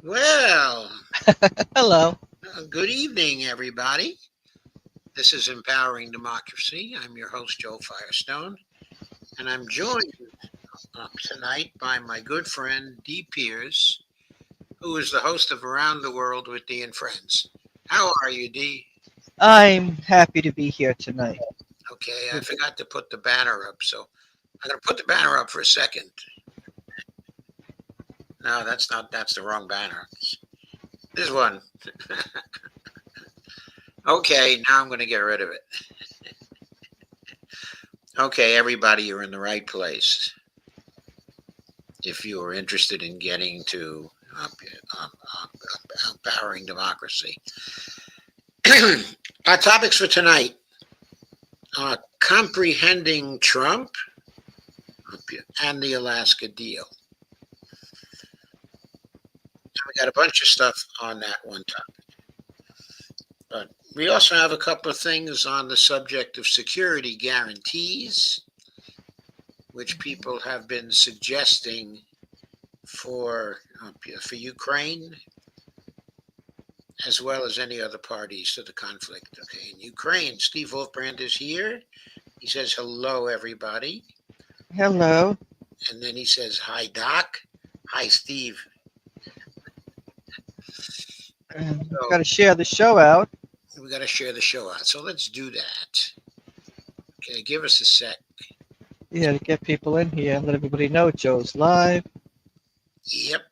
Well, Hello. good evening, everybody. This is Empowering Democracy. I'm your host, Joe Firestone, and I'm joined tonight by my good friend, Dee Pierce, who is the host of Around the World with Dee and Friends. How are you, Dee? I'm happy to be here tonight. Okay, I forgot to put the banner up, so I'm going to put the banner up for a second. No, that's the wrong banner. This one. Okay, now I'm going to get rid of it. Okay, everybody, you're in the right place. If you are interested in getting to empowering democracy. Our topics for tonight are comprehending Trump and the Alaska deal. We got a bunch of stuff on that one topic. But we also have a couple of things on the subject of security guarantees, which people have been suggesting for Ukraine as well as any other parties to the conflict. Okay, in Ukraine, Steve Wolfbrand is here. He says, hello, everybody. Hello. And then he says, hi, Doc. Hi, Steve. Got So to share the show out. we got to share the show out. So let's do that. Okay, give us a sec. Yeah, to get people in here, let everybody know Joe's live. Yep.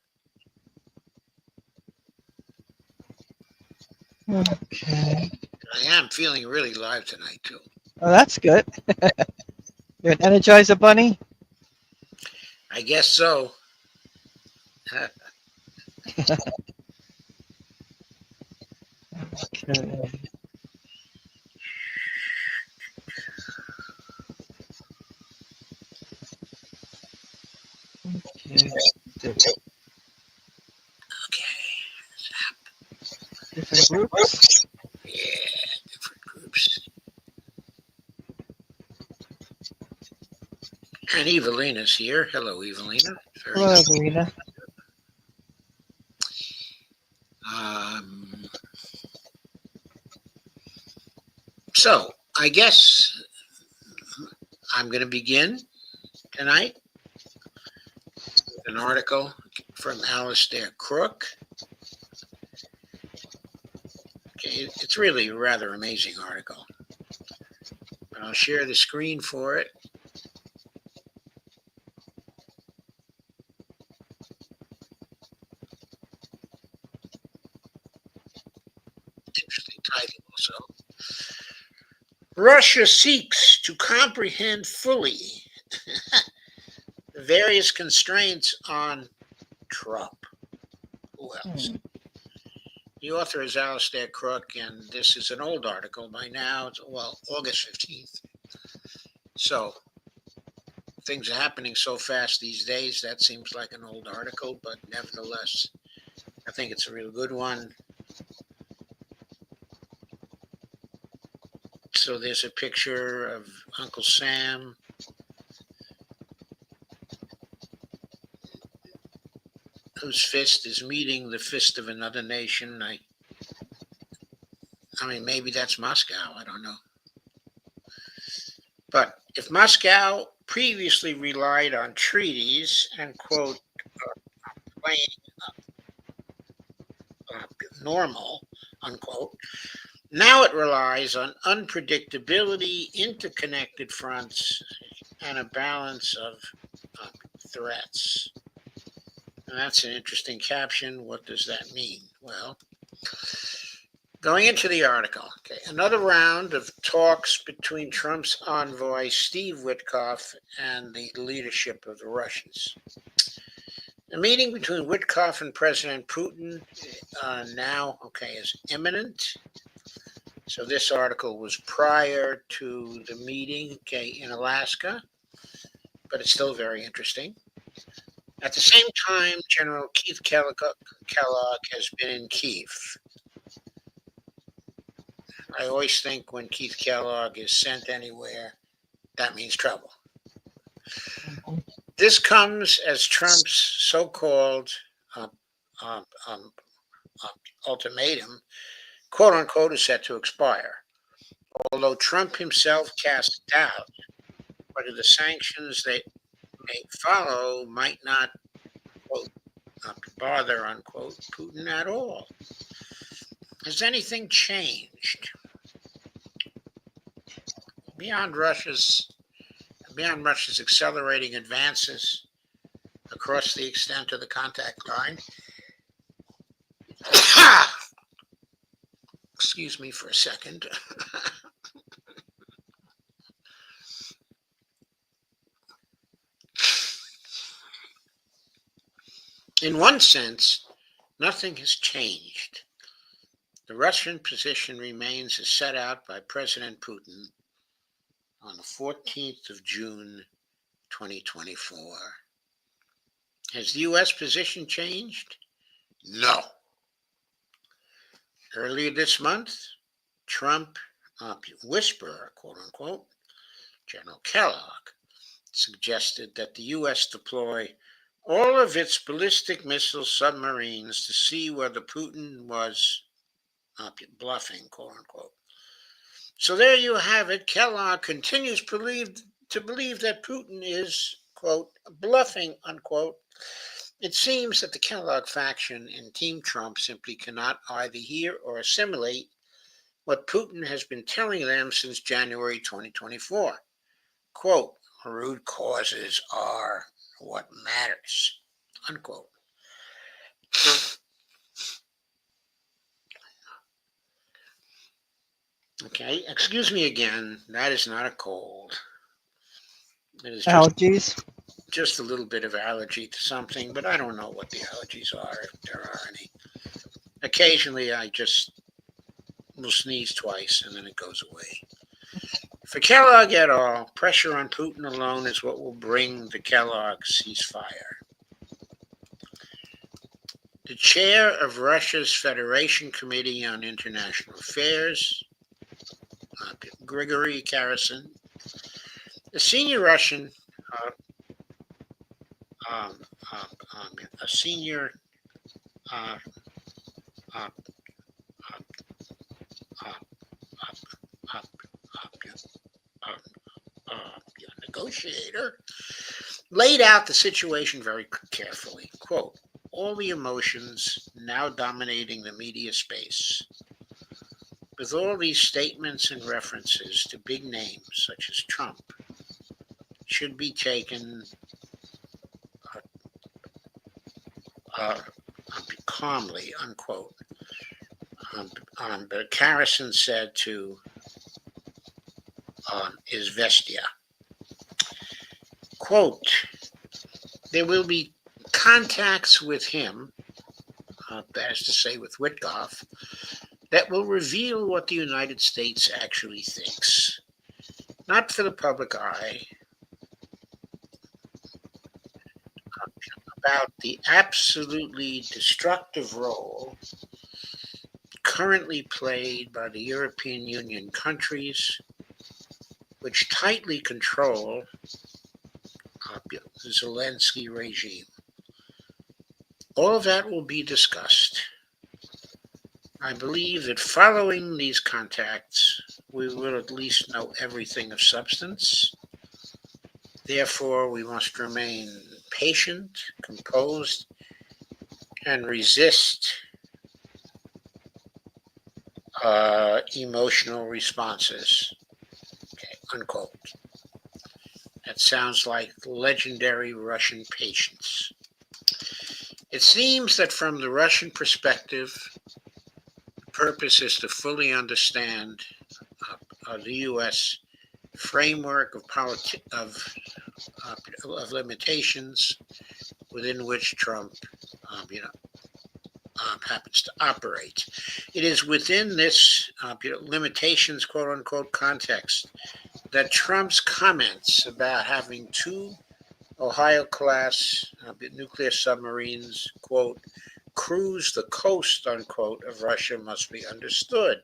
Okay. I am feeling really live tonight, too. Oh, that's good. You're an Energizer Bunny? I guess so. Okay. Okay. Okay. Different groups. Yeah, different groups. And Evelina's here. Hello, Evelina. Very Hello, nice. Evelina. Um, so I guess I'm going to begin tonight with an article from Alistair Crooke. Okay, it's really a rather amazing article. But I'll share the screen for it. Interesting title also. Russia seeks to comprehend fully the various constraints on Trump. Who else? Hmm. The author is Alistair Crooke, and this is an old article by now. Well, August 15th. So things are happening so fast these days, that seems like an old article, but nevertheless, I think it's a real good one. So there's a picture of Uncle Sam, whose fist is meeting the fist of another nation. I mean, maybe that's Moscow. I don't know. But if Moscow previously relied on treaties and, quote, playing normal, unquote, now it relies on unpredictability, interconnected fronts, and a balance of uh, threats. And that's an interesting caption. What does that mean? Well, going into the article, okay, another round of talks between Trump's envoy, Steve Witkoff, and the leadership of the Russians. The meeting between Witkoff and President Putin now, okay, is imminent. So this article was prior to the meeting, okay, in Alaska, but it's still very interesting. At the same time, General Keith Kellogg has been in Kiev. I always think when Keith Kellogg is sent anywhere, that means trouble. Mhm. This comes as Trump's so called uh, um, um, ultimatum, quote unquote, is set to expire. Although Trump himself cast doubt whether the sanctions that may follow might not, quote, bother, unquote, Putin at all. Has anything changed beyond Russia's beyond Russia's accelerating advances across the extent of the contact line? Excuse me for a second. In one sense, nothing has changed. The Russian position remains as set out by President Putin on the 14th of June, 2024. Has the U.S. position changed? No. Earlier this month, Trump whisperer, quote unquote, General Kellogg, suggested that the U.S. deploy all of its ballistic missile submarines to see whether Putin was bluffing, quote unquote. So there you have it. Kellogg continues to believe that Putin is, quote, bluffing, unquote. It seems that the Kellogg faction and Team Trump simply cannot either hear or assimilate what Putin has been telling them since January 2024. Quote, root causes are what matters, unquote. Okay, excuse me again. That is not a cold. It is just a little bit of allergy to something, but I don't know what the allergies are, if there are any. Occasionally, I just will sneeze twice and then it goes away. For Kellogg et al., pressure on Putin alone is what will bring the Kellogg ceasefire. The chair of Russia's Federation Committee on International Affairs, Grigory Karasin, the senior Russian, a senior negotiator, laid out the situation very carefully. Quote, all the emotions now dominating the media space, with all these statements and references to big names such as Trump, should be taken calmly, unquote. But Karasin said to Izvestia, quote, there will be contacts with him, that is to say with Witkoff, that will reveal what the United States actually thinks. Not for the public eye, about the absolutely destructive role currently played by the European Union countries, which tightly control the Zelensky regime. All of that will be discussed. I believe that following these contacts, we will at least know everything of substance. Therefore, we must remain patient, composed, and resist emotional responses. Okay, unquote. That sounds like legendary Russian patience. It seems that from the Russian perspective, the purpose is to fully understand the U.S. framework of limitations within which Trump, happens to operate. It is within this limitations, quote unquote, context that Trump's comments about having two Ohio-class nuclear submarines, quote, cruise the coast, unquote, of Russia must be understood.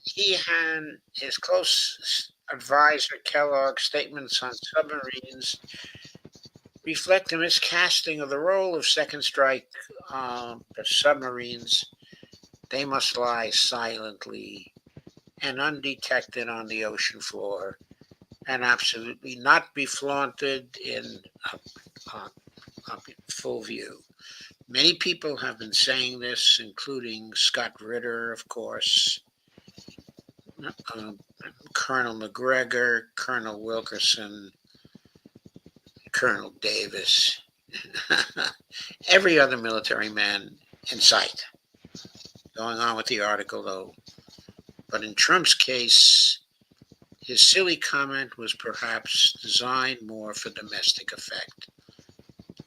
He and his close advisor Kellogg's statements on submarines reflect a miscasting of the role of second strike submarines. They must lie silently and undetected on the ocean floor and absolutely not be flaunted in uh, full view. Many people have been saying this, including Scott Ritter, of course, uh, Colonel Macgregor, Colonel Wilkerson, Colonel Davis, every other military man in sight. Going on with the article, though. But in Trump's case, his silly comment was perhaps designed more for domestic effect.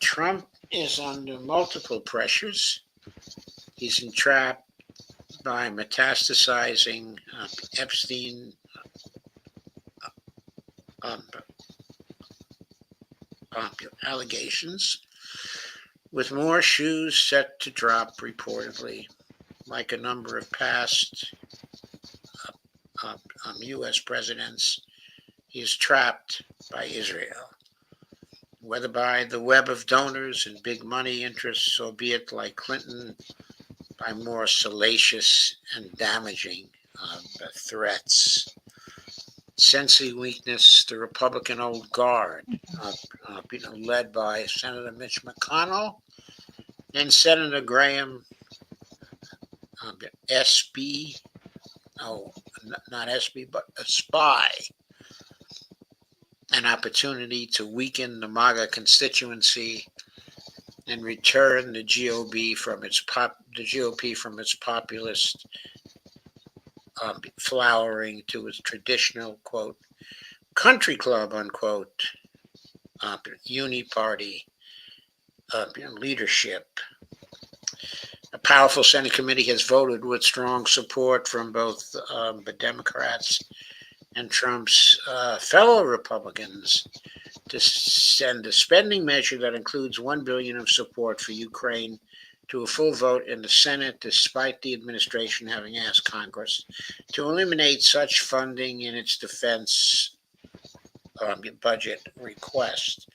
Trump is under multiple pressures. He's entrapped by metastasizing Epstein um, allegations, with more shoes set to drop reportedly, like a number of past U.S. presidents. He is trapped by Israel, whether by the web of donors and big money interests, or be it like Clinton, by more salacious and damaging threats. Sensing weakness, the Republican old guard, led by Senator Mitch McConnell and Senator Graham, SB, no, not SB, but a spy, an opportunity to weaken the MAGA constituency and return the GOP from its populist flowering to its traditional, quote, country club, unquote, uni-party leadership. A powerful Senate committee has voted with strong support from both the Democrats and Trump's fellow Republicans to send a spending measure that includes $1 billion of support for Ukraine to a full vote in the Senate, despite the administration having asked Congress to eliminate such funding in its defense budget request.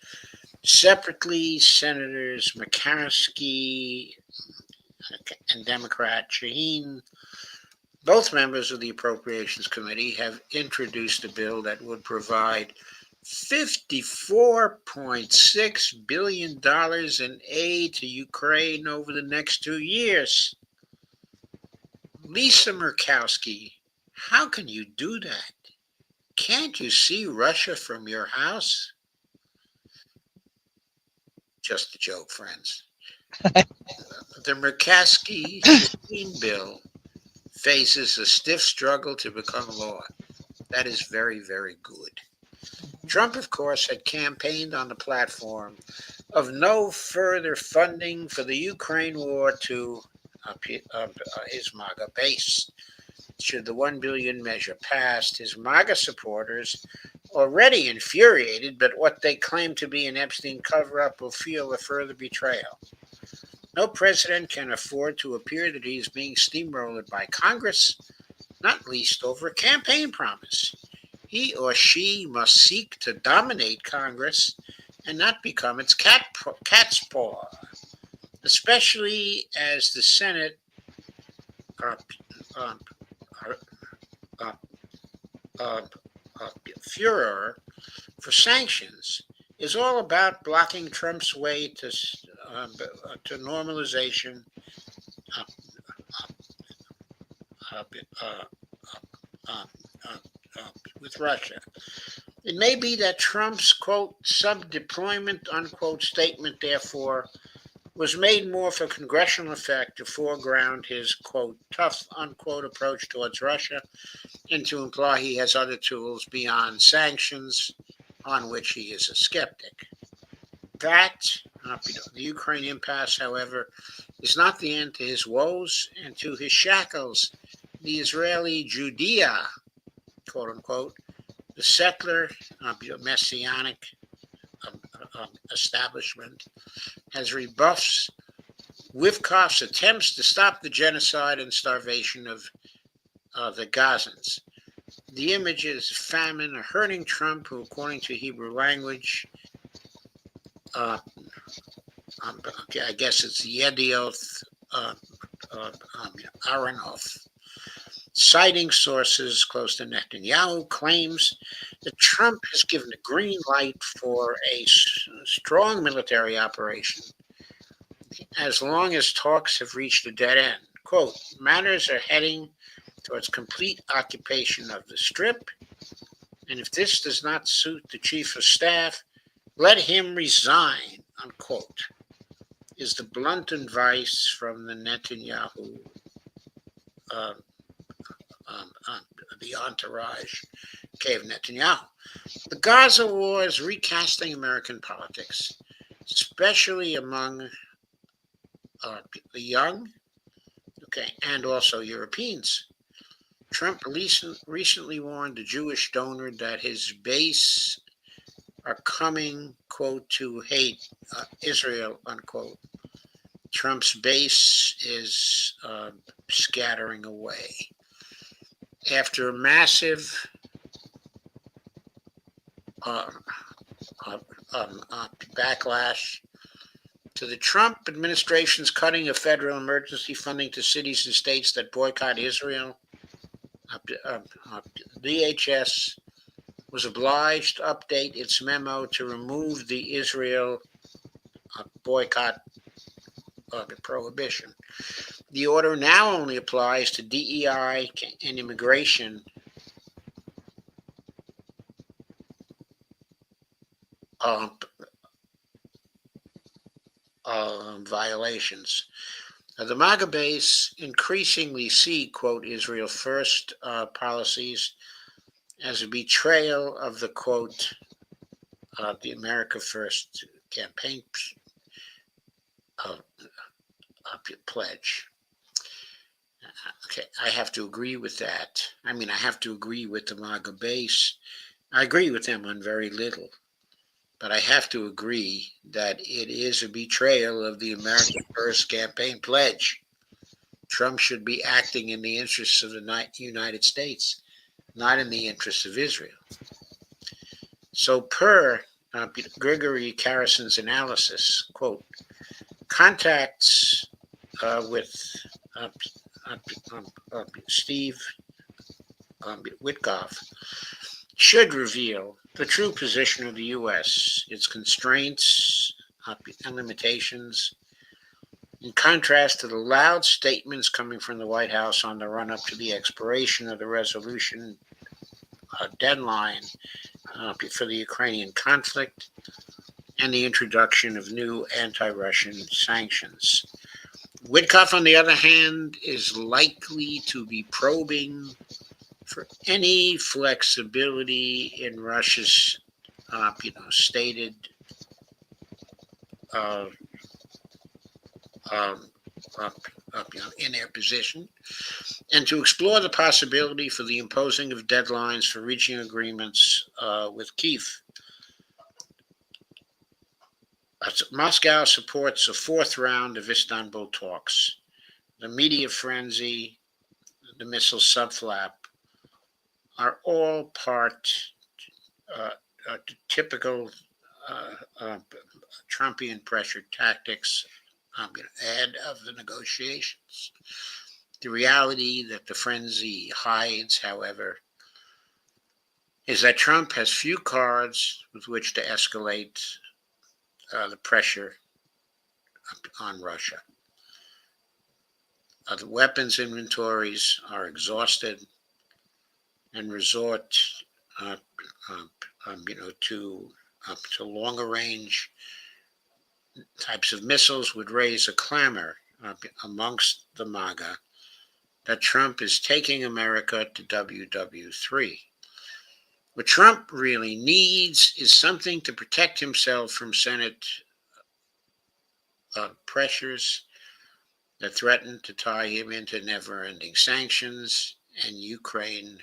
Separately, Senators McCaskey and Democrat Shaheen, both members of the Appropriations Committee, have introduced a bill that would provide $54.6 billion in aid to Ukraine over the next 2 years. Lisa Murkowski, how can you do that? Can't you see Russia from your house? Just a joke, friends. The Murkowski bill faces a stiff struggle to become law. That is very, very good. Trump, of course, had campaigned on the platform of no further funding for the Ukraine war to his MAGA base. Should the $1 billion measure pass, his MAGA supporters, already infuriated but what they claim to be an Epstein cover-up, will feel a further betrayal. No president can afford to appear that he is being steamrolled by Congress, not least over a campaign promise. He or she must seek to dominate Congress and not become its cat's paw, especially as the Senate furor for sanctions is all about blocking Trump's way to normalization with Russia. It may be that Trump's, quote, sub-deployment, unquote, statement, therefore, was made more for congressional effect to foreground his, quote, tough, unquote, approach towards Russia and to imply he has other tools beyond sanctions on which he is a skeptic. That, the Ukraine impasse, however, is not the end to his woes and to his shackles. The Israeli Judea, quote unquote, the settler, messianic establishment, has rebuffed Wivkoff's attempts to stop the genocide and starvation of the Gazans. The images of famine are hurting Trump, who, according to Hebrew language, uh, okay, I guess it's Yedioth Aronoth, citing sources close to Netanyahu, claims that Trump has given a green light for a strong military operation as long as talks have reached a dead end. Quote, matters are heading towards complete occupation of the Strip, and if this does not suit the chief of staff, let him resign, unquote, is the blunt advice from the Netanyahu, uh, um, um, the entourage, of Netanyahu. The Gaza war is recasting American politics, especially among the young, and also Europeans. Trump recently warned the Jewish donor that his base are coming, quote, to hate Israel, unquote. Trump's base is scattering away. After a massive backlash to the Trump administration's cutting of federal emergency funding to cities and states that boycott Israel, DHS was obliged to update its memo to remove the Israel boycott prohibition. The order now only applies to DEI and immigration violations. The MAGA base increasingly see, quote, Israel first policies as a betrayal of the, quote, the America First campaign pledge. Okay, I have to agree with that. I mean, I have to agree with the MAGA base. I agree with them on very little, but I have to agree that it is a betrayal of the America First campaign pledge. Trump should be acting in the interests of the United States, not in the interests of Israel. So per Gregory Carrison's analysis, quote, contacts with Steve Witkoff should reveal the true position of the U.S., its constraints and limitations, in contrast to the loud statements coming from the White House on the run-up to the expiration of the resolution deadline for the Ukrainian conflict and the introduction of new anti-Russian sanctions. Witkoff, on the other hand, is likely to be probing for any flexibility in Russia's, stated in their position, and to explore the possibility for the imposing of deadlines for reaching agreements with Kyiv. Moscow supports a fourth round of Istanbul talks. The media frenzy, the missile subflap, are all part typical Trumpian pressure tactics ahead of the negotiations. The reality that the frenzy hides, however, is that Trump has few cards with which to escalate the pressure on Russia. The weapons inventories are exhausted and resort to longer range types of missiles would raise a clamor amongst the MAGA that Trump is taking America to WW3. What Trump really needs is something to protect himself from Senate pressures that threaten to tie him into never-ending sanctions and Ukraine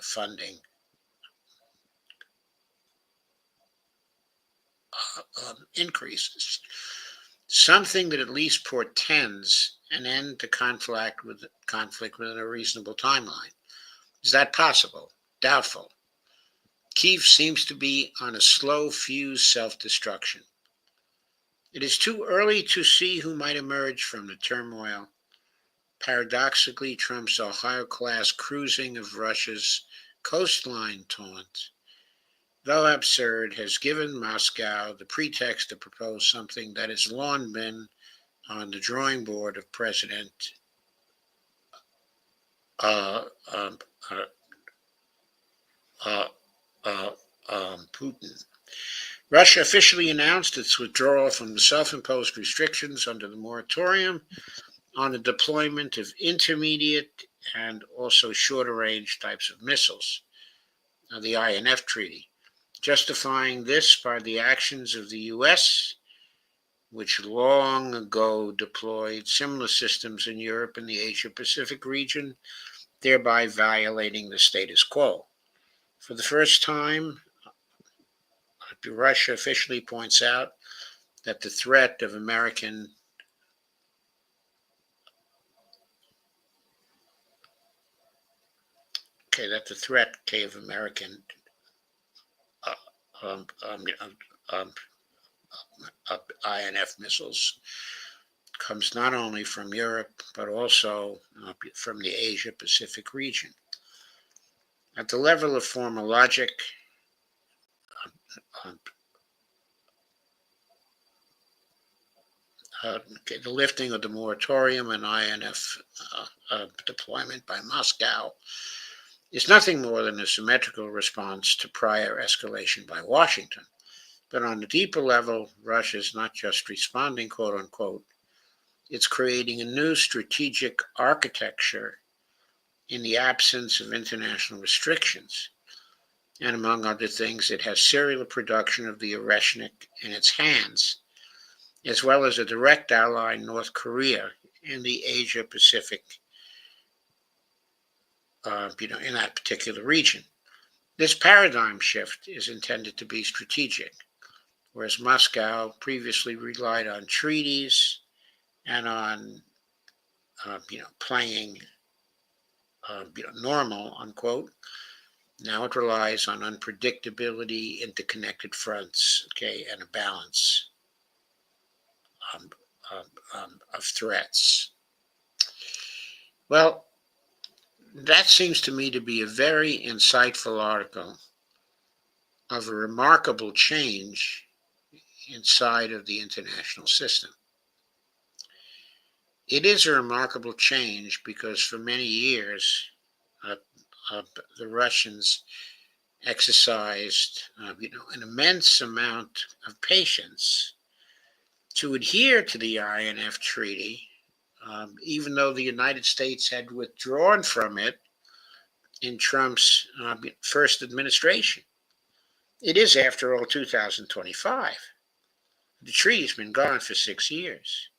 funding increases. Something that at least portends an end to conflict within a reasonable timeline. Is that possible? Doubtful. Kiev seems to be on a slow fuse self-destruction. It is too early to see who might emerge from the turmoil. Paradoxically, Trump's Ohio-class cruising of Russia's coastline taunt, though absurd, has given Moscow the pretext to propose something that has long been on the drawing board of President uh, um, uh, uh, Putin. Russia officially announced its withdrawal from the self-imposed restrictions under the moratorium on the deployment of intermediate and also shorter-range types of missiles, the INF Treaty, justifying this by the actions of the U.S., which long ago deployed similar systems in Europe and the Asia-Pacific region, thereby violating the status quo. For the first time, Russia officially points out that the threat of American uh, um, um, um, INF missiles comes not only from Europe but also from the Asia Pacific region. At the level of formal logic, um, the lifting of the moratorium and INF deployment by Moscow is nothing more than a symmetrical response to prior escalation by Washington. But on a deeper level, Russia is not just responding, quote unquote, it's creating a new strategic architecture in the absence of international restrictions. And among other things, it has serial production of the Oreshnik in its hands, as well as a direct ally, North Korea, in the Asia-Pacific, in that particular region. This paradigm shift is intended to be strategic, whereas Moscow previously relied on treaties and on, playing, normal, unquote. Now it relies on unpredictability, interconnected fronts, and a balance um, of threats. Well, that seems to me to be a very insightful article of a remarkable change inside of the international system. It is a remarkable change because for many years, uh, the Russians exercised, an immense amount of patience to adhere to the INF Treaty, even though the United States had withdrawn from it in Trump's first administration. It is, after all, 2025. The treaty's been gone for 6 years.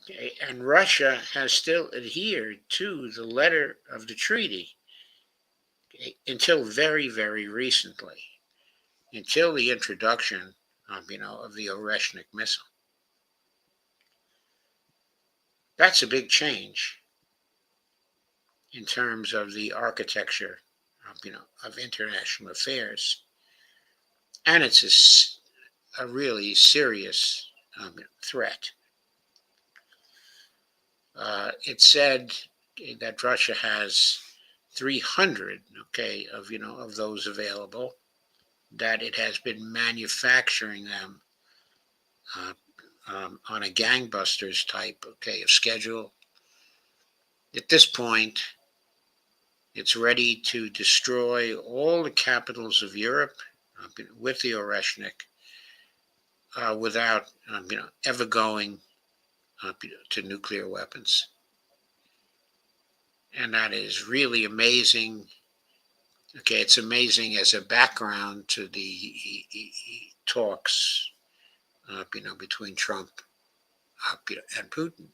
Okay, and Russia has still adhered to the letter of the treaty, until very, very recently, until the introduction, of the Oreshnik missile. That's a big change in terms of the architecture, of international affairs, and it's a really serious threat. It's said that Russia has 300, of those available, that it has been manufacturing them on a gangbusters type, of schedule. At this point, it's ready to destroy all the capitals of Europe with the Oreshnik without, ever going to nuclear weapons. And that is really amazing. Okay, it's amazing as a background to the talks, between Trump and Putin.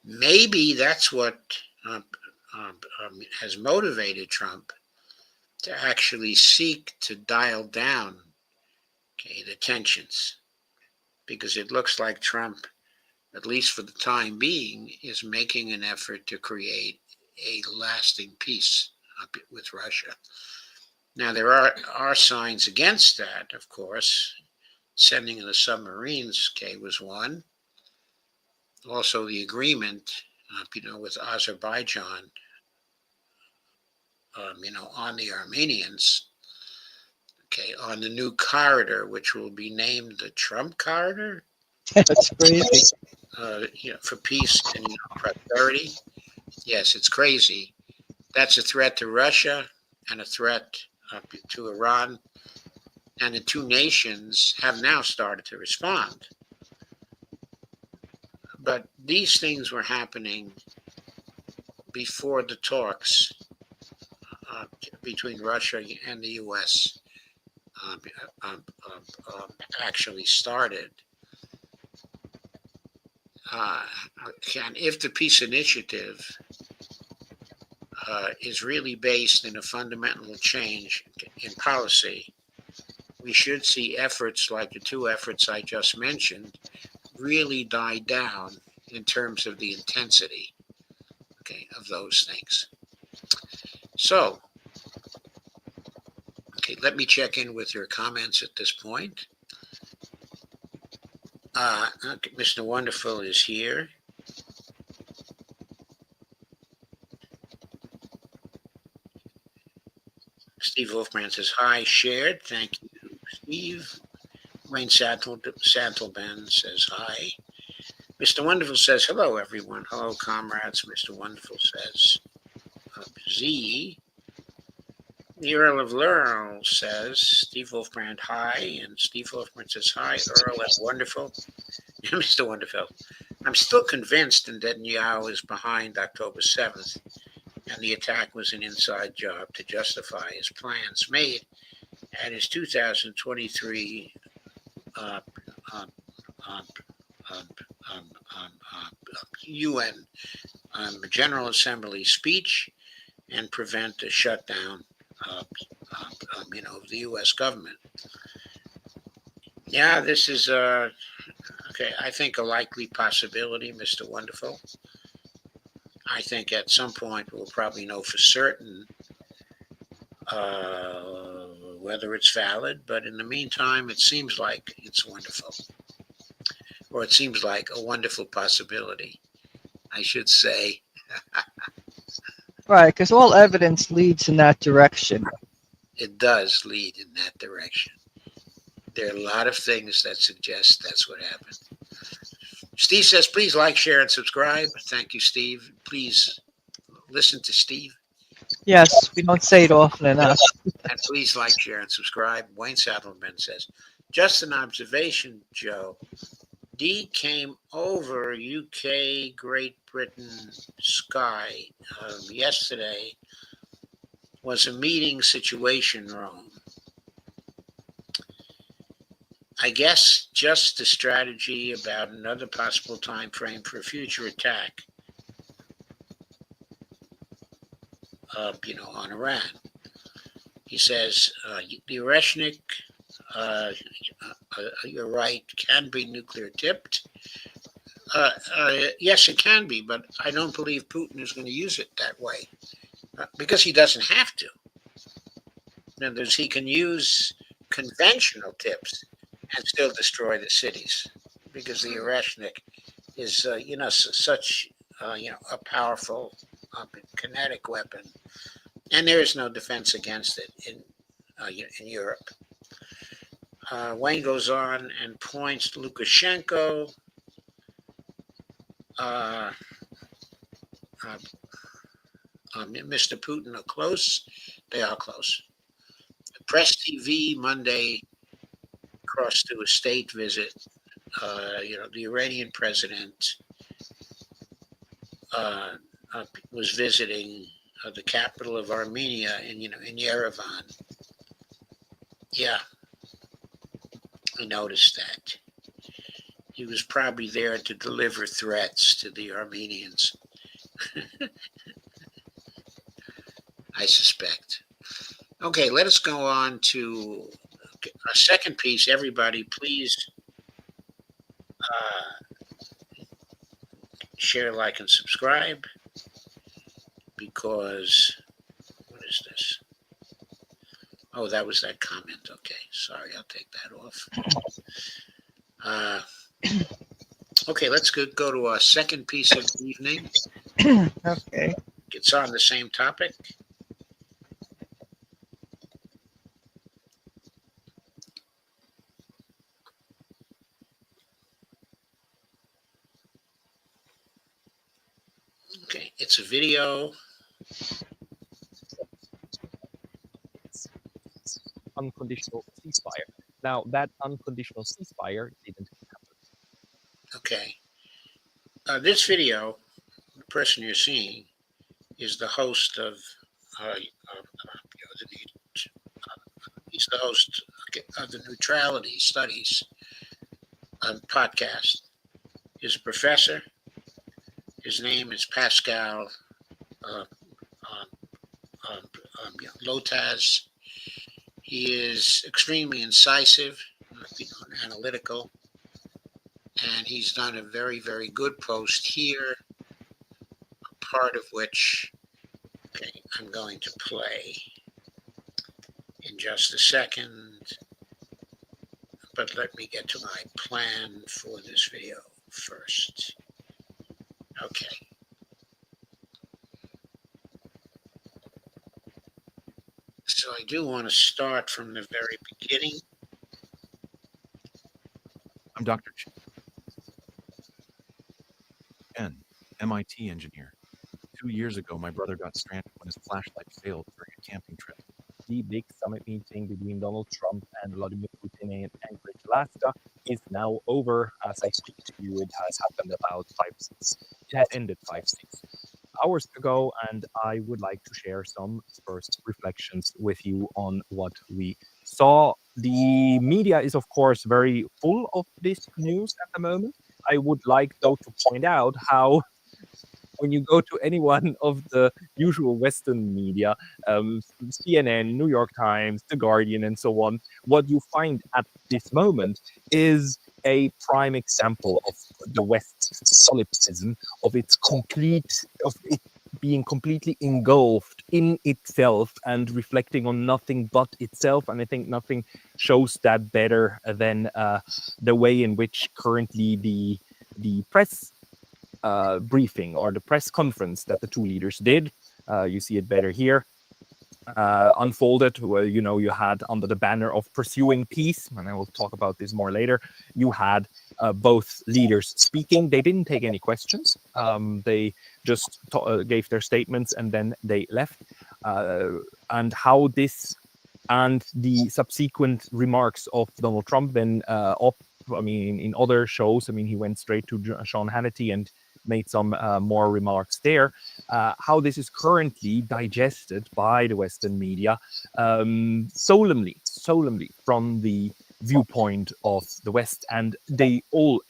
Maybe that's what has motivated Trump to actually seek to dial down, the tensions, because it looks like Trump, at least for the time being, is making an effort to create a lasting peace with Russia. Now, there are signs against that, of course. Sending the submarines, was one. Also, the agreement, with Azerbaijan, on the Armenians, on the new corridor, which will be named the Trump corridor, That's crazy. for peace and prosperity. Yes, it's crazy. That's a threat to Russia and a threat to Iran. And the two nations have now started to respond. But these things were happening before the talks between Russia and the U.S. Actually started. And if the peace initiative is really based in a fundamental change in policy, we should see efforts like the two efforts I just mentioned really die down in terms of the intensity, of those things. So, let me check in with your comments at this point. Mr. Wonderful is here. Steve Wolfman says, hi, shared. Thank you, Steve. Wayne Santelben says, hi. Mr. Wonderful says, hello, everyone. Hello, comrades. Mr. Wonderful says, Z. The Earl of Laurel says, Steve Wolfbrand, hi. And Steve Wolfbrand says, hi, Earl and Wonderful. Mr. Wonderful, I'm still convinced that Netanyahu is behind October 7th, and the attack was an inside job to justify his plans made at his 2023 UN General Assembly speech and prevent a shutdown of the U.S. government. Yeah, this is I think a likely possibility, Mr. Wonderful. I think at some point we'll probably know for certain whether it's valid, but in the meantime, it seems like it's wonderful, or it seems like a wonderful possibility, I should say. Right, because all evidence leads in that direction. It does lead in that direction. There are a lot of things that suggest that's what happened. Steve says, please like, share, and subscribe. Thank you, Steve. Please listen to Steve. Yes, we don't say it often enough. And please like, share, and subscribe. Wayne Saddleman says, just an observation, Joe. D came over UK, Great Britain sky yesterday. Was a meeting situation room. I guess just the strategy about another possible time frame for a future attack, on Iran. He says, the Oreshnik, you're right, can be nuclear tipped. Yes, it can be, but I don't believe Putin is going to use it that way because he doesn't have to. In other words, he can use conventional tips and still destroy the cities because the Oreshnik is, such, a powerful kinetic weapon, and there is no defense against it in Europe. Wayne goes on and points to Lukashenko. Mr. Putin are close. They are close. Press TV Monday crossed to a state visit. The Iranian president was visiting the capital of Armenia in Yerevan. Yeah, I noticed that. He was probably there to deliver threats to the Armenians. I suspect. Okay, let us go on to our second piece. Everybody, please share, like, and subscribe, because what is this? Oh, that was that comment. Okay, sorry, I'll take that off. Okay, let's go to our second piece of the evening. Okay. It's on the same topic. Okay, it's a video. Unconditional ceasefire. Now, that unconditional ceasefire didn't happen. Okay. This video, the person you're seeing, is the host of he's the host of the Neutrality Studies podcast. He's a professor. His name is Pascal uh, um, Lottaz. He is extremely incisive, analytical, and he's done a very, very good post here, part of which, okay, I'm going to play in just a second, but let me get to my plan for this video first. Okay. So I do want to start from the very beginning. I'm Dr. Chen, MIT engineer. 2 years ago, my brother got stranded when his flashlight failed during a camping trip. The big summit meeting between Donald Trump and Vladimir Putin in Anchorage, Alaska, is now over. As I speak to you, it has happened about 5-6. It has ended 5-6 hours ago, and I would like to share some first reflections with you on what we saw. The media is, of course, very full of this news at the moment. I would like, though, to point out how when you go to any one of the usual Western media, CNN, New York Times, The Guardian, and so on, what you find at this moment is a prime example of the West's solipsism, of it being completely engulfed in itself and reflecting on nothing but itself. And I think nothing shows that better than the way in which currently the press briefing or the press conference that the two leaders did. You see it better here. Unfolded where you had under the banner of pursuing peace, and I will talk about this more later. You had both leaders speaking. They didn't take any questions. They just gave their statements and then they left. And how this and the subsequent remarks of Donald Trump then in other shows, he went straight to Sean Hannity and made some more remarks there, how this is currently digested by the Western media solemnly from the viewpoint of the West. And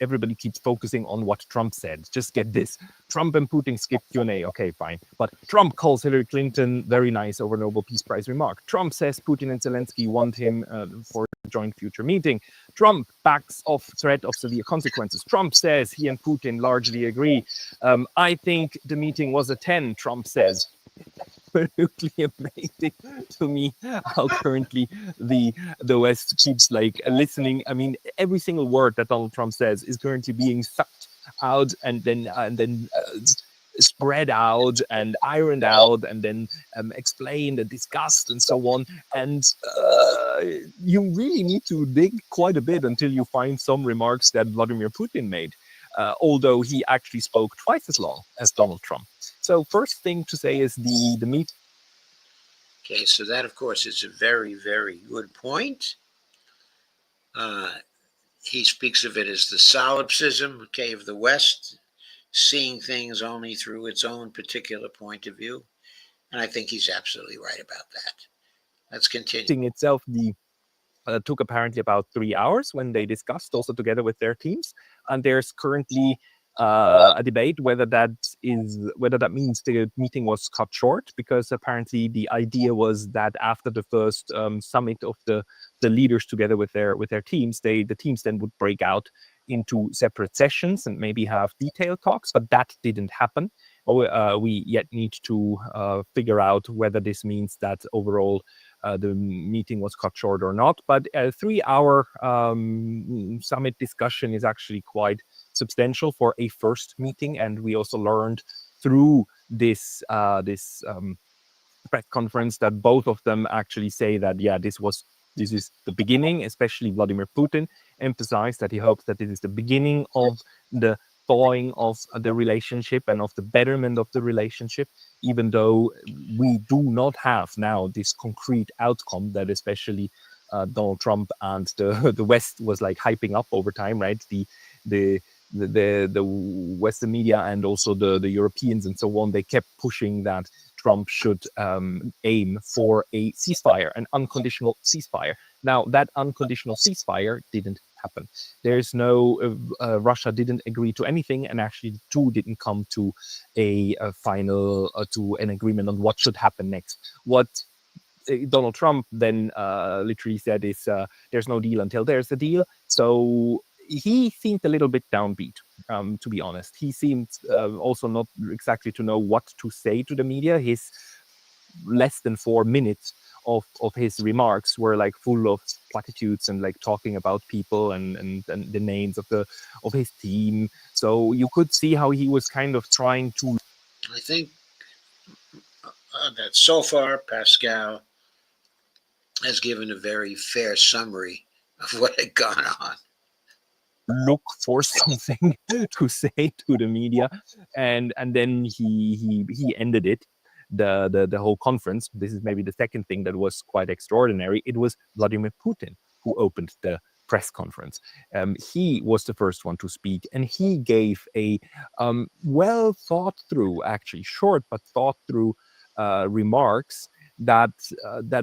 everybody keeps focusing on what Trump said. Just get this. Trump and Putin skipped Q&A. Okay, fine. But Trump calls Hillary Clinton very nice over Nobel Peace Prize remark. Trump says Putin and Zelensky want him for a joint future meeting. Trump backs off threat of severe consequences. Trump says he and Putin largely agree. I think the meeting was a 10, Trump says. Absolutely amazing to me how currently the West keeps listening. Every single word that Donald Trump says is currently being sucked out and then spread out and ironed out and then explained and discussed and so on. And you really need to dig quite a bit until you find some remarks that Vladimir Putin made, although he actually spoke twice as long as Donald Trump. So first thing to say is the meet. Okay, so that, of course, is a very, very good point. He speaks of it as the solipsism, of the West, seeing things only through its own particular point of view. And I think he's absolutely right about that. Let's continue. Itself, took apparently about 3 hours when they discussed also together with their teams. And there's currently a debate whether that means the meeting was cut short, because apparently the idea was that after the first summit of the leaders together with their teams, the teams then would break out into separate sessions and maybe have detailed talks, but that didn't happen. we yet need to figure out whether this means that overall the meeting was cut short or not. But a 3-hour summit discussion is actually quite substantial for a first meeting, and we also learned through this press conference that both of them actually say that this is the beginning. Especially Vladimir Putin emphasized that he hopes that this is the beginning of the thawing of the relationship and of the betterment of the relationship, even though we do not have now this concrete outcome that especially Donald Trump and the West was like hyping up over time, right? The Western media and also the Europeans and so on, they kept pushing that Trump should aim for a ceasefire, an unconditional ceasefire. Now, that unconditional ceasefire didn't happen. There's no, Russia didn't agree to anything, and actually the two didn't come to a final, to an agreement on what should happen next. What Donald Trump then literally said is there's no deal until there's a deal. So he seemed a little bit downbeat, to be honest. He seemed also not exactly to know what to say to the media. His less than 4 minutes of his remarks were like full of platitudes and like talking about people and the names of his team. So you could see how he was kind of trying to. I think that so far Pascal has given a very fair summary of what had gone on. Look for something to say to the media, and then he ended it, the whole conference. This is maybe the second thing that was quite extraordinary. It was Vladimir Putin who opened the press conference. He was the first one to speak, and he gave a well thought through, actually short but thought through remarks that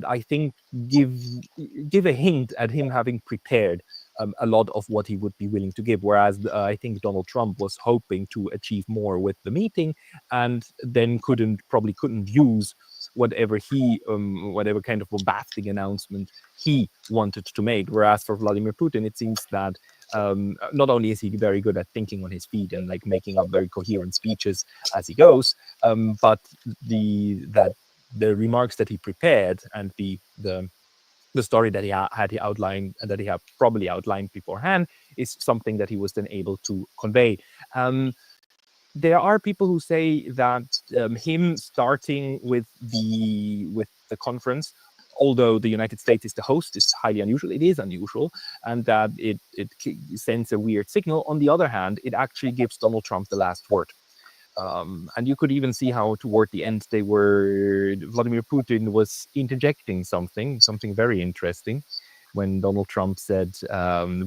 I think give a hint at him having prepared a lot of what he would be willing to give. Whereas I think Donald Trump was hoping to achieve more with the meeting, and then probably couldn't use whatever kind of bombastic announcement he wanted to make. Whereas for Vladimir Putin, it seems that not only is he very good at thinking on his feet and like making up very coherent speeches as he goes, but the remarks that he prepared and the story that he outlined and that he had probably outlined beforehand is something that he was then able to convey. There are people who say that him starting with the conference, although the United States is the host, is highly unusual. It is unusual, and that it sends a weird signal. On the other hand, it actually gives Donald Trump the last word. And you could even see how toward the end Vladimir Putin was interjecting something very interesting when Donald Trump said,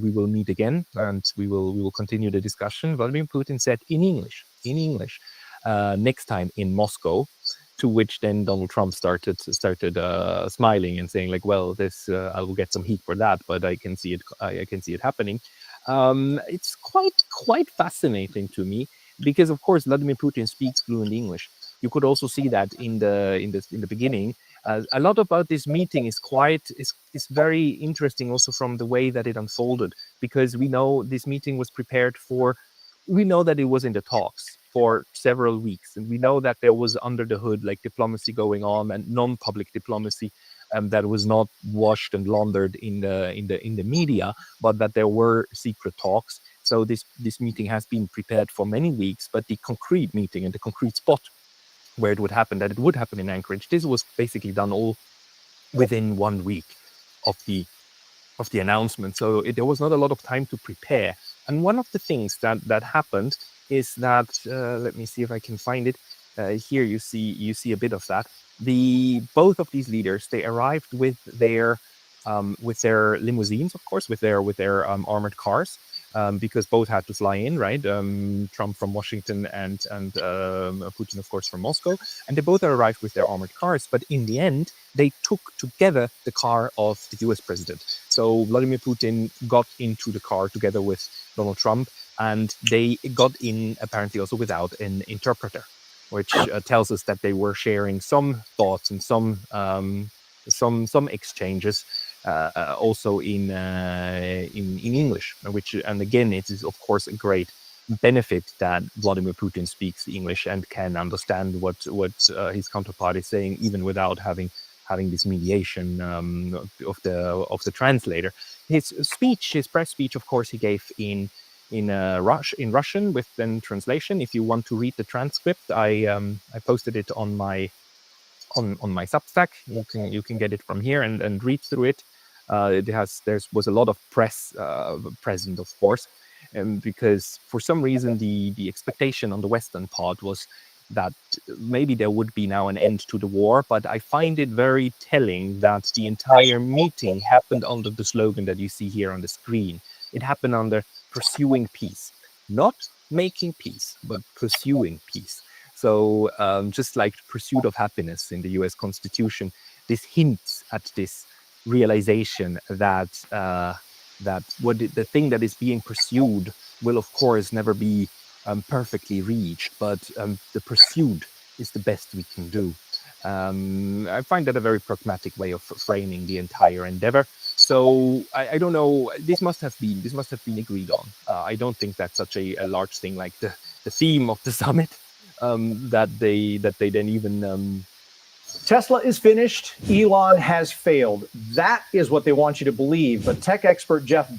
we will meet again and we will continue the discussion. Vladimir Putin said in English, next time in Moscow, to which then Donald Trump started smiling and saying like, well, this I will get some heat for that, but I can see it happening. It's quite fascinating to me, because of course Vladimir Putin speaks fluent English. You could also see that in the beginning. A lot about this meeting is very interesting, also from the way that it unfolded, because we know this meeting was prepared for. We know that it was in the talks for several weeks, and we know that there was under the hood like diplomacy going on, and non-public diplomacy that was not washed and laundered in the media, but that there were secret talks. So this meeting has been prepared for many weeks, but the concrete meeting and the concrete spot where it would happen in Anchorage, this was basically done all within 1 week of the announcement. So there was not a lot of time to prepare. And one of the things that happened is that let me see if I can find it. Here you see a bit of that. Both of these leaders, they arrived with their limousines, of course, with their armored cars. Because both had to fly in, right? Trump from Washington and Putin, of course, from Moscow. And they both arrived with their armored cars. But in the end, they took together the car of the US president. So Vladimir Putin got into the car together with Donald Trump, and they got in apparently also without an interpreter, which tells us that they were sharing some thoughts and some exchanges also in English, and again, it is of course a great benefit that Vladimir Putin speaks English and can understand what his counterpart is saying, even without having this mediation of the translator. His speech, his press speech, of course, he gave in Russian with then translation. If you want to read the transcript, I posted it on my my Substack. You can get it from here and read through it. There was a lot of press present, of course, because for some reason the expectation on the Western part was that maybe there would be now an end to the war. But I find it very telling that the entire meeting happened under the slogan that you see here on the screen. It happened under pursuing peace, not making peace, but pursuing peace. So just like the pursuit of happiness in the U.S. Constitution, this hints at this realization that the thing that is being pursued will, of course, never be perfectly reached, but the pursuit is the best we can do. I find that a very pragmatic way of framing the entire endeavor. So I don't know. This must have been agreed on. I don't think that's such a large thing like the theme of the summit. That they then even Tesla is finished. Elon has failed. That is what they want you to believe. But tech expert Jeff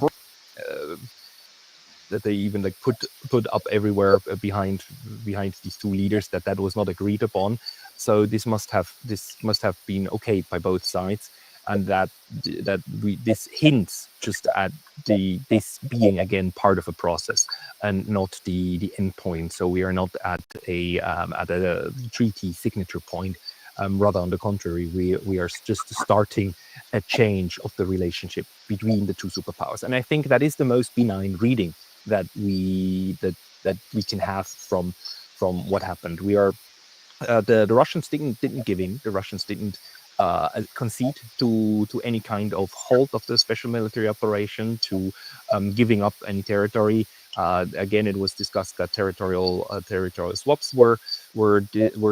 that they even like put up everywhere behind these two leaders that was not agreed upon. So this must have been okayed by both sides, and this hints just at this being again part of a process and not the end point. So we are not at a treaty signature point. Rather, on the contrary, we are just starting a change of the relationship between the two superpowers, and I think that is the most benign reading that we can have from what happened. We are the Russians didn't give in. The Russians didn't concede to any kind of halt of the special military operation, to giving up any territory. Again, it was discussed that territorial swaps were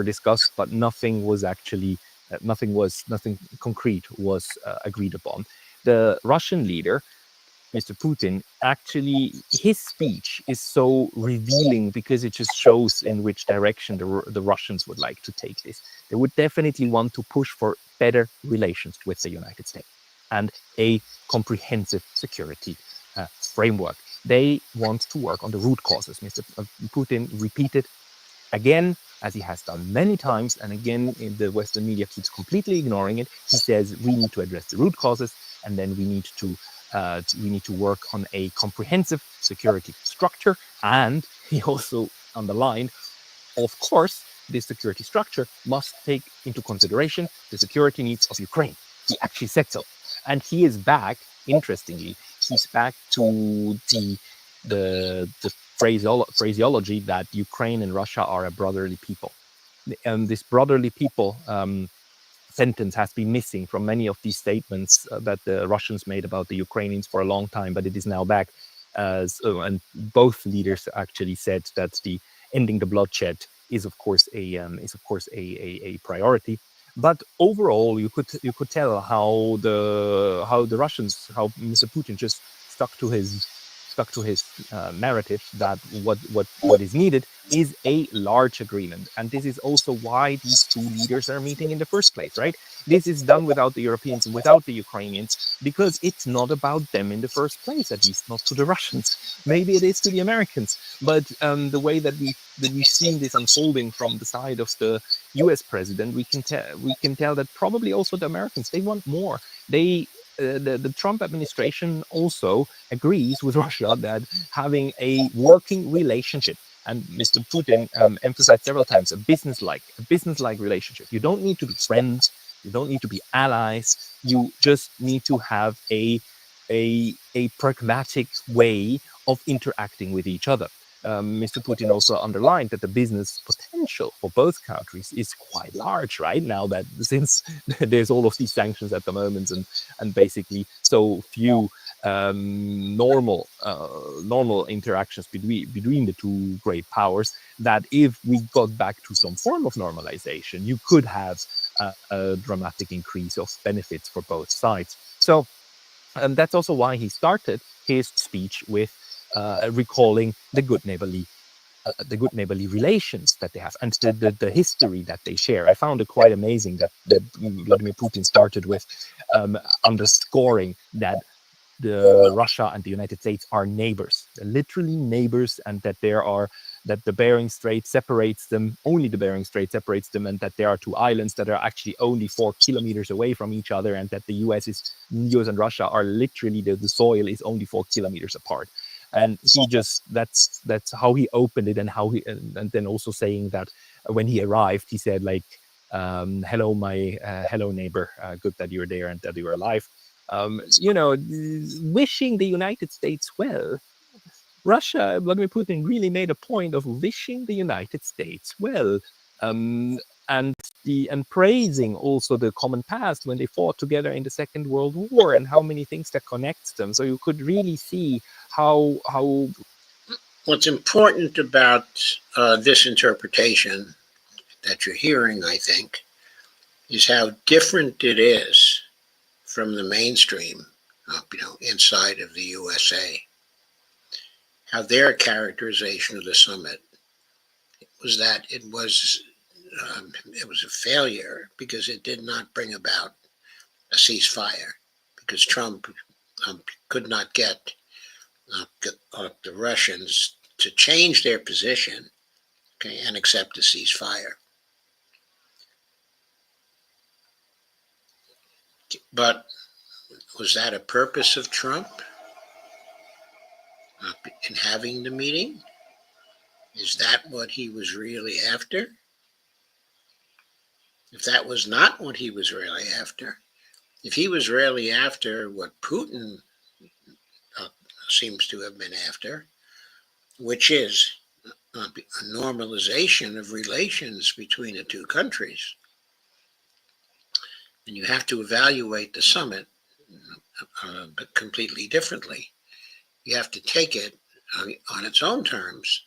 discussed, but nothing was actually nothing concrete was agreed upon. The Russian leader, Mr. Putin, actually, his speech is so revealing because it just shows in which direction the Russians would like to take this. They would definitely want to push for better relations with the United States and a comprehensive security framework. They want to work on the root causes. Mr. Putin repeated again, as he has done many times, and again, the Western media keeps completely ignoring it. He says we need to address the root causes, and then we need to work on a comprehensive security structure. And he also underlined, of course, this security structure must take into consideration the security needs of Ukraine. He actually said so, and he is back. Interestingly, he's back to the phraseology that Ukraine and Russia are a brotherly people. This brotherly people sentence has been missing from many of these statements that the Russians made about the Ukrainians for a long time, but it is now back. And both leaders actually said that the ending the bloodshed is of course a priority. But overall, you could tell how the Russians, how Mr. Putin just stuck to his narrative that what is needed is a large agreement, and this is also why these two leaders are meeting in the first place, right? This is done without the Europeans and without the Ukrainians because it's not about them in the first place, at least not to the Russians. Maybe it is to the Americans, but the way that we've seen this unfolding from the side of the U.S. president, we can tell that probably also the Americans, they want more. The Trump administration also agrees with Russia that having a working relationship, and Mr. Putin emphasized several times, a business-like relationship. You don't need to be friends, you don't need to be allies. You just need to have a pragmatic way of interacting with each other. Mr. Putin also underlined that the business potential for both countries is quite large right now, that since there's all of these sanctions at the moment and basically so few normal interactions between the two great powers, that if we got back to some form of normalization, you could have a dramatic increase of benefits for both sides. So that's also why he started his speech with recalling the good neighborly relations that they have and the history that they share. I found it quite amazing that Vladimir Putin started with underscoring that Russia and the United States are neighbors. They're literally neighbors, and that that the Bering Strait separates them. Only the Bering Strait separates them, and that there are two islands that are actually only 4 kilometers away from each other, and that the US and Russia are literally the soil is only 4 kilometers apart. And he just that's how he opened it, and how he and then also saying that when he arrived, he said like, "Hello, my hello neighbor, good that you're there and that you're alive." Wishing the United States well. Russia, Vladimir Putin really made a point of wishing the United States well, and praising also the common past when they fought together in the Second World War, and how many things that connects them. So you could really see how What's important about this interpretation that you're hearing, I think, is how different it is from the mainstream, inside of the USA. How their characterization of the summit was that it was a failure because it did not bring about a ceasefire, because Trump could not get the Russians to change their position, and accept a ceasefire. But was that a purpose of Trump in having the meeting? Is that what he was really after? If that was not what he was really after, if he was really after what Putin seems to have been after, which is a normalization of relations between the two countries, then you have to evaluate the summit but completely differently. You have to take it on its own terms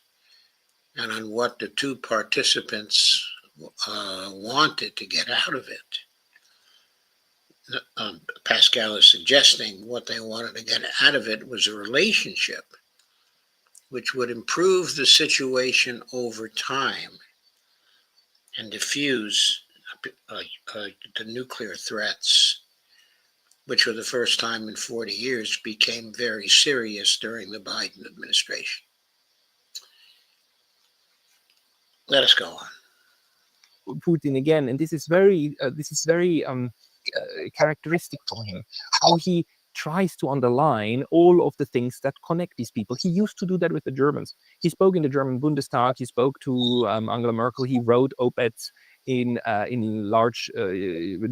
and on what the two participants wanted to get out of it. Pascal is suggesting what they wanted to get out of it was a relationship which would improve the situation over time and diffuse the nuclear threats, which for the first time in 40 years became very serious during the Biden administration. Let us go on. Putin again, and this is very characteristic for him, how he tries to underline all of the things that connect these people. He used to do that with the Germans. He spoke in the German Bundestag. He spoke to Angela Merkel. He wrote op-eds in large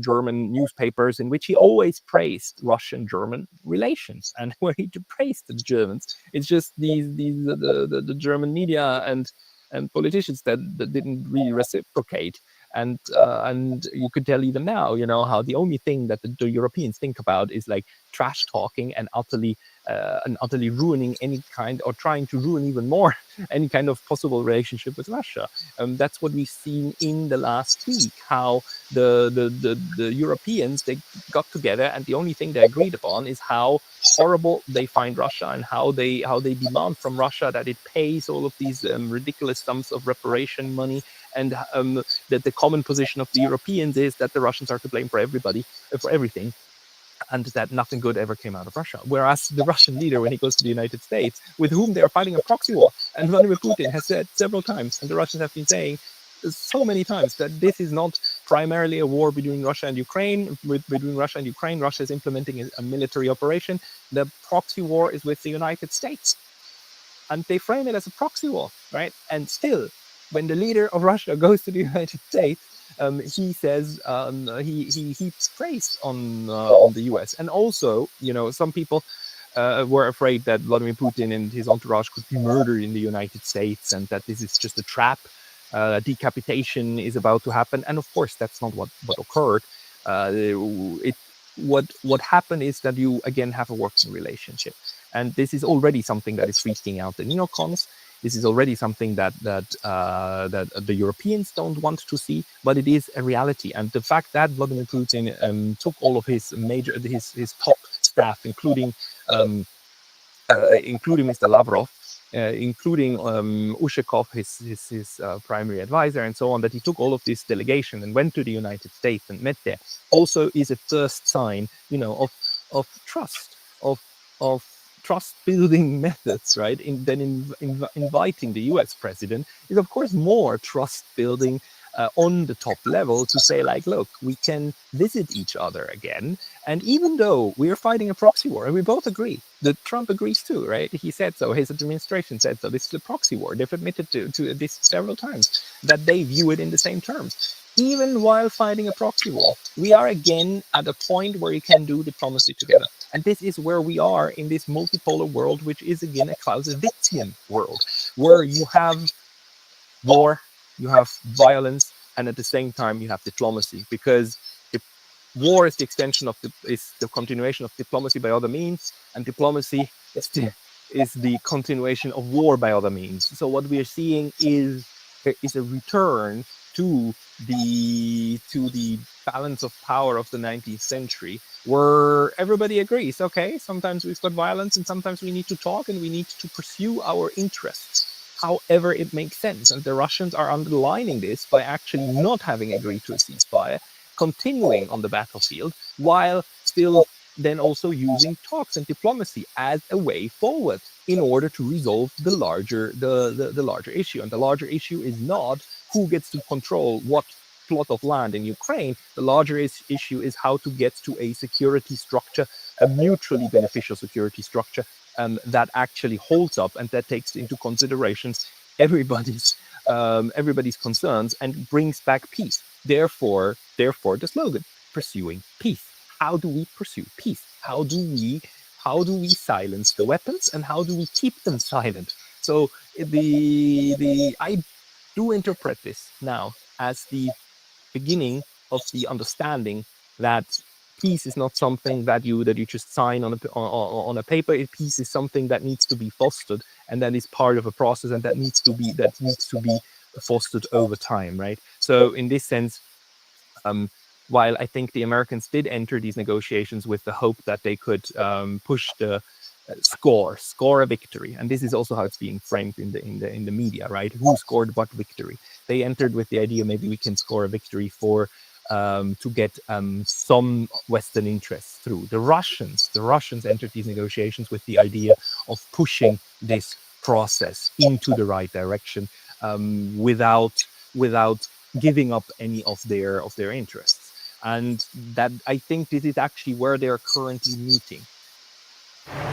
German newspapers in which he always praised Russian-German relations, and where he praised the Germans. It's just the German media and politicians that didn't really reciprocate. And you could tell even now, how the only thing that the Europeans think about is like trash talking and utterly ruining any kind, or trying to ruin even more any kind of possible relationship with Russia. That's what we've seen in the last week, how the Europeans, they got together, and the only thing they agreed upon is how horrible they find Russia, and how they demand from Russia that it pays all of these ridiculous sums of reparation money, and that the common position of the Europeans is that the Russians are to blame for everything, and that nothing good ever came out of Russia. Whereas the Russian leader, when he goes to the United States, with whom they are fighting a proxy war, and Vladimir Putin has said several times, and the Russians have been saying so many times, that this is not primarily a war between Russia and Ukraine. Between Russia and Ukraine, Russia is implementing a military operation. The proxy war is with the United States. And they frame it as a proxy war, right? And still, when the leader of Russia goes to the United States, he says he heaps praise on the US. And also, some people were afraid that Vladimir Putin and his entourage could be murdered in the United States, and that this is just a trap. Decapitation is about to happen, and of course that's not what occurred. What happened is that you again have a working relationship, and this is already something that is freaking out the neocons. This is already something that the Europeans don't want to see, but it is a reality. And the fact that Vladimir Putin took all of his top staff, including including Mr. Lavrov, including Ushakov, his primary advisor, and so on, that he took all of this delegation and went to the United States and met there, also is a first sign, of trust, of trust-building methods, right? Inviting the U.S. president is, of course, more trust-building on the top level to say, like, look, we can visit each other again. And even though we're fighting a proxy war, and we both agree, that Trump agrees too, right? He said so, his administration said so, this is a proxy war. They've admitted to this several times, that they view it in the same terms. Even while fighting a proxy war, we are again at a point where you can do diplomacy together. And this is where we are in this multipolar world, which is again a Clausewitzian world, where you have war, you have violence, and at the same time you have diplomacy, because war is the extension of the continuation of diplomacy by other means, and diplomacy is the continuation of war by other means. So what we are seeing is a return to the balance of power of the 19th century, where everybody agrees, okay, sometimes we've got violence and sometimes we need to talk and we need to pursue our interests however it makes sense. And the Russians are underlining this by actually not having agreed to a ceasefire, continuing on the battlefield, while still then also using talks and diplomacy as a way forward in order to resolve the larger issue. And the larger issue is not who gets to control what plot of land in Ukraine. The larger issue is how to get to a security structure, a mutually beneficial security structure, that actually holds up and that takes into consideration everybody's concerns and brings back peace. Therefore, the slogan, pursuing peace. How do we pursue peace? How do we silence the weapons, and how do we keep them silent? So I do interpret this now as the beginning of the understanding that peace is not something that you just sign on a paper. Peace is something that needs to be fostered, and that is part of a process, and that needs to be fostered over time, right? So in this sense, while I think the Americans did enter these negotiations with the hope that they could push the score a victory, and this is also how it's being framed in the media, right? Who scored what victory? They entered with the idea maybe we can score a victory to get some Western interests through. The Russians entered these negotiations with the idea of pushing this process into the right direction, without giving up any of their interests. And that, I think, this is actually where they're currently meeting.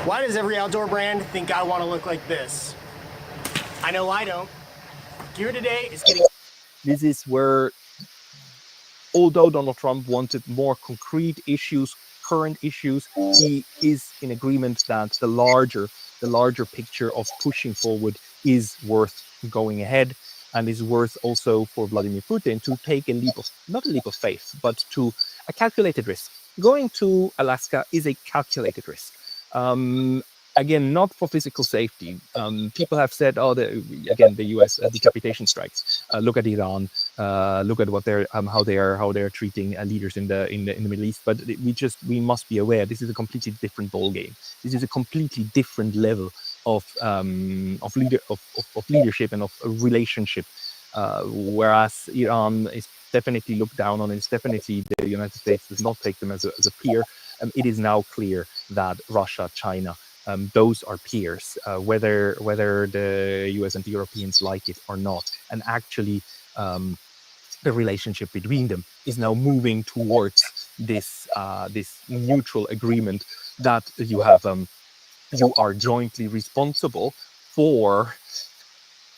Why does every outdoor brand think I want to look like this? I know I don't. Gear today is getting... This is where, although Donald Trump wanted more concrete issues, current issues, he is in agreement that the larger picture of pushing forward is worth going ahead, and is worth also for Vladimir Putin to take not a leap of faith, but to a calculated risk. Going to Alaska is a calculated risk. Again, not for physical safety. People have said, the U.S. Decapitation strikes. Look at Iran. Look at what how they're treating leaders in the Middle East. But we must be aware this is a completely different ballgame. This is a completely different level of leadership and of relationship. Whereas Iran is definitely looked down on. It's definitely the United States does not take them as a peer. It is now clear that Russia, China, those are peers, whether the US and the Europeans like it or not. And actually, the relationship between them is now moving towards this mutual agreement that you are jointly responsible for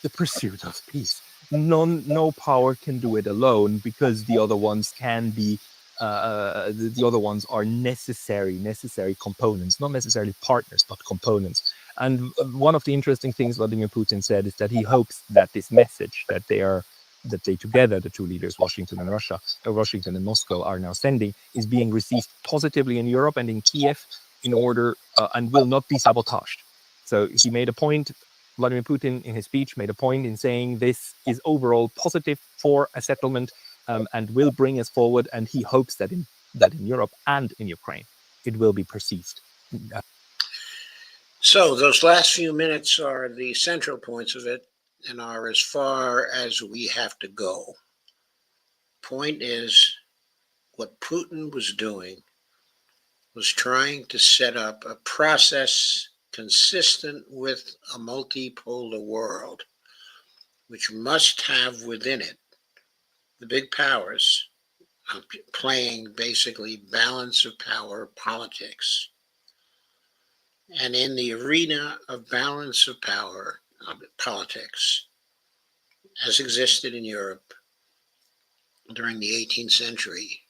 the pursuit of peace. No power can do it alone, because the other ones can be. The other ones are necessary components, not necessarily partners, but components. And one of the interesting things Vladimir Putin said is that he hopes that this message that they together, the two leaders, Washington and Moscow, are now sending, is being received positively in Europe and in Kiev, in order and will not be sabotaged. So he made a point. Vladimir Putin, in his speech, made a point in saying this is overall positive for a settlement, and will bring us forward. And he hopes that in Europe and in Ukraine, it will be perceived. So those last few minutes are the central points of it and are as far as we have to go. Point is, what Putin was doing was trying to set up a process consistent with a multipolar world, which must have within it the big powers playing basically balance of power politics. And in the arena of balance of power politics, as existed in Europe during the 18th century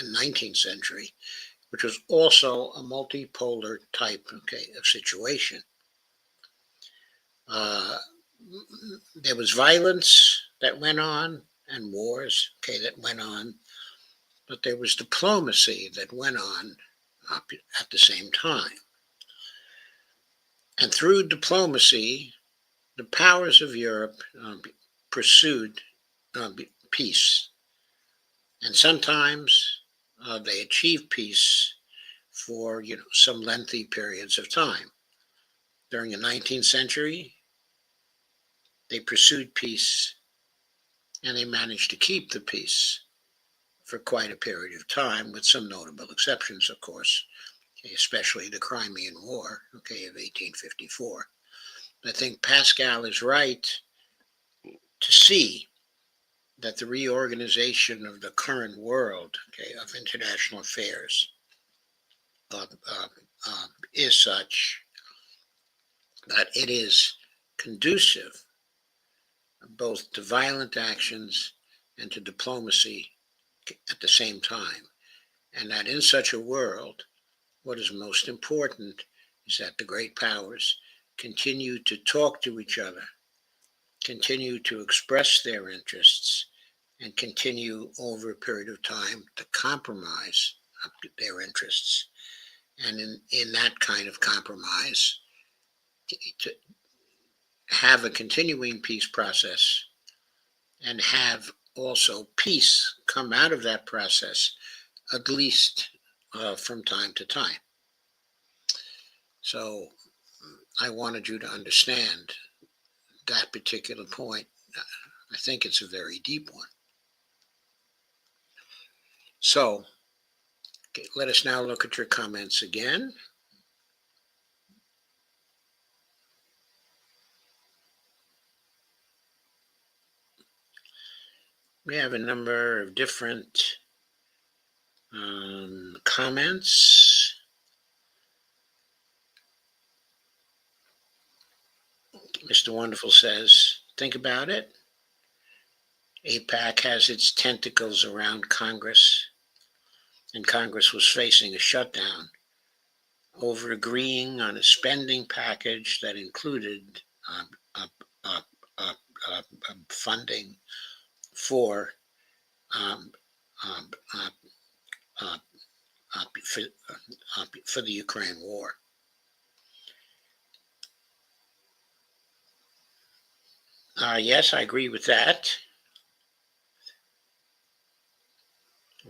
and 19th century, which was also a multipolar type of situation. There was violence that went on and wars that went on, but there was diplomacy that went on at the same time. And through diplomacy, the powers of Europe pursued peace. And sometimes they achieved peace for some lengthy periods of time. During the 19th century, they pursued peace and they managed to keep the peace for quite a period of time, with some notable exceptions, of course, especially the Crimean War, of 1854. I think Pascal is right to see that the reorganization of the current world of international affairs is such that it is conducive both to violent actions and to diplomacy at the same time. And that in such a world, what is most important is that the great powers continue to talk to each other, continue to express their interests, and continue over a period of time to compromise their interests. And in that kind of compromise, to have a continuing peace process and have also peace come out of that process, at least from time to time. So I wanted you to understand that particular point. I think it's a very deep one. So let us now look at your comments again. We have a number of different comments. Mr. Wonderful says, think about it. AIPAC has its tentacles around Congress, and Congress was facing a shutdown over agreeing on a spending package that included funding for the Ukraine war. Yes, I agree with that.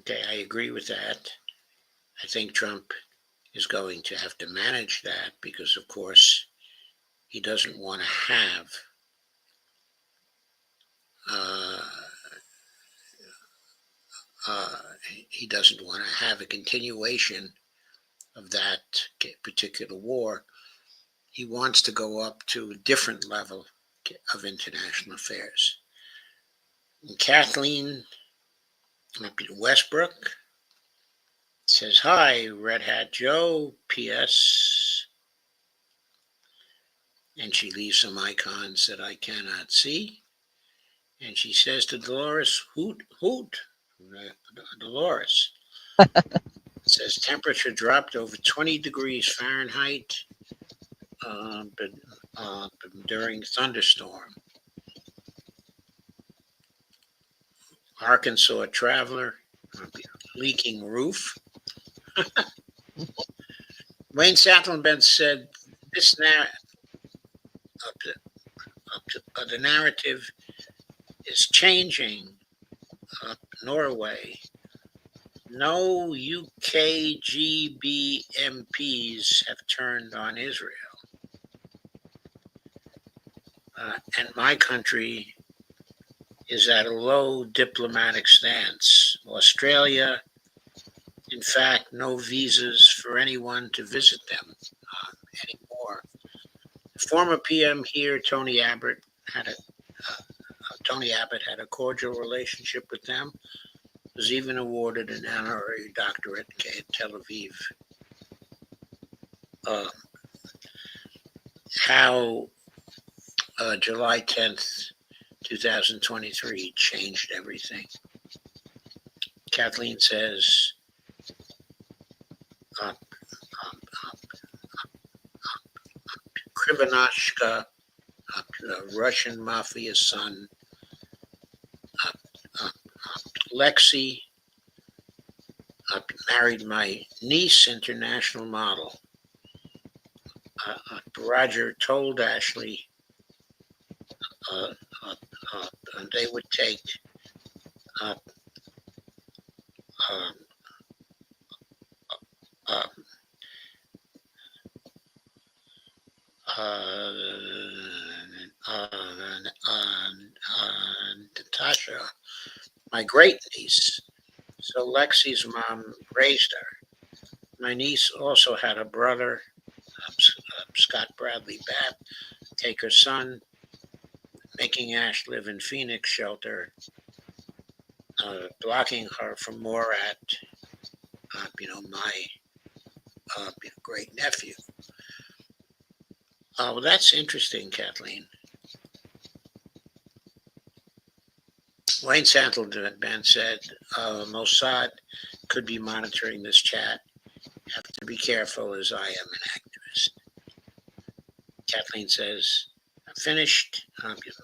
I agree with that. I think Trump is going to have to manage that because, of course, he doesn't want to have a continuation of that particular war. He wants to go up to a different level of international affairs. And Kathleen Westbrook says, hi, Red Hat Joe, P.S. And she leaves some icons that I cannot see. And she says to Dolores, hoot, hoot. Dolores says temperature dropped over 20 degrees Fahrenheit during thunderstorm. Arkansas traveler, leaking roof. Wayne Sattlenbent said, the narrative is changing. Norway. No UKGB MPs have turned on Israel. and my country is at a low diplomatic stance. Australia, in fact, no visas for anyone to visit them anymore. Former PM here, Tony Abbott, had a cordial relationship with them. Was even awarded an honorary doctorate in Tel Aviv. How July 10th, 2023 changed everything. Kathleen says, Krivonoshka, Russian mafia son, Lexi, married my niece, international model. Roger told Ashley they would take Natasha, my great niece. So Lexi's mom raised her. My niece also had a brother, Scott Bradley Babb, take her son, making Ash live in Phoenix shelter, blocking her from more at, my great nephew. Well, that's interesting, Kathleen. Wayne Santelman said Mossad could be monitoring this chat. Have to be careful as I am an activist. Kathleen says, I'm finished.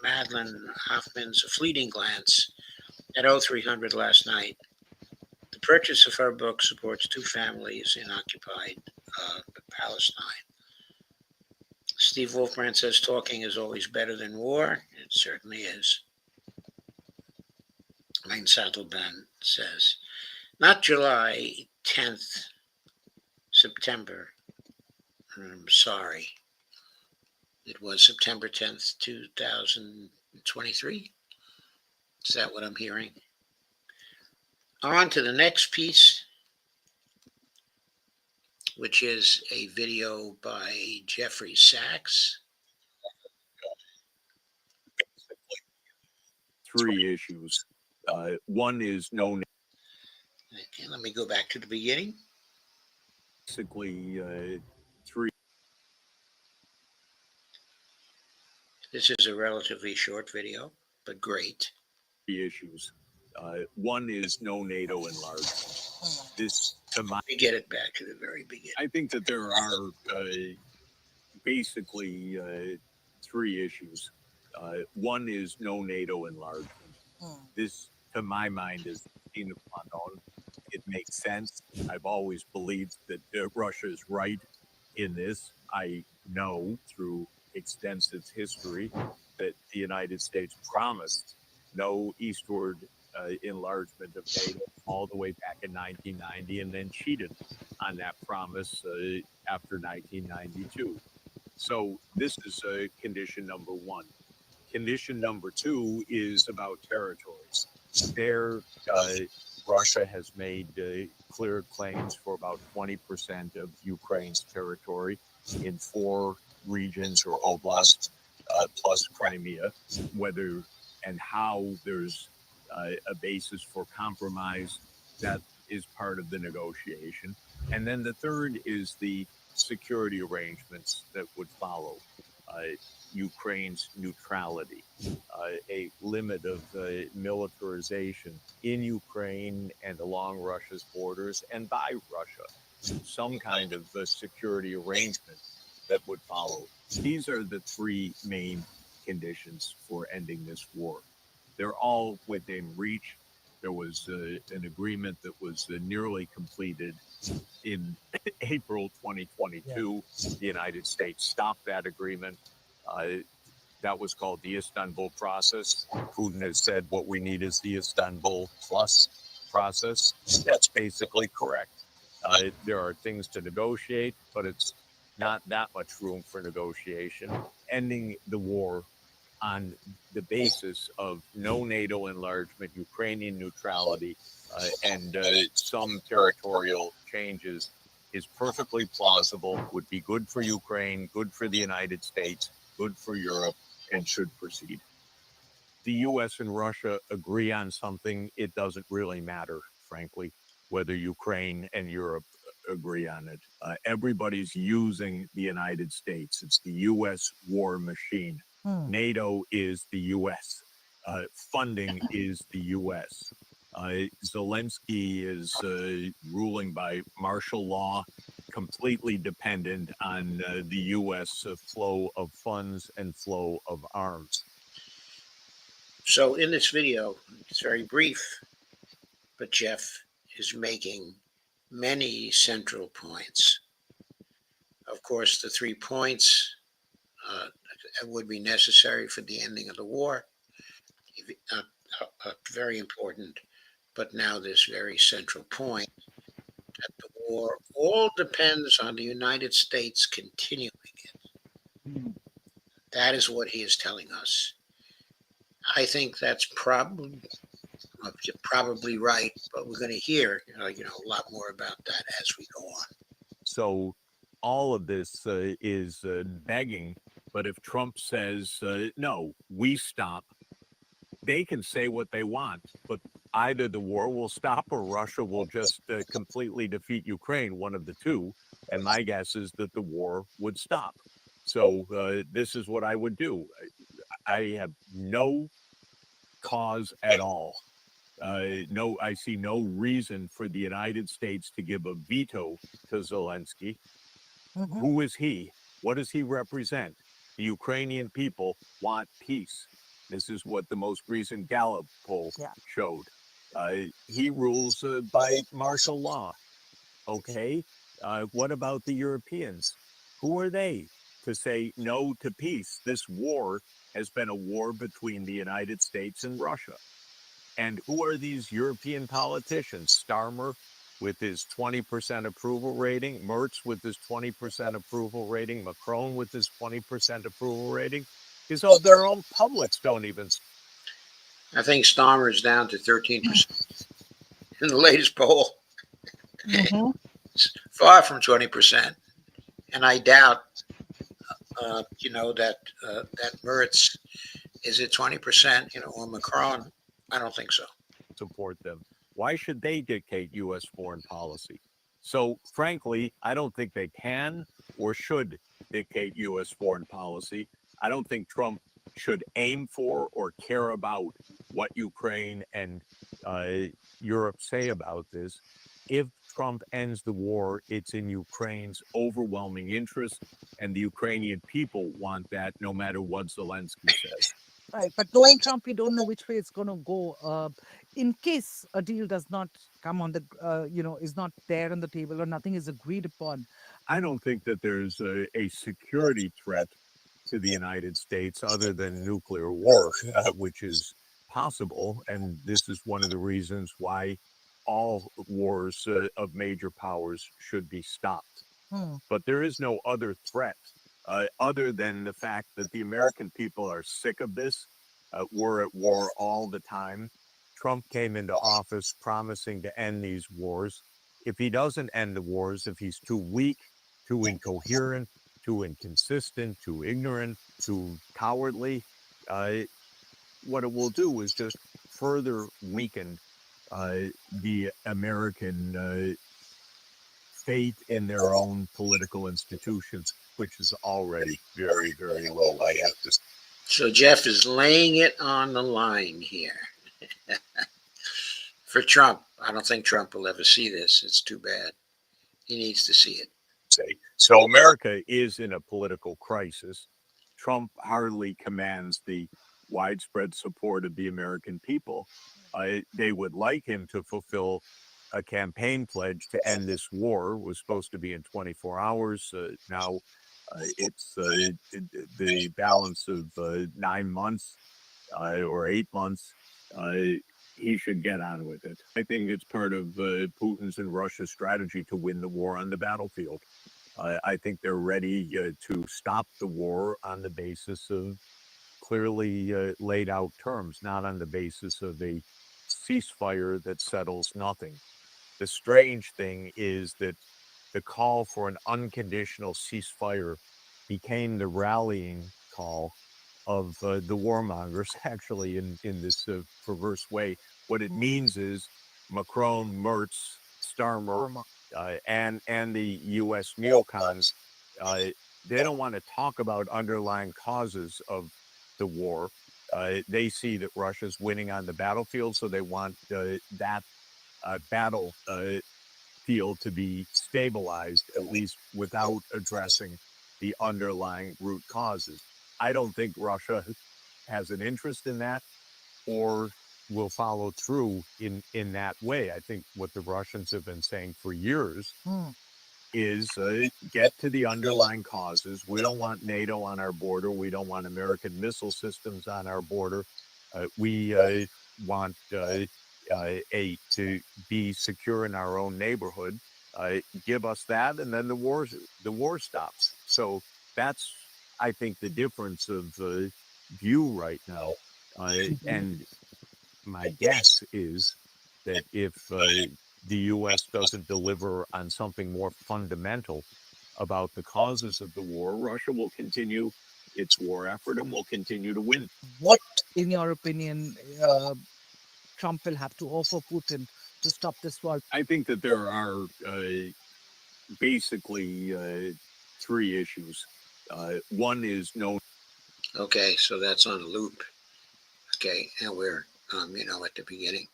Madeline Hoffman's a fleeting glance at 0300 last night. The purchase of her book supports 2 families in occupied Palestine. Steve Wolfbrand says talking is always better than war. It certainly is. Wayne Sattelban says, not July 10th, September. I'm sorry. It was September 10th, 2023. Is that what I'm hearing? On to the next piece, which is a video by Jeffrey Sachs. 3 issues. One is no. Okay, let me go back to the beginning. Basically, 3. This is a relatively short video, but great. Issues. One is no NATO enlargement. This, to my, Let me get it back to the very beginning. I think that there are basically 3 issues. One is no NATO enlargement. This, to my mind, is sine qua non. It makes sense. I've always believed that Russia is right in this. I know through extensive history that the United States promised no eastward enlargement of NATO all the way back in 1990 and then cheated on that promise after 1992. So this is condition number 1. Condition number 2 is about territories. There, Russia has made clear claims for about 20% of Ukraine's territory in 4 regions or oblasts, plus Crimea. Whether and how there's a basis for compromise, that is part of the negotiation. And then the third is the security arrangements that would follow. Ukraine's neutrality, a limit of militarization in Ukraine and along Russia's borders and by Russia, some kind of security arrangement that would follow. These are the 3 main conditions for ending this war. They're all within reach. There was an agreement that was nearly completed in April 2022. The United States stopped that agreement. That was called the Istanbul process. Putin has said what we need is the Istanbul plus process. That's basically correct. There are things to negotiate, but it's not that much room for negotiation. Ending the war on the basis of no NATO enlargement, Ukrainian neutrality, and some territorial changes is perfectly plausible, would be good for Ukraine, good for the United States, good for Europe, and should proceed. The US and Russia agree on something, it doesn't really matter, frankly, whether Ukraine and Europe agree on it. Everybody's using the United States. It's the US war machine. NATO is the US. Funding is the US. Zelensky is ruling by martial law, completely dependent on the US flow of funds and flow of arms. So in this video, it's very brief, but Jeff is making many central points. Of course, the 3 points would be necessary for the ending of the war. Very important, but now this very central point that the war all depends on the United States continuing it. That is what he is telling us. I think that's probably right, but we're going to hear a lot more about that as we go on. So all of this is begging, but if Trump says, no, we stop, they can say what they want, but either the war will stop or Russia will just completely defeat Ukraine, one of the two. And my guess is that the war would stop. So this is what I would do. I have no cause at all. I see no reason for the United States to give a veto to Zelensky. Who is he? What does he represent? The Ukrainian people want peace. This is what the most recent Gallup poll showed. He rules by martial law. Okay. What about the Europeans? Who are they to say no to peace? This war has been a war between the United States and Russia. And who are these European politicians? Starmer with his 20% approval rating, Merz with his 20% approval rating, Macron with his 20% approval rating. Because their own publics don't even. I think Starmer is down to 13% in the latest poll. It's far from 20%. And I doubt, that Merz is at 20%, or Macron. I don't think so. Support them. Why should they dictate U.S. foreign policy? So, frankly, I don't think they can or should dictate U.S. foreign policy. I don't think Trump should aim for or care about what Ukraine and Europe say about this. If Trump ends the war, it's in Ukraine's overwhelming interest, and the Ukrainian people want that no matter what Zelensky says. Right, but knowing Trump, we don't know which way it's going to go. In case a deal does not come on the, is not there on the table or nothing is agreed upon. I don't think that there's a security threat to the United States other than nuclear war, which is possible. And this is one of the reasons why all wars of major powers should be stopped. But there is no other threat other than the fact that the American people are sick of this. We're at war all the time. Trump came into office promising to end these wars. If he doesn't end the wars, if he's too weak, too incoherent, too inconsistent, too ignorant, too cowardly, what it will do is just further weaken the American faith in their own political institutions, which is already very, very low, I have to say. So Jeff is laying it on the line here. For Trump, I don't think Trump will ever see this. It's too bad. He needs to see it. So America is in a political crisis. Trump hardly commands the widespread support of the American people. They would like him to fulfill a campaign pledge to end this war. It was supposed to be in 24 hours. Now it's the balance of 9 months or 8 months. He should get on with it. I think it's part of Putin's and Russia's strategy to win the war on the battlefield. I think they're ready to stop the war on the basis of clearly laid out terms, not on the basis of a ceasefire that settles nothing. The strange thing is that the call for an unconditional ceasefire became the rallying call of the warmongers, actually, in this perverse way. What it means is Macron, Mertz, Starmer, and the U.S. neocons, they don't want to talk about underlying causes of the war. They see that Russia's winning on the battlefield, so they want that battle field to be stabilized, at least without addressing the underlying root causes. I don't think Russia has an interest in that or will follow through in that way. I think what the Russians have been saying for years is get to the underlying causes. We don't want NATO on our border. We don't want American missile systems on our border. We want to be secure in our own neighborhood. Give us that, and then the war stops. So that's, I think, the difference of view right now. And my guess is that if the U.S. doesn't deliver on something more fundamental about the causes of the war, Russia will continue its war effort and will continue to win. What, in your opinion, Trump will have to offer Putin to stop this war? I think that there are basically three issues. One is no. Okay, so that's on a loop. Okay, and we're at the beginning.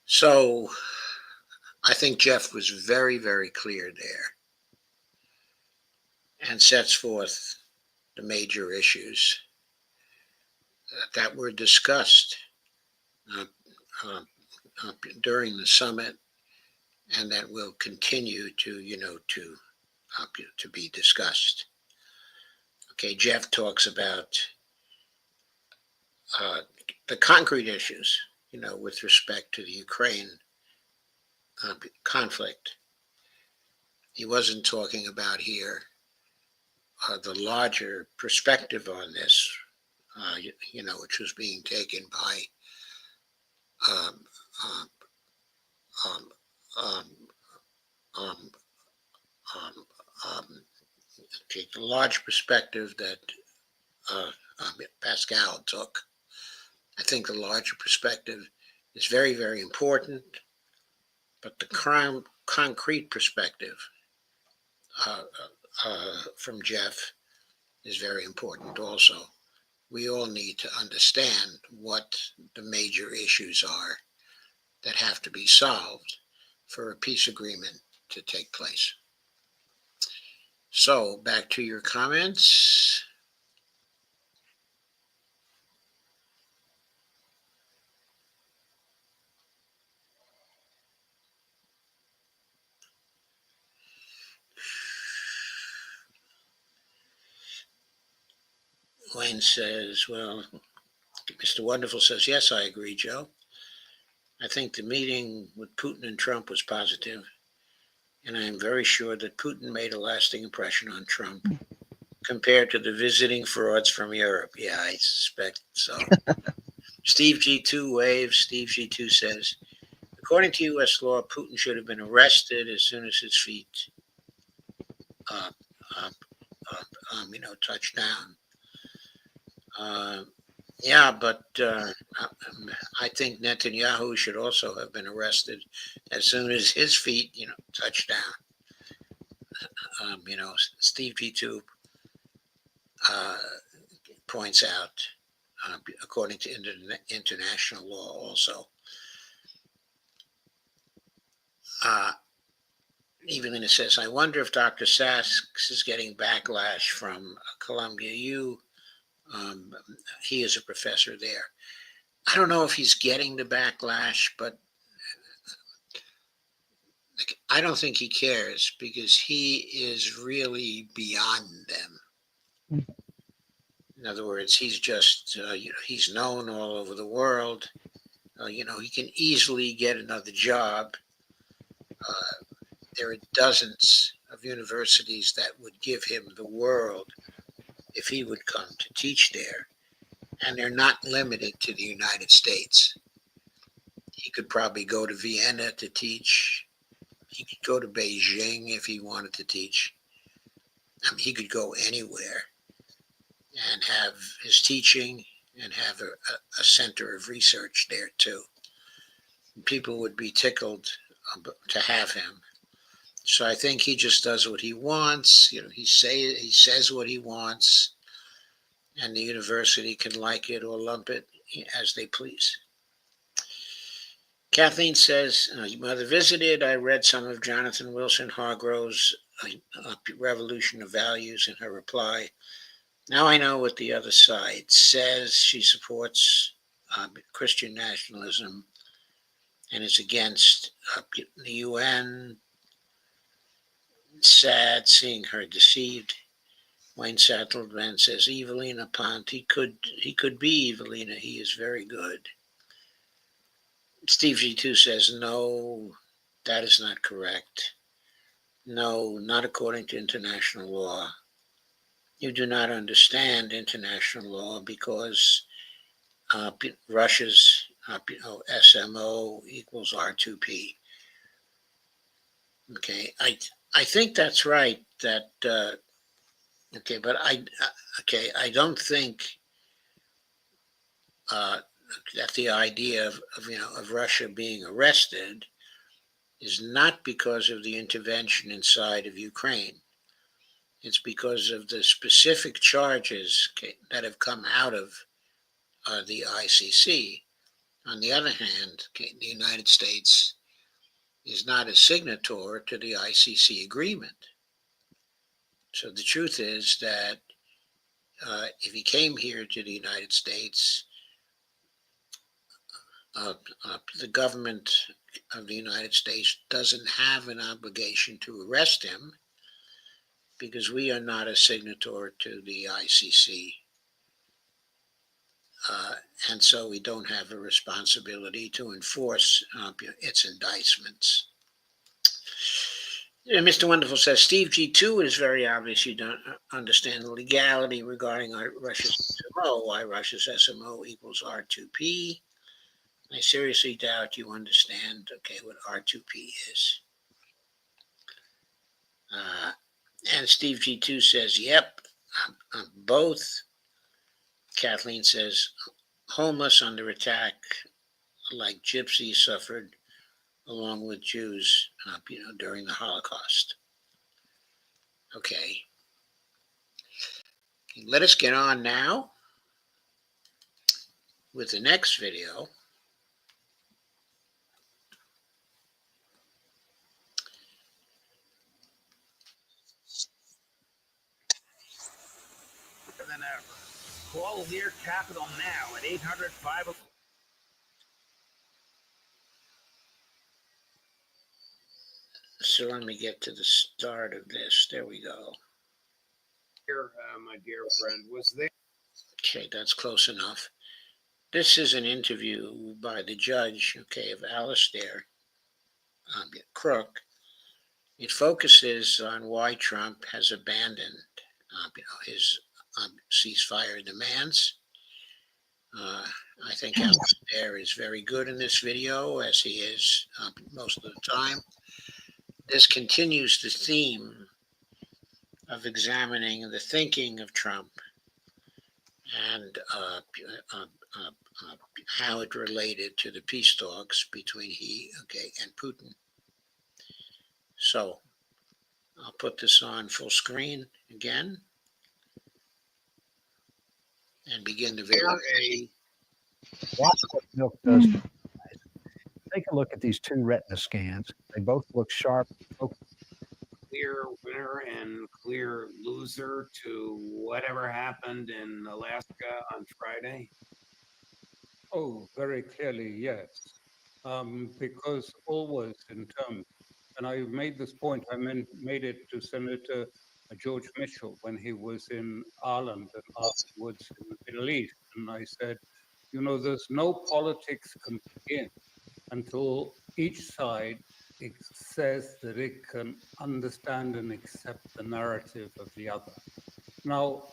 So I think Jeff was very, very clear there and sets forth the major issues that were discussed during the summit and that will continue to be discussed. Okay, Jeff talks about the concrete issues, with respect to the Ukraine conflict. He wasn't talking about here the larger perspective on this, which was being taken by the large perspective that Pascal took. I think the larger perspective is very, very important, but the concrete perspective from Jeff is very important also. We all need to understand what the major issues are that have to be solved for a peace agreement to take place. So, back to your comments. Wayne says, well, Mr. Wonderful says, yes, I agree, Joe. I think the meeting with Putin and Trump was positive, and I am very sure that Putin made a lasting impression on Trump compared to the visiting frauds from Europe. Yeah, I suspect so. Steve G2 waves. Steve G2 says, according to U.S. law, Putin should have been arrested as soon as his feet, touched down. Yeah, but I think Netanyahu should also have been arrested as soon as his feet, touched down. Steve G2 points out, according to international law also, even then it says, I wonder if Dr. Sachs is getting backlash from Columbia U. He is a professor there. I don't know if he's getting the backlash, but I don't think he cares because he is really beyond them. In other words, he's just, he's known all over the world. He can easily get another job. There are dozens of universities that would give him the world if he would come to teach there. And they're not limited to the United States. He could probably go to Vienna to teach. He could go to Beijing if he wanted to teach. I mean, he could go anywhere and have his teaching and have a center of research there too. People would be tickled to have him. So I think he just does what he wants. He says what he wants, and the university can like it or lump it as they please. Kathleen says, Mother visited. I read some of Jonathan Wilson Hargrove's Revolution of Values in her reply. Now I know what the other side says. She supports Christian nationalism and is against the UN. Sad seeing her deceived. Wayne Settleman says, Evelina Pont, he could be Evelina. He is very good. Steve G2 says, no, that is not correct. No, not according to international law. You do not understand international law because Russia's SMO equals R2P. Okay, I think that's right. That okay, but I don't think that the idea of Russia being arrested is not because of the intervention inside of Ukraine. It's because of the specific charges that have come out of the ICC. On the other hand, the United States is not a signatory to the ICC agreement. So the truth is that if he came here to the United States, the government of the United States doesn't have an obligation to arrest him because we are not a signatory to the ICC. And so we don't have a responsibility to enforce its indictments. Mr. Wonderful says, Steve G2, it is very obvious you don't understand the legality regarding Russia's SMO, why Russia's SMO equals R2P. I seriously doubt you understand, what R2P is. And Steve G2 says, yep, both. Kathleen says, homeless under attack like gypsies suffered along with Jews, during the Holocaust. Okay. Let us get on now with the next video. Than ever. Call Lear Capital now at 800-5. So let me get to the start of this. There we go. Here, my dear friend, was there. Okay, that's close enough. This is an interview by the judge, of Alistair Crooke. It focuses on why Trump has abandoned, his ceasefire demands. I think Alistair is very good in this video, as he is most of the time. This continues the theme of examining the thinking of Trump and how it related to the peace talks between he and Putin. So I'll put this on full screen again and begin the video. Watch what milk does. Take a look at these two retina scans. They both look sharp. Clear winner and clear loser to whatever happened in Alaska on Friday? Oh, very clearly, yes. Because always in terms, and I made this point, made it to Senator George Mitchell when he was in Ireland and afterwards in the Middle East. And I said, there's no politics can begin until each side says that it can understand and accept the narrative of the other. Now,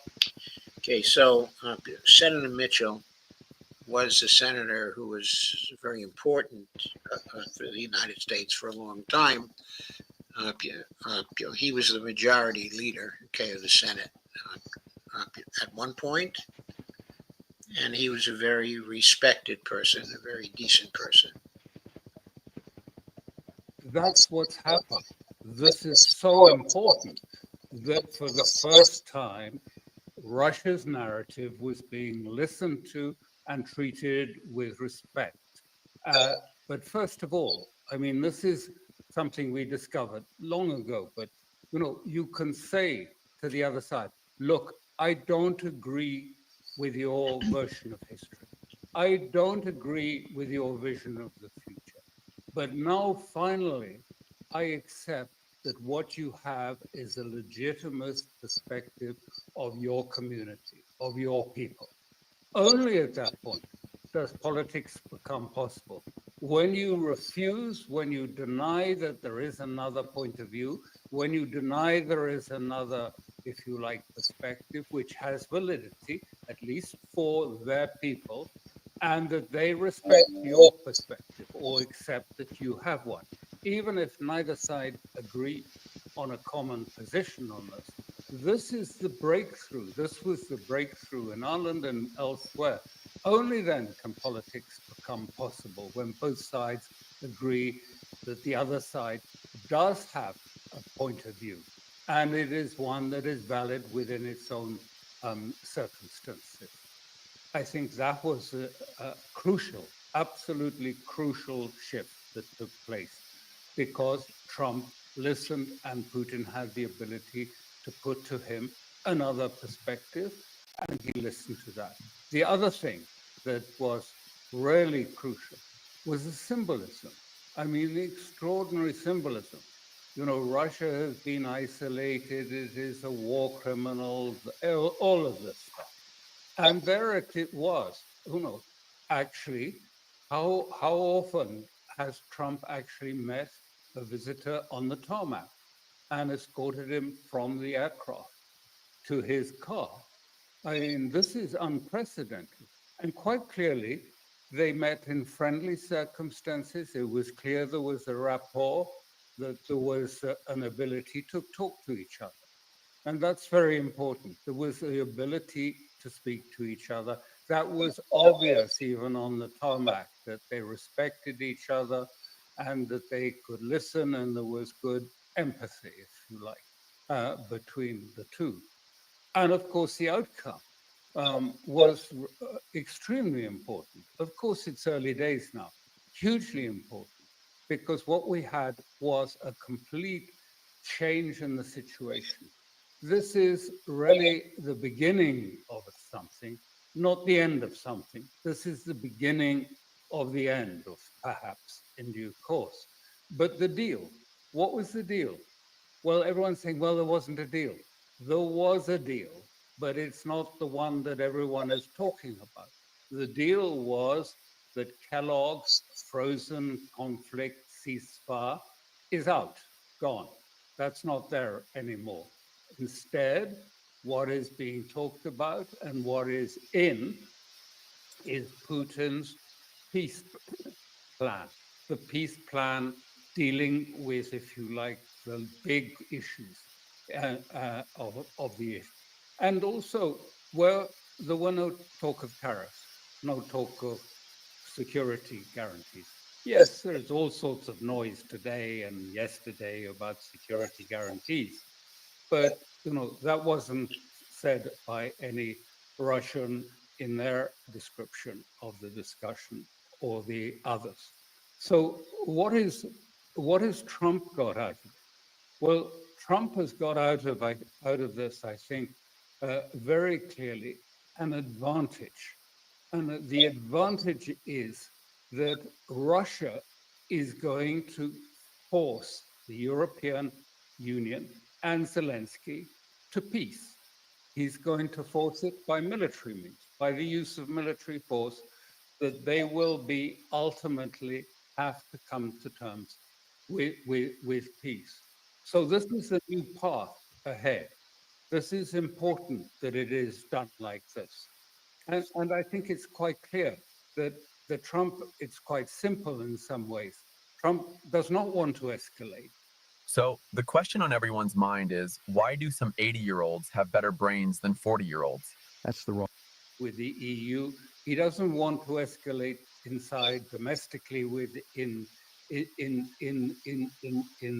Okay, so Senator Mitchell was a senator who was very important for the United States for a long time. He was the majority leader, okay, of the Senate at one point, and he was a very respected person, a very decent person. That's what's happened. This is so important that for the first time, Russia's narrative was being listened to and treated with respect. But first of all, I mean, this is something we discovered long ago, but you can say to the other side, look, I don't agree with your version of history. I don't agree with your vision of the future. But now, finally, I accept that what you have is a legitimate perspective of your community, of your people. Only at that point does politics become possible. When you refuse, when you deny that there is another point of view, when you deny there is another, if you like, perspective which has validity, at least for their people, and that they respect your perspective or accept that you have one, even if neither side agree on a common position on this. This is the breakthrough. This was the breakthrough in Ireland and elsewhere. Only then can politics become possible, when both sides agree that the other side does have a point of view, and it is one that is valid within its own circumstances. I think that was a crucial, absolutely crucial shift that took place, because Trump listened and Putin had the ability to put to him another perspective, and he listened to that. The other thing that was really crucial was the symbolism. I mean, the extraordinary symbolism. Russia has been isolated, it is a war criminal, all of this stuff. And there it was, actually, how often has Trump actually met a visitor on the tarmac and escorted him from the aircraft to his car? I mean, this is unprecedented. And quite clearly, they met in friendly circumstances. It was clear there was a rapport, that there was an ability to talk to each other. And that's very important. There was the ability to speak to each other. That was obvious even on the tarmac, that they respected each other and that they could listen, and there was good empathy, if you like, between the two. And of course, the outcome was extremely important. Of course, it's early days now, hugely important, because what we had was a complete change in the situation. This is really the beginning of something, not the end of something. This is the beginning of the end, of perhaps in due course. But the deal, what was the deal? Well, everyone's saying, well, there wasn't a deal. There was a deal, but it's not the one that everyone is talking about. The deal was that Kellogg's frozen conflict ceasefire is out, gone. That's not there anymore. Instead, what is being talked about and what is in is Putin's peace plan, the peace plan dealing with, if you like, the big issues of the issue. And also, where there were no talk of tariffs, no talk of security guarantees. Yes, there's all sorts of noise today and yesterday about security guarantees, but that wasn't said by any Russian in their description of the discussion or the others. So what has Trump got out of it? Well, Trump has got out of this, I think, very clearly an advantage. And the advantage is that Russia is going to force the European Union and Zelensky to peace. He's going to force it by military means, by the use of military force, that they will be ultimately have to come to terms with peace. So this is a new path ahead. This is important that it is done like this. And I think it's quite clear that Trump, it's quite simple in some ways. Trump does not want to escalate. So the question on everyone's mind is, why do some 80-year-olds have better brains than 40-year-olds? That's the wrong. With the EU, he doesn't want to escalate inside domestically in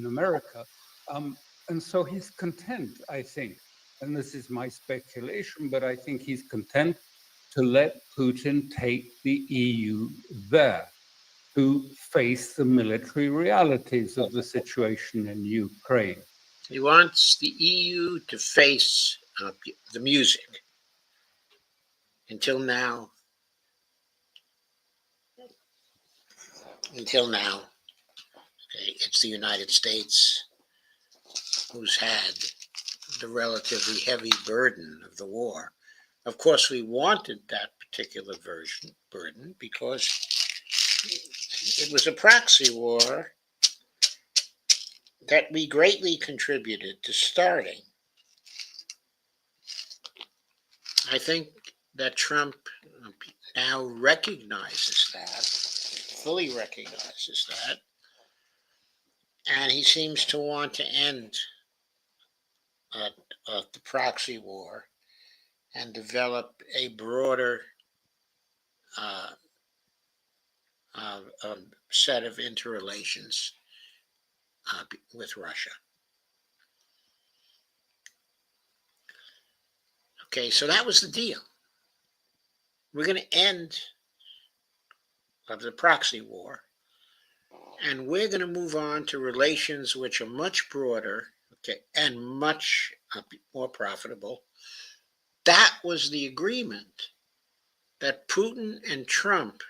America, and so he's content, I think, and this is my speculation, but I think he's content to let Putin take the EU there to face the military realities of the situation in Ukraine. He wants the EU to face the music. Until now, okay, it's the United States who's had the relatively heavy burden of the war. Of course, we wanted that particular burden because it was a proxy war that we greatly contributed to starting. I think that Trump now recognizes that, fully recognizes that, and he seems to want to end the proxy war and develop a broader set of interrelations with Russia. Okay, so that was the deal. We're going to end the proxy war, and we're going to move on to relations which are much broader, okay, and much more profitable. That was the agreement that Putin and Trump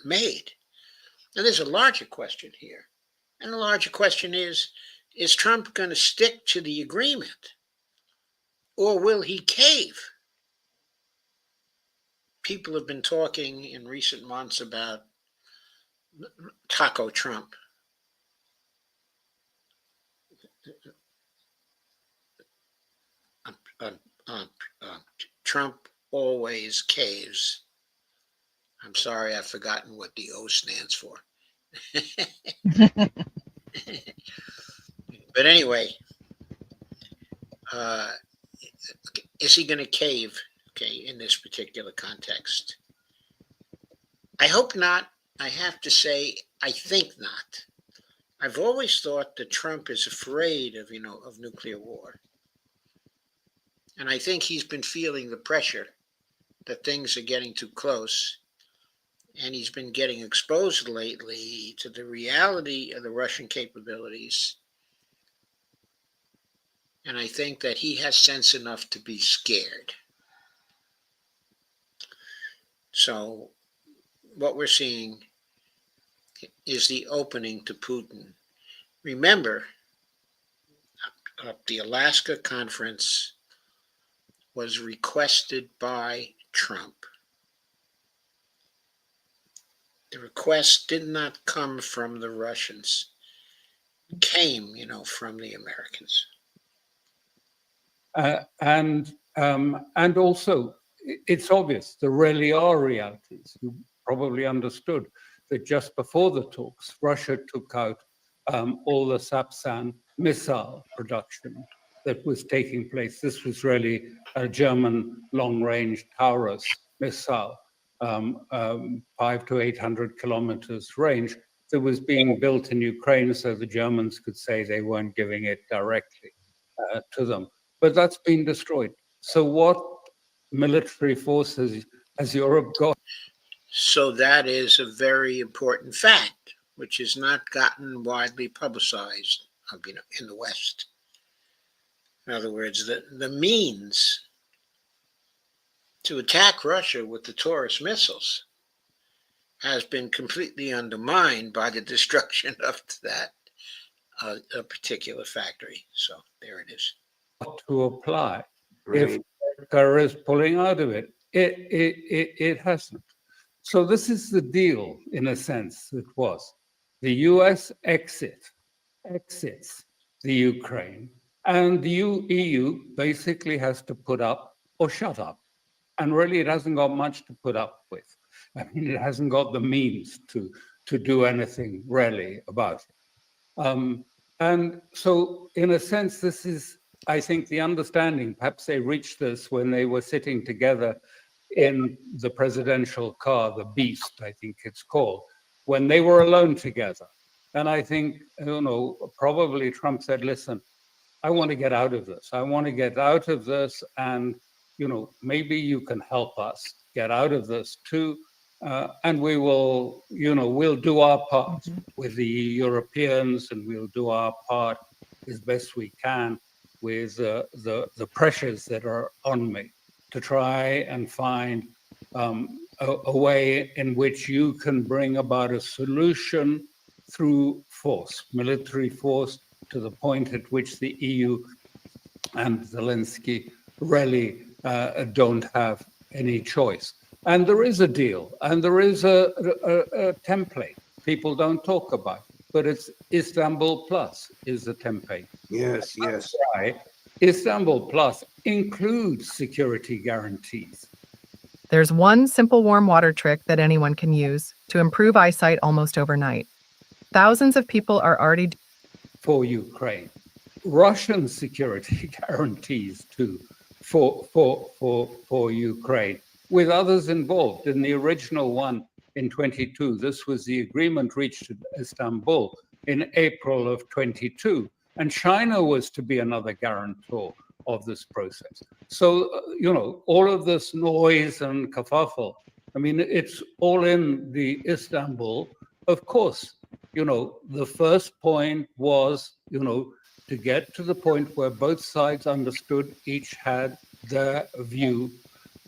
made. Now, there's a larger question here, and the larger question is Trump going to stick to the agreement, or will he cave? People have been talking in recent months about Taco Trump. Trump always caves. I'm sorry, I've forgotten what the O stands for. But anyway, is he going to cave? Okay, in this particular context, I hope not. I have to say, I think not. I've always thought that Trump is afraid of nuclear war, and I think he's been feeling the pressure that things are getting too close, and he's been getting exposed lately to the reality of the Russian capabilities. And I think that he has sense enough to be scared. So what we're seeing is the opening to Putin. Remember, the Alaska conference was requested by Trump. The request did not come from the Russians. It came, from the Americans. And also, it's obvious there really are realities. You probably understood that just before the talks, Russia took out all the Sapsan missile production that was taking place. This was really a German long-range Taurus missile, 500 to 800 kilometers range, that was being built in Ukraine so the Germans could say they weren't giving it directly to them. But that's been destroyed. So what military forces has Europe got? So that is a very important fact, which has not gotten widely publicized, in the West. In other words, the means to attack Russia with the Taurus missiles has been completely undermined by the destruction of that a particular factory. So there it is. To apply. If America is pulling out of it, it hasn't. So this is the deal, in a sense, it was. The US exits the Ukraine, And the EU basically has to put up or shut up. And really, it hasn't got much to put up with. I mean, it hasn't got the means to do anything really about it. And so, in a sense, this is, I think, the understanding. Perhaps they reached this when they were sitting together in the presidential car, the Beast, I think it's called, when they were alone together. And I think, probably Trump said, listen, I want to get out of this. I want to get out of this. And, maybe you can help us get out of this too. And we will, we'll do our part with the Europeans, and we'll do our part as best we can with the pressures that are on me to try and find a way in which you can bring about a solution through force, military force, to the point at which the EU and Zelensky really don't have any choice. And there is a deal, and there is a template people don't talk about, but it's Istanbul Plus is the template. Yes. That's why Istanbul Plus includes security guarantees. There's one simple warm water trick that anyone can use to improve eyesight almost overnight. Thousands of people are already for Ukraine. Russian security guarantees too for Ukraine, with others involved. In the original one in 22, this was the agreement reached at Istanbul in April of 22, and China was to be another guarantor of this process. So, all of this noise and kerfuffle, I mean, it's all in the Istanbul. Of course, the first point was, to get to the point where both sides understood each had their view,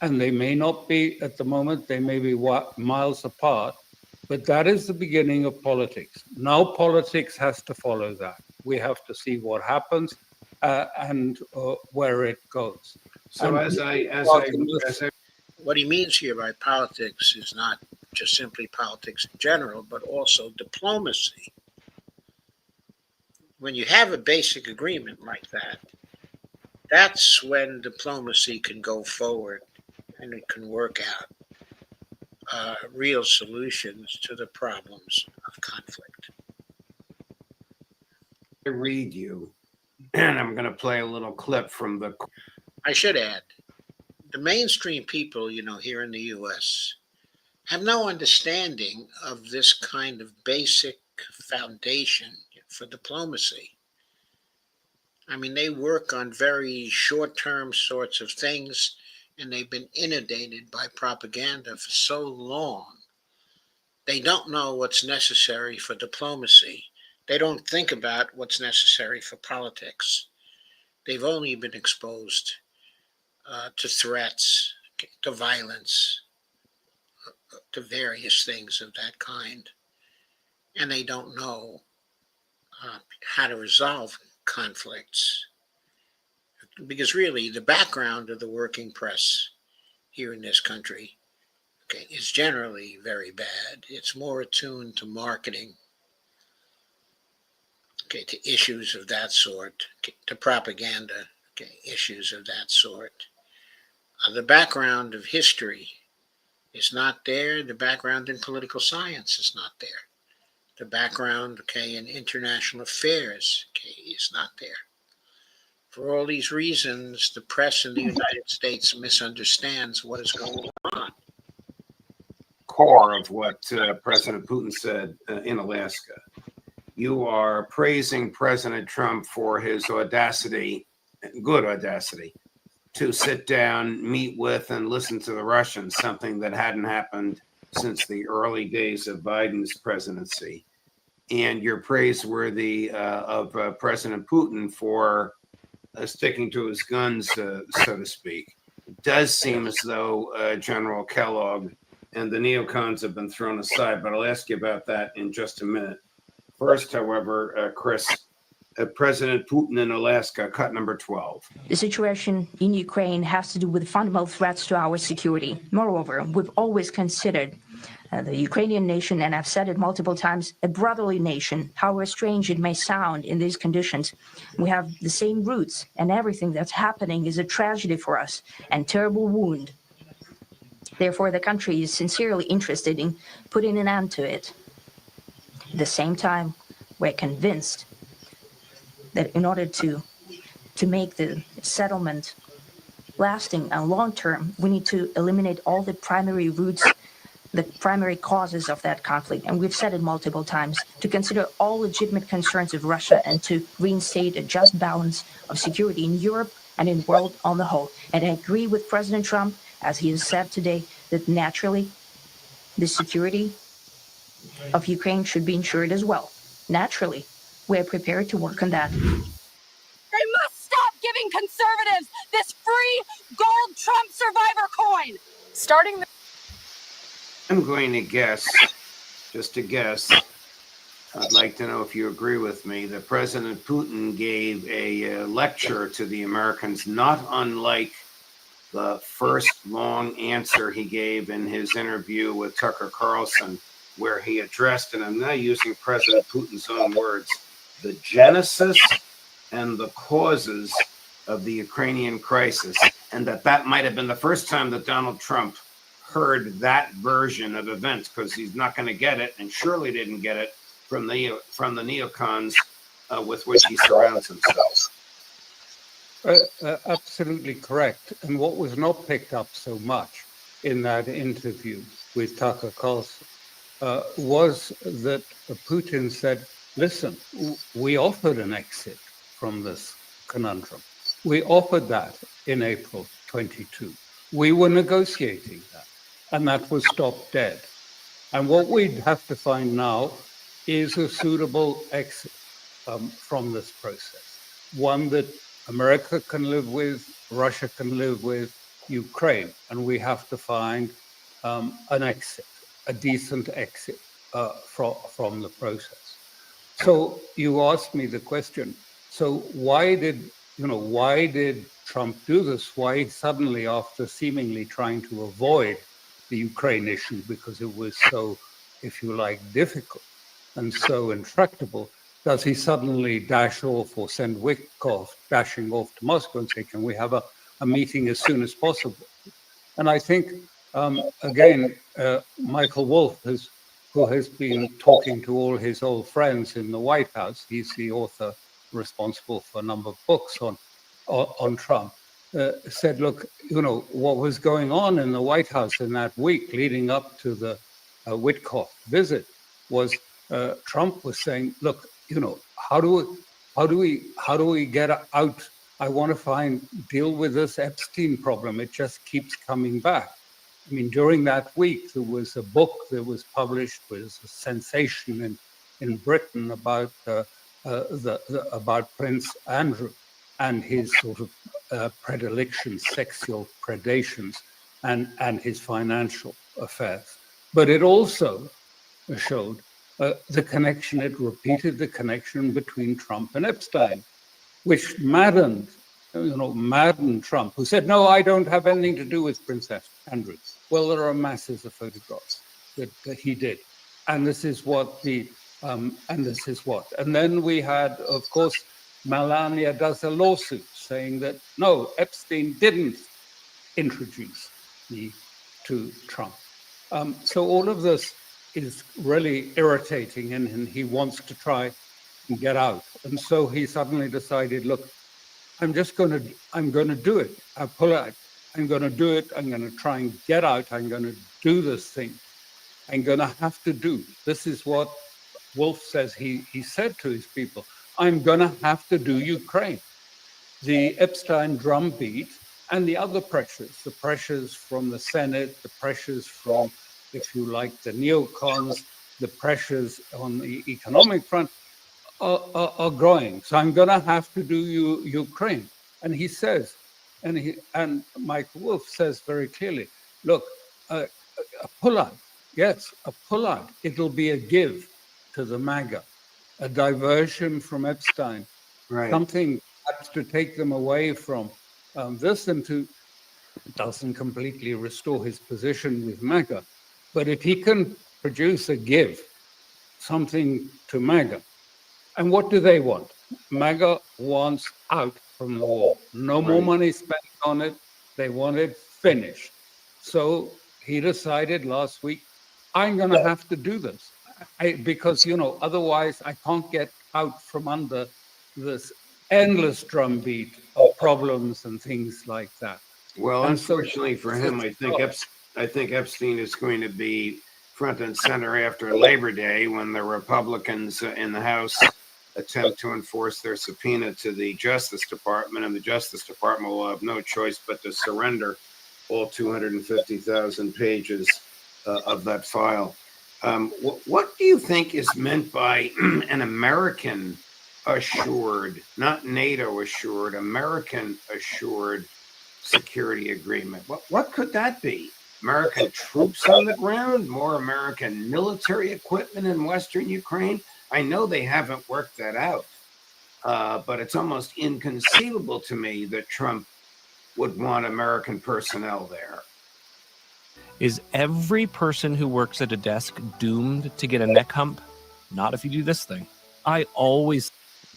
and they may not be at the moment, they may be miles apart, but that is the beginning of politics. Now politics has to follow that. We have to see what happens and where it goes. So and what he means here by politics is not just simply politics in general, but also diplomacy. When you have a basic agreement like that, that's when diplomacy can go forward and it can work out real solutions to the problems of conflict. I read you, and I'm going to play a little clip from the. I should add, the mainstream people, here in the U.S., have no understanding of this kind of basic foundation for diplomacy. I mean, they work on very short-term sorts of things, and they've been inundated by propaganda for so long. They don't know what's necessary for diplomacy. They don't think about what's necessary for politics. They've only been exposed to threats, to violence, to various things of that kind. And they don't know how to resolve conflicts. Because really, the background of the working press here in this country, is generally very bad. It's more attuned to marketing, to issues of that sort, to propaganda, issues of that sort. The background of history is not there. The background in political science is not there. The background, in international affairs, is not there. For all these reasons, the press in the United States misunderstands what is going on. Core of what President Putin said in Alaska. You are praising President Trump for his audacity, good audacity, to sit down, meet with, and listen to the Russians, something that hadn't happened since the early days of Biden's presidency. And you're praiseworthy of President Putin for sticking to his guns, so to speak. It does seem as though General Kellogg and the neocons have been thrown aside, but I'll ask you about that in just a minute. First, however, Chris, President Putin in Alaska, cut number 12. The situation in Ukraine has to do with fundamental threats to our security. Moreover, we've always considered The Ukrainian nation, and I've said it multiple times, a brotherly nation, however strange it may sound in these conditions. We have the same roots, and everything that's happening is a tragedy for us and terrible wound. Therefore, the country is sincerely interested in putting an end to it. At the same time, we're convinced that in order to make the settlement lasting and long-term, we need to eliminate all the primary roots, the primary causes of that conflict. And we've said it multiple times, to consider all legitimate concerns of Russia and to reinstate a just balance of security in Europe and in the world on the whole. And I agree with President Trump, as he has said today, that naturally the security of Ukraine should be ensured as well. Naturally, we're prepared to work on that. They must stop giving conservatives this free gold Trump survivor coin. Starting the I'm going to guess, just a guess, I'd like to know if you agree with me, that President Putin gave a lecture to the Americans, not unlike the first long answer he gave in his interview with Tucker Carlson, where he addressed, and I'm now using President Putin's own words, the genesis and the causes of the Ukrainian crisis, and that might have been the first time that Donald Trump heard that version of events, because he's not going to get it, and surely didn't get it from the neocons with which he surrounds himself. Absolutely correct. And what was not picked up so much in that interview with Tucker Carlson was that Putin said, listen, we offered an exit from this conundrum. We offered that in April 22. We were negotiating that, and that was stopped dead. And what we'd have to find now is a suitable exit from this process, one that America can live with, Russia can live with, Ukraine, and we have to find an exit, a decent exit from the process. So you asked me the question, so why did Trump do this? Why suddenly, after seemingly trying to avoid the Ukraine issue because it was so, if you like, difficult and so intractable, does he suddenly dash off or send Witkoff dashing off to Moscow and say, can we have a meeting as soon as possible? And I think, again, Michael Wolff, who has been talking to all his old friends in the White House, he's the author responsible for a number of books on Trump, said, look, what was going on in the White House in that week leading up to the Witkoff visit was Trump was saying, look, how do we get out? I want to deal with this Epstein problem. It just keeps coming back. I mean, during that week, there was a book that was published, was a sensation in Britain about about Prince Andrew and his sort of predilections, sexual predations, and his financial affairs. But it also showed the connection, it repeated the connection between Trump and Epstein, which maddened Trump, who said, no, I don't have anything to do with Prince Andrew. Well, there are masses of photographs that he did. And this is what and then we had, of course, Melania does a lawsuit saying that, no, Epstein didn't introduce me to Trump. So all of this is really irritating, and he wants to try and get out. And so he suddenly decided, look, I'm going to do it. I pull out. I'm going to do it. I'm going to try and get out. I'm going to do this thing. I'm going to have to do. This is what Wolff says he said to his people. I'm going to have to do Ukraine. The Epstein drumbeat and the other pressures, the pressures from the Senate, the pressures from, if you like, the neocons, the pressures on the economic front are growing. So I'm going to have to do Ukraine. And he says, and Michael Wolff says very clearly, look, a pullout, yes, a pullout. It'll be a give to the MAGA, a diversion from Epstein, right. Something perhaps to take them away from this and to doesn't completely restore his position with MAGA, But if he can produce a give, something to MAGA, and what do they want? MAGA wants out from the war. No more money spent on it. They want it finished. So he decided last week, I'm going to have to do this. Because, otherwise I can't get out from under this endless drumbeat of problems and things like that. Well, And so unfortunately for him, I think Epstein is going to be front and center after Labor Day when the Republicans in the House attempt to enforce their subpoena to the Justice Department, and the Justice Department will have no choice but to surrender all 250,000 pages of that file. What do you think is meant by an American assured, not NATO assured, American assured security agreement? What could that be? American troops on the ground? More American military equipment in Western Ukraine? I know they haven't worked that out, but it's almost inconceivable to me that Trump would want American personnel there. Is every person who works at a desk doomed to get a neck hump? Not if you do this thing. I always...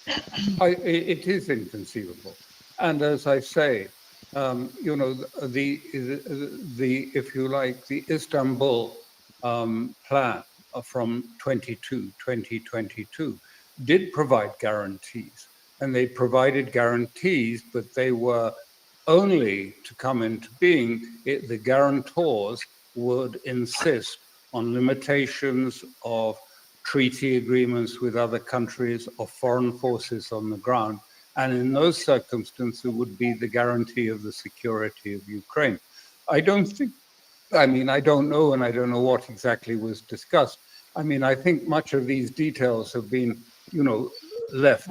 It is inconceivable. And as I say, if you like, the Istanbul plan from 2022 did provide guarantees. And they provided guarantees, but they were only to come into being, the guarantors would insist on limitations of treaty agreements with other countries or foreign forces on the ground. And in those circumstances would be the guarantee of the security of Ukraine. I don't know, and I don't know what exactly was discussed. I think much of these details have been, left.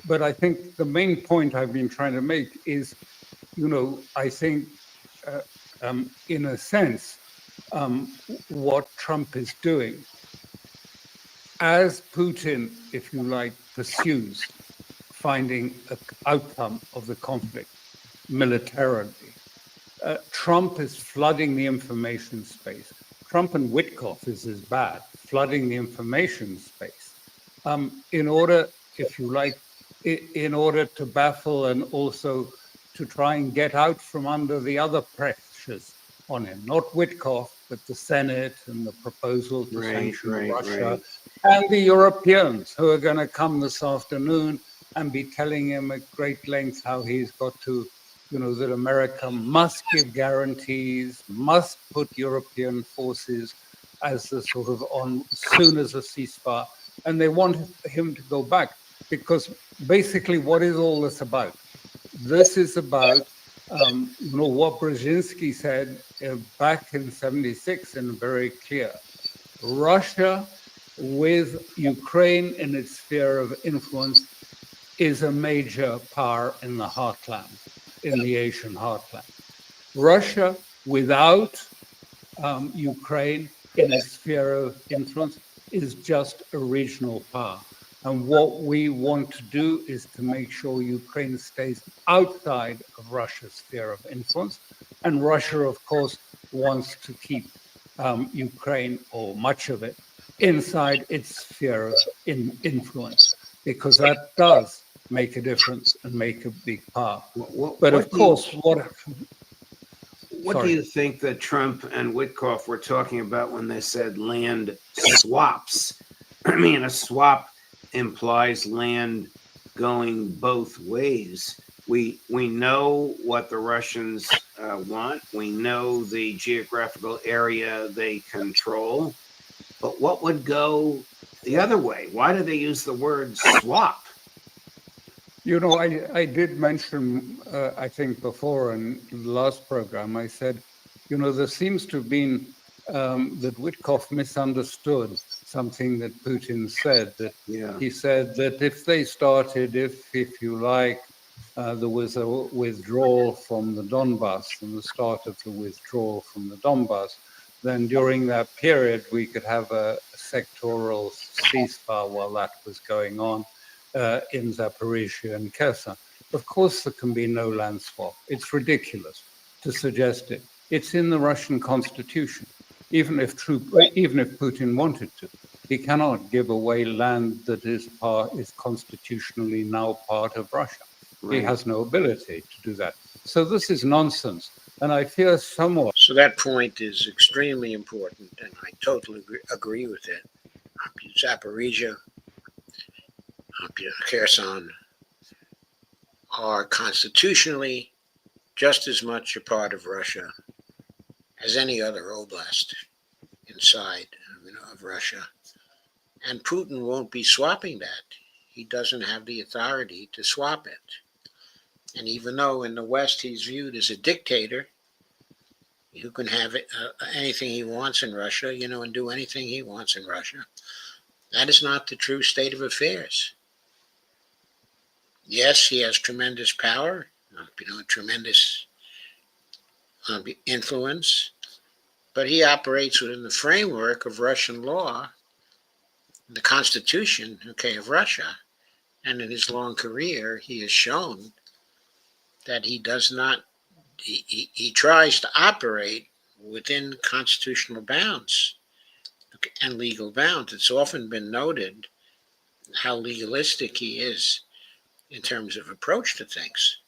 But I think the main point I've been trying to make is, I think, in a sense, what Trump is doing, as Putin, if you like, pursues finding an outcome of the conflict militarily, Trump is flooding the information space. Trump and Witkoff is as bad, flooding the information space, in order, if you like, in order to baffle and also to try and get out from under the other pressures on him. Not Witkoff, but the Senate and the proposal to sanction Russia, and the Europeans who are going to come this afternoon and be telling him at great length how he's got to, that America must give guarantees, must put European forces as a sort of on soon as a ceasefire. And they want him to go back because basically what is all this about? This is about what Brzezinski said back in '76 and very clear. Russia with Ukraine in its sphere of influence is a major power in the heartland, in the Asian heartland. Russia without Ukraine in its sphere of influence is just a regional power. And what we want to do is to make sure Ukraine stays outside of Russia's sphere of influence. And Russia, of course, wants to keep Ukraine, or much of it, inside its sphere of influence, because that does make a difference and make a big power. But of course, what do you think that Trump and Witkoff were talking about when they said land swaps? A swap implies land going both ways. We know what the Russians want. We know the geographical area they control. But what would go the other way? Why do they use the word swap? I did mention, I think before in the last program, I said, there seems to have been that Witkoff misunderstood something that Putin said. That he said that if they started, if you like, there was a withdrawal from the Donbass and the start of the withdrawal from the Donbass, then during that period we could have a sectoral ceasefire while that was going on in Zaporizhia and Kherson. Of course, there can be no land swap. It's ridiculous to suggest it. It's in the Russian constitution. even if Putin wanted to. He cannot give away land that is constitutionally now part of Russia. He Right. has no ability to do that. So this is nonsense. And I fear somewhat. So that point is extremely important, and I totally agree with it. Zaporizhia, Kherson are constitutionally just as much a part of Russia as any other oblast inside of Russia. And Putin won't be swapping that. He doesn't have the authority to swap it. And even though in the West he's viewed as a dictator who can have anything he wants in Russia, and do anything he wants in Russia, that is not the true state of affairs. Yes, he has tremendous power, tremendous influence, but he operates within the framework of Russian law, the Constitution, of Russia. And in his long career, he has shown that he does not, he tries to operate within constitutional bounds and legal bounds. It's often been noted how legalistic he is in terms of approach to things.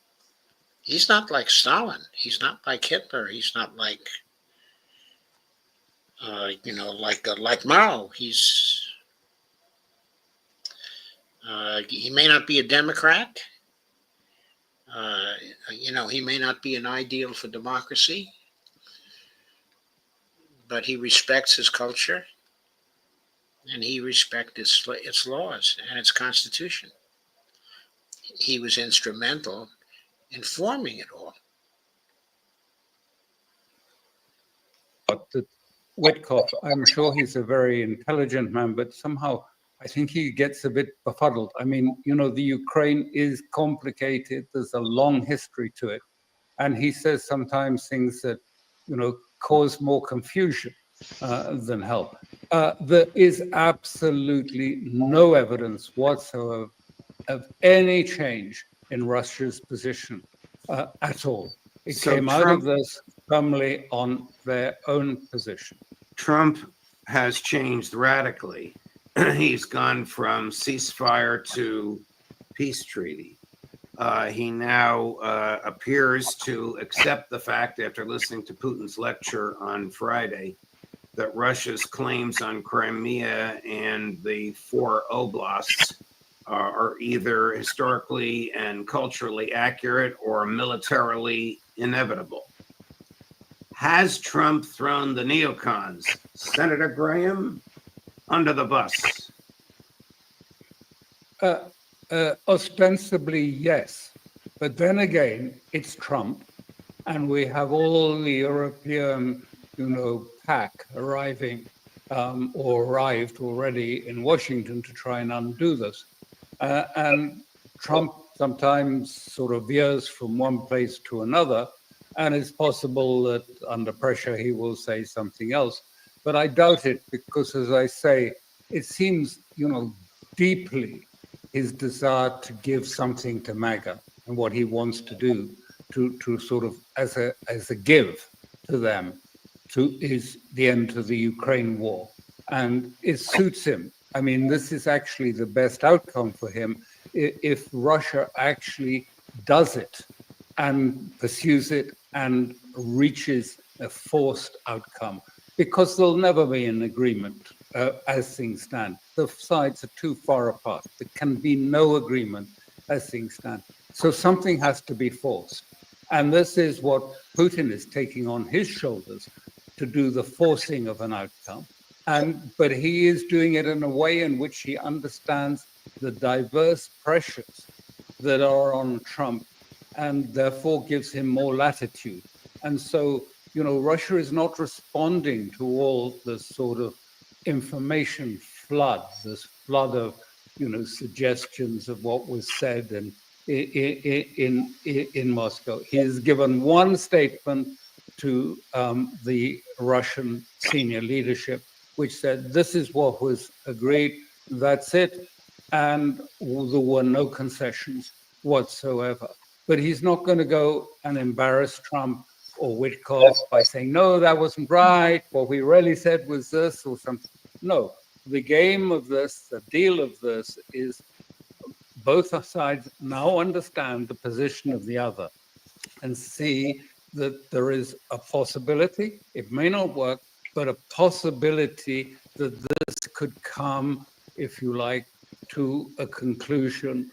He's not like Stalin. He's not like Hitler. He's not like, like Mao. He may not be a Democrat. He may not be an ideal for democracy, but he respects his culture and he respects its laws and its constitution. He was instrumental in forming it all. That Witkoff, I'm sure he's a very intelligent man, but somehow I think he gets a bit befuddled. I mean, the Ukraine is complicated. There's a long history to it. And he says sometimes things that, cause more confusion than help. There is absolutely no evidence whatsoever of any change in Russia's position at all. It came out of this firmly on their own position. Trump has changed radically. He's gone from ceasefire to peace treaty. He now appears to accept the fact, after listening to Putin's lecture on Friday, that Russia's claims on Crimea and the 4 oblasts are either historically and culturally accurate or militarily inevitable. Has Trump thrown the neocons, Senator Graham, under the bus? Ostensibly, yes. But then again, it's Trump, and we have all the European, pack arriving or arrived already in Washington to try and undo this. And Trump sometimes sort of veers from one place to another, and it's possible that under pressure he will say something else. But I doubt it because, as I say, it seems, deeply his desire to give something to MAGA and what he wants to do to sort of as a give to them is the end to the Ukraine war. And it suits him. I mean, this is actually the best outcome for him if Russia actually does it and pursues it and reaches a forced outcome, because there'll never be an agreement as things stand. The sides are too far apart. There can be no agreement as things stand. So something has to be forced. And this is what Putin is taking on his shoulders, to do the forcing of an outcome. But he is doing it in a way in which he understands the diverse pressures that are on Trump, and therefore gives him more latitude. And so, Russia is not responding to all this sort of information flood, this flood of, suggestions of what was said in Moscow. He has given one statement to the Russian senior leadership, which said, this is what was agreed, that's it, and there were no concessions whatsoever. But he's not going to go and embarrass Trump or Witkoff by saying, no, that wasn't right. What we really said was this or something. No, the game of this, the deal of this is both sides now understand the position of the other and see that there is a possibility, it may not work, but a possibility that this could come, if you like, to a conclusion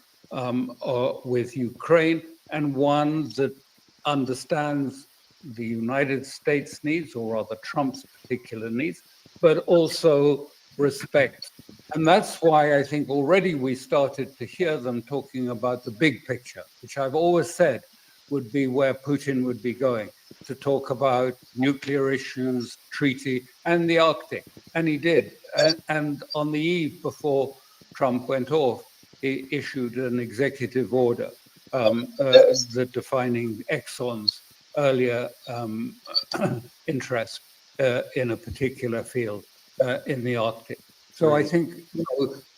with Ukraine, and one that understands the United States needs, or rather Trump's particular needs, but also respects. And that's why I think already we started to hear them talking about the big picture, which I've always said would be where Putin would be going, to talk about nuclear issues, treaty, and the Arctic. And he did. And on the eve before Trump went off, he issued an executive order that defining Exxon's earlier interest in a particular field in the Arctic. So I think,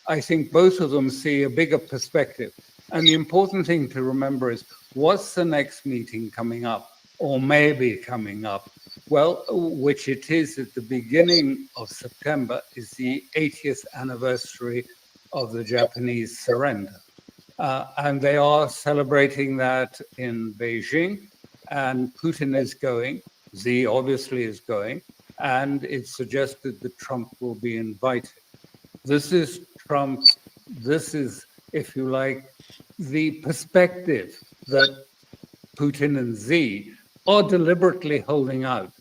I think both of them see a bigger perspective. And the important thing to remember is, what's the next meeting coming up, or maybe coming up? Well, which it is at the beginning of September, is the 80th anniversary of the Japanese surrender. And they are celebrating that in Beijing, and Putin is going, Xi obviously is going, and it's suggested that Trump will be invited. This is Trump's, this is, if you like, the perspective that Putin and Xi are deliberately holding out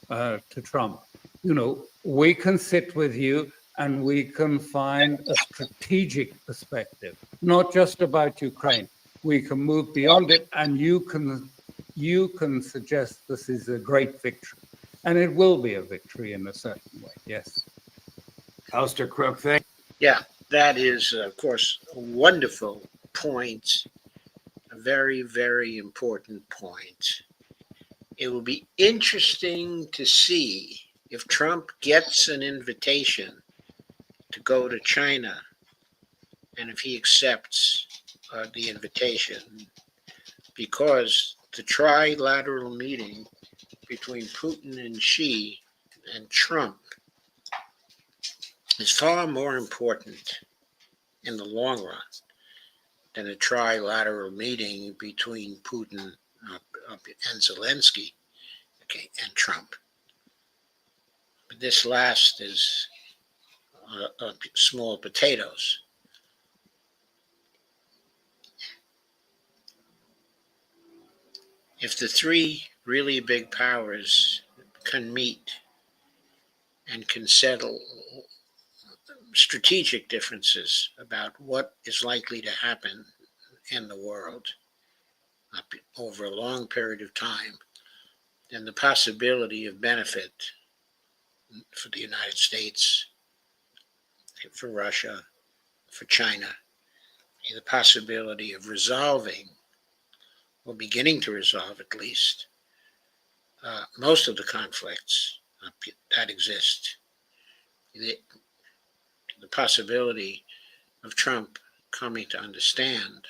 to Trump. You know, we can sit with you and we can find a strategic perspective, not just about Ukraine. We can move beyond it, and you can suggest this is a great victory. And it will be a victory in a certain way, yes. Alistair Crooke, thank you. Yeah, that is, of course, a wonderful point, a very, very important point. It will be interesting to see if Trump gets an invitation to go to China, and if he accepts the invitation, because the trilateral meeting between Putin and Xi and Trump is far more important in the long run than a trilateral meeting between Putin and Zelensky, okay, and Trump. But this last is small potatoes. If the three really big powers can meet and can settle strategic differences about what is likely to happen in the world over a long period of time, then the possibility of benefit for the United States, for Russia, for China, the possibility of resolving, or beginning to resolve at least, most of the conflicts that exist. The possibility of Trump coming to understand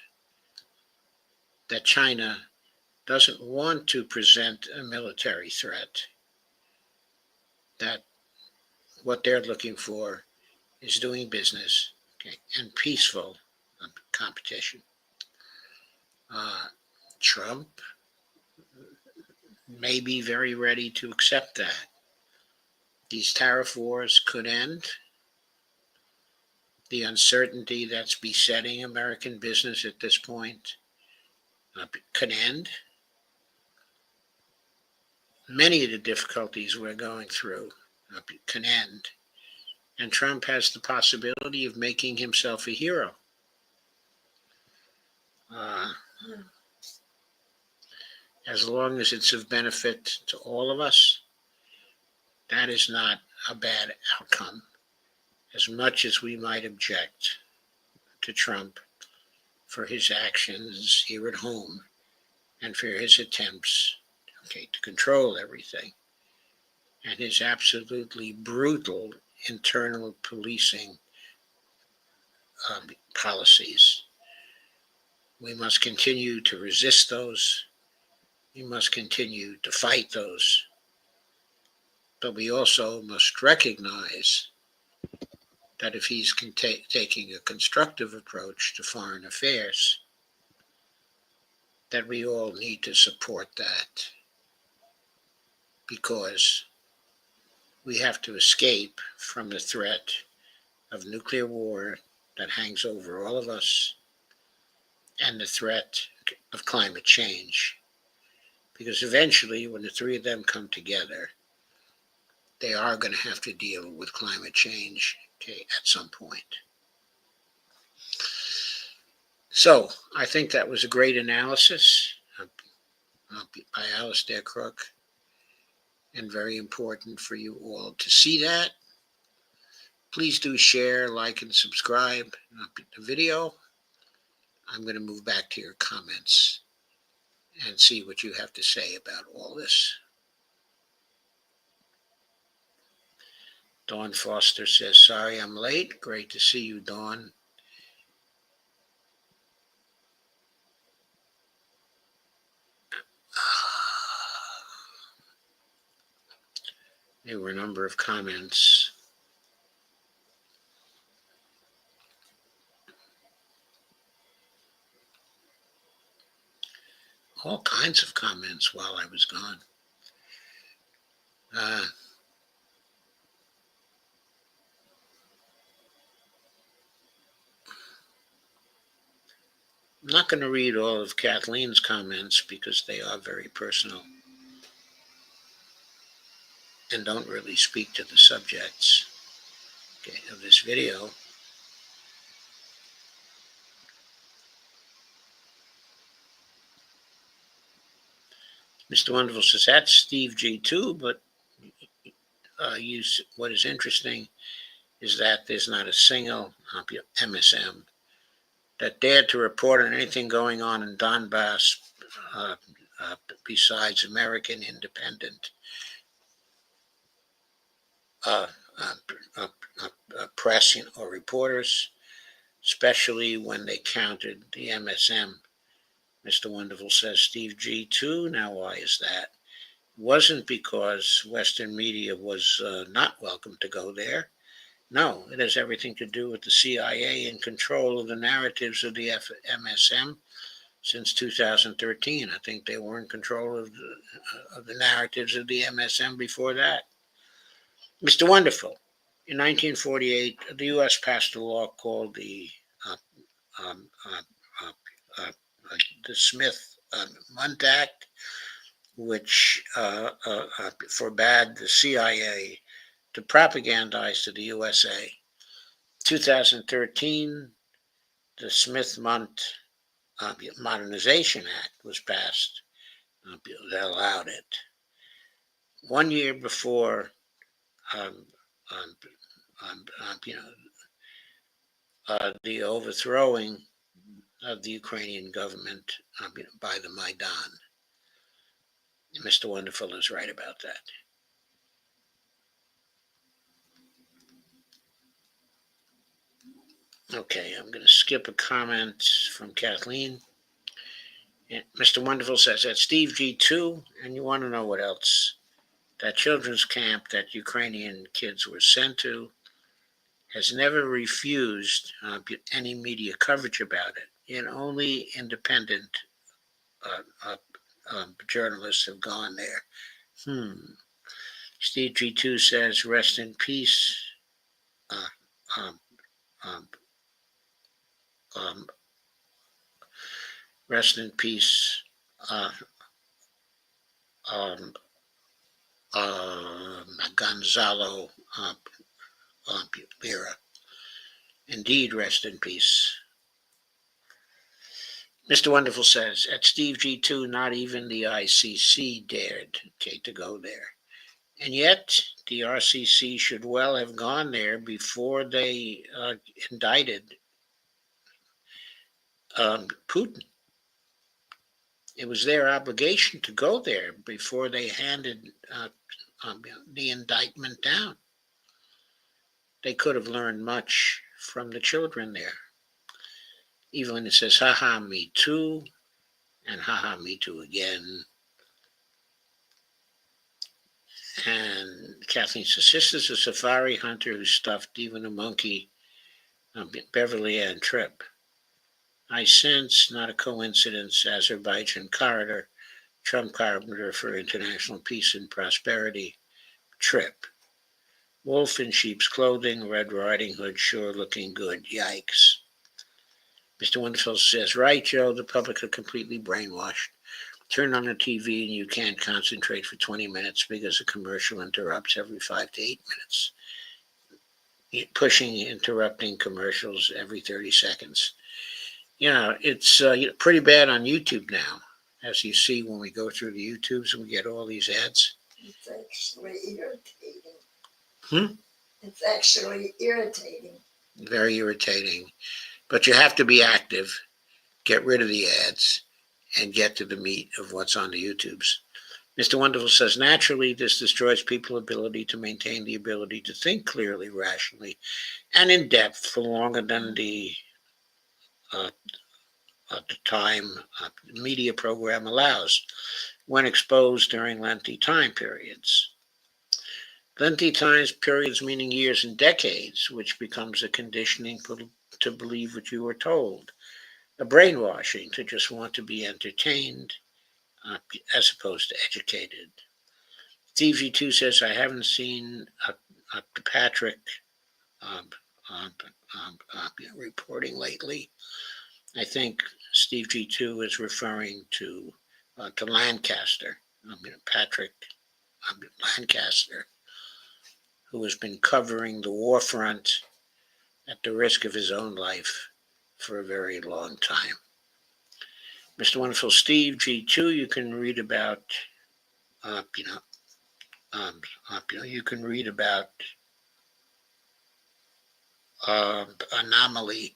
that China doesn't want to present a military threat, that what they're looking for is doing business, okay, and peaceful competition. Trump may be very ready to accept that. These tariff wars could end. The uncertainty that's besetting American business at this point could end. Many of the difficulties we're going through can end. And Trump has the possibility of making himself a hero. As long as it's of benefit to all of us, that is not a bad outcome. As much as we might object to Trump for his actions here at home and for his attempts, okay, to control everything, and his absolutely brutal internal policing policies, we must continue to resist those. We must continue to fight those. But we also must recognize that if he's taking a constructive approach to foreign affairs, that we all need to support that, because we have to escape from the threat of nuclear war that hangs over all of us and the threat of climate change. Because eventually, when the three of them come together, they are going to have to deal with climate change, okay, at some point. So I think that was a great analysis by Alistair Crooke, and very important for you all to see that. Please do share, like, and subscribe the video. I'm going to move back to your comments and see what you have to say about all this. Dawn Foster says, sorry I'm late. Great to see you, Dawn. There were a number of comments. All kinds of comments while I was gone. I'm not going to read all of Kathleen's comments because they are very personal and don't really speak to the subjects, okay, of this video. Mr. Wonderful says, that's Steve G2, but what is interesting is that there's not a single MSM that dared to report on anything going on in Donbass besides American independent press or reporters, especially when they countered the MSM. Mr. Wonderful says, Steve G2, now why is that? It wasn't because Western media was not welcome to go there. No, it has everything to do with the CIA in control of the narratives of the MSM since 2013. I think they were in control of the narratives of the MSM before that. Mr. Wonderful, in 1948, the U.S. passed a law called the Smith-Mundt Act, which forbade the CIA to propagandize to the USA. 2013, the Smith-Mundt Modernization Act was passed that allowed it. 1 year before the overthrowing of the Ukrainian government by the Maidan. Mr. Wonderful is right about that. Okay, I'm going to skip a comment from Kathleen. And Mr. Wonderful says that Steve G2, and you want to know what else? That children's camp that Ukrainian kids were sent to has never refused any media coverage about it. Yet only independent journalists have gone there. Steve G2 says, rest in peace. Rest in peace. Gonzalo Lira. Indeed, rest in peace. Mr. Wonderful says, at Steve G2, not even the ICC dared to go there. And yet, the RCC should well have gone there before they indicted Putin. It was their obligation to go there before they handed the indictment down. They could have learned much from the children there. Even when it says, haha, me too, and haha, me too again, And Kathleen says, sister's a safari hunter who stuffed even a monkey, Beverly Ann Tripp. I sense, not a coincidence, Azerbaijan corridor, Trump carpenter for international peace and prosperity, Tripp. Wolf in sheep's clothing, Red Riding Hood, sure looking good. Yikes. Mr. Wonderful says, right, Joe, the public are completely brainwashed. Turn on the TV and you can't concentrate for 20 minutes because a commercial interrupts every 5 to 8 minutes. Pushing, interrupting commercials every 30 seconds. It's pretty bad on YouTube now. As you see when we go through the YouTubes and we get all these ads. It's actually irritating. It's actually irritating. Very irritating. But you have to be active, get rid of the ads, and get to the meat of what's on the YouTubes. Mr. Wonderful says, naturally, this destroys people's ability to maintain the ability to think clearly, rationally, and in depth for longer than the time media program allows when exposed during lengthy time periods. Lengthy time periods meaning years and decades, which becomes a conditioning to believe what you were told. A brainwashing to just want to be entertained as opposed to educated. Steve G2 says, I haven't seen Patrick reporting lately. I think Steve G2 is referring to Lancaster, Patrick Lancaster, who has been covering the war front at the risk of his own life for a very long time. Mr. Wonderful Steve G2, you can read about, you can read about Anomaly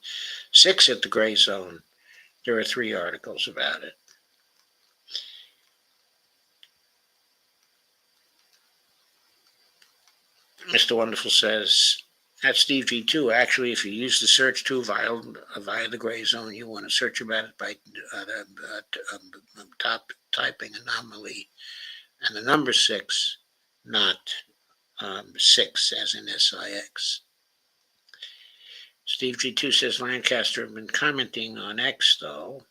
6 at the Gray Zone. There are 3 articles about it. Mr. Wonderful says, at Steve G2, actually, if you use the search tool via the Gray Zone, you want to search about it by typing Anomaly and the number 6, not 6 as in SIX. Steve G2 says, Lancaster have been commenting on X, though.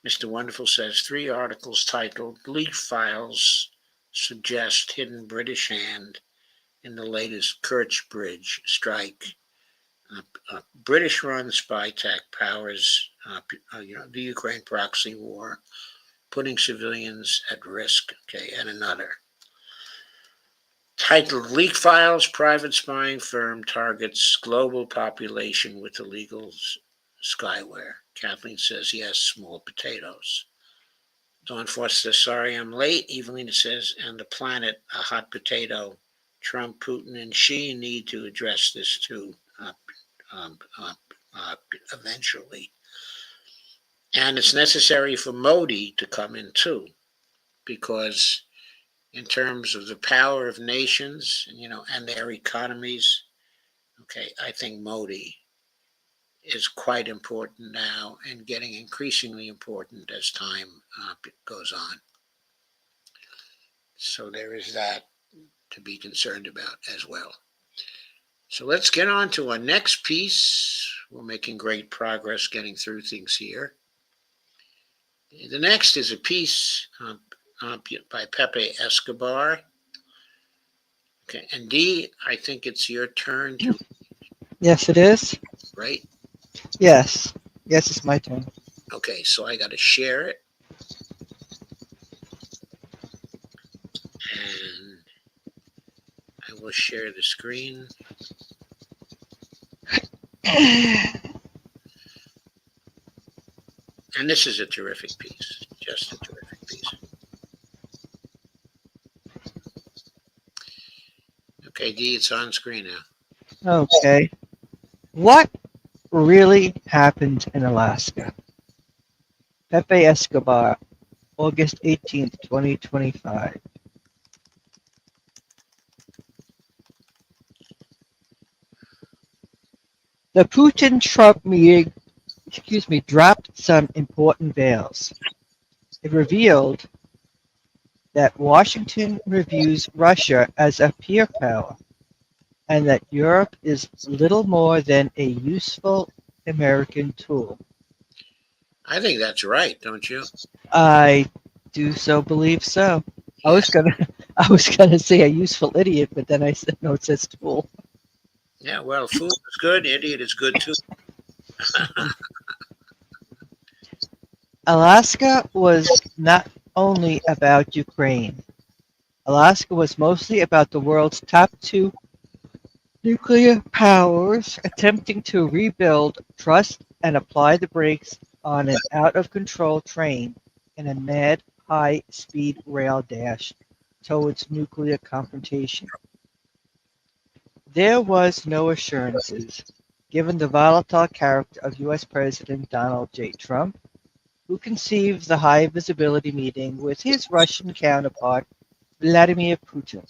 Mr. Wonderful says, 3 articles titled, Leak Files Suggest Hidden British Hand in the latest Kerch Bridge strike. British-run spy tech powers the Ukraine proxy war, putting civilians at risk. Okay, and another. Titled Leak Files, Private Spying Firm Targets Global Population with Illegal Skyware. Kathleen says, yes, small potatoes. Dawn Force says, sorry I'm late. Evelina says, and the planet, a hot potato. Trump, Putin, and Xi need to address this too eventually. And it's necessary for Modi to come in too, because in terms of the power of nations, and their economies, okay, I think Modi is quite important now and getting increasingly important as time goes on. So there is that to be concerned about as well. So let's get on to our next piece. We're making great progress getting through things here. The next is a piece by Pepe Escobar. Okay, and Dee, I think it's your turn to. Yes, it is. Right? Yes. Yes, it's my turn. Okay, so I got to share it. And I will share the screen. And this is a terrific piece, just a terrific piece. Okay, Dee, it's on screen now. Okay. What really happened in Alaska? Pepe Escobar, August 18th, 2025. The Putin-Trump meeting, dropped some important veils. It revealed that Washington reviews Russia as a peer power, and that Europe is little more than a useful American tool. I think that's right, don't you? I do so believe so. I was Yes. gonna I was gonna say a useful idiot, but then I said no, it says tool. Yeah, well, fool is good, idiot is good too. Alaska was not only about Ukraine. Alaska was mostly about the world's top two nuclear powers attempting to rebuild trust and apply the brakes on an out-of-control train in a mad high-speed rail dash towards nuclear confrontation. There was no assurances, given the volatile character of U.S. President Donald J. Trump, who conceived the high-visibility meeting with his Russian counterpart Vladimir Putin.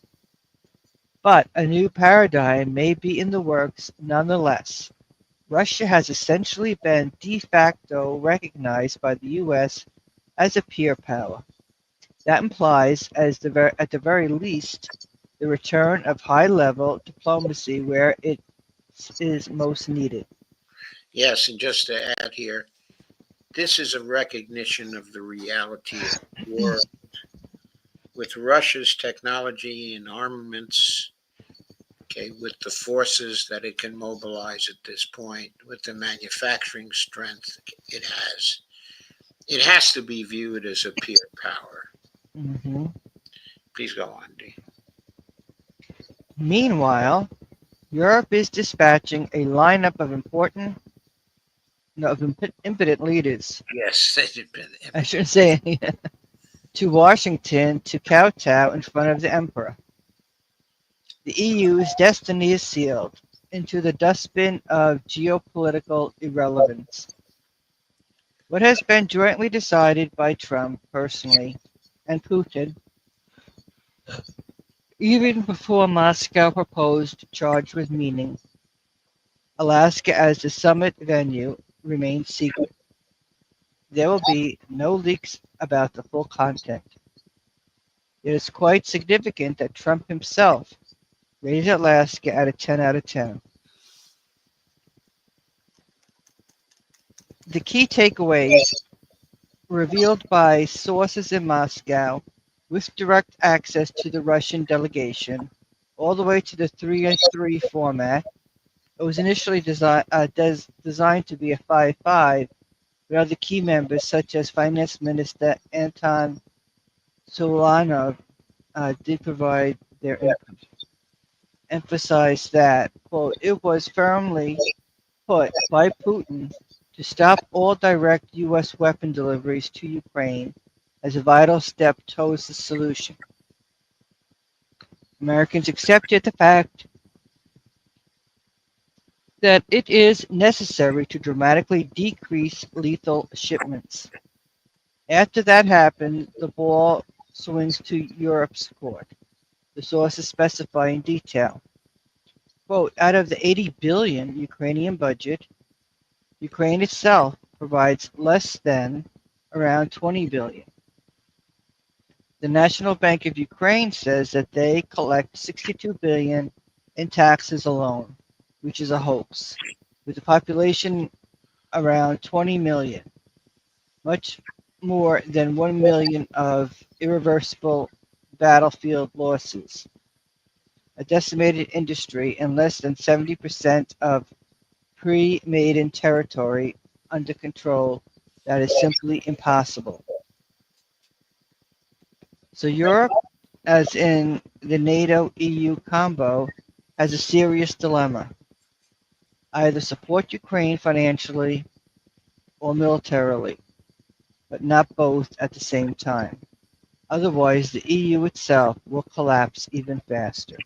But a new paradigm may be in the works nonetheless. Russia has essentially been de facto recognized by the U.S. as a peer power. That implies, at the very least, the return of high-level diplomacy where it is most needed. Yes, and just to add here, this is a recognition of the reality of war with Russia's technology and armaments, okay, with the forces that it can mobilize at this point, with the manufacturing strength it has. It has to be viewed as a peer power. Mhm. Please go on, D. Meanwhile, Europe is dispatching a lineup of impotent leaders. Yes, they've been. I shouldn't say to Washington to kowtow in front of the emperor. The EU's destiny is sealed into the dustbin of geopolitical irrelevance. What has been jointly decided by Trump personally and Putin, even before Moscow proposed to charge with meaning, Alaska as the summit venue remains secret. There will be no leaks about the full content. It is quite significant that Trump himself rated Alaska at a 10 out of 10. The key takeaways revealed by sources in Moscow with direct access to the Russian delegation, all the way to the 3-3 format. It was initially designed to be a 5-5, but other key members, such as Finance Minister Anton Solanov, did provide their input. Emphasized that, quote, it was firmly put by Putin to stop all direct U.S. weapon deliveries to Ukraine as a vital step towards the solution. Americans accepted the fact that it is necessary to dramatically decrease lethal shipments. After that happened, the ball swings to Europe's court. The sources specify in detail. Quote, out of the 80 billion Ukrainian budget, Ukraine itself provides less than around 20 billion. The National Bank of Ukraine says that they collect 62 billion in taxes alone, which is a hoax, with the population around 20 million, much more than 1 million of irreversible battlefield losses, a decimated industry, and less than 70% of pre-Maidan territory under control. That is simply impossible. So Europe, as in the NATO-EU combo, has a serious dilemma. Either support Ukraine financially or militarily, but not both at the same time. Otherwise, the EU itself will collapse even faster.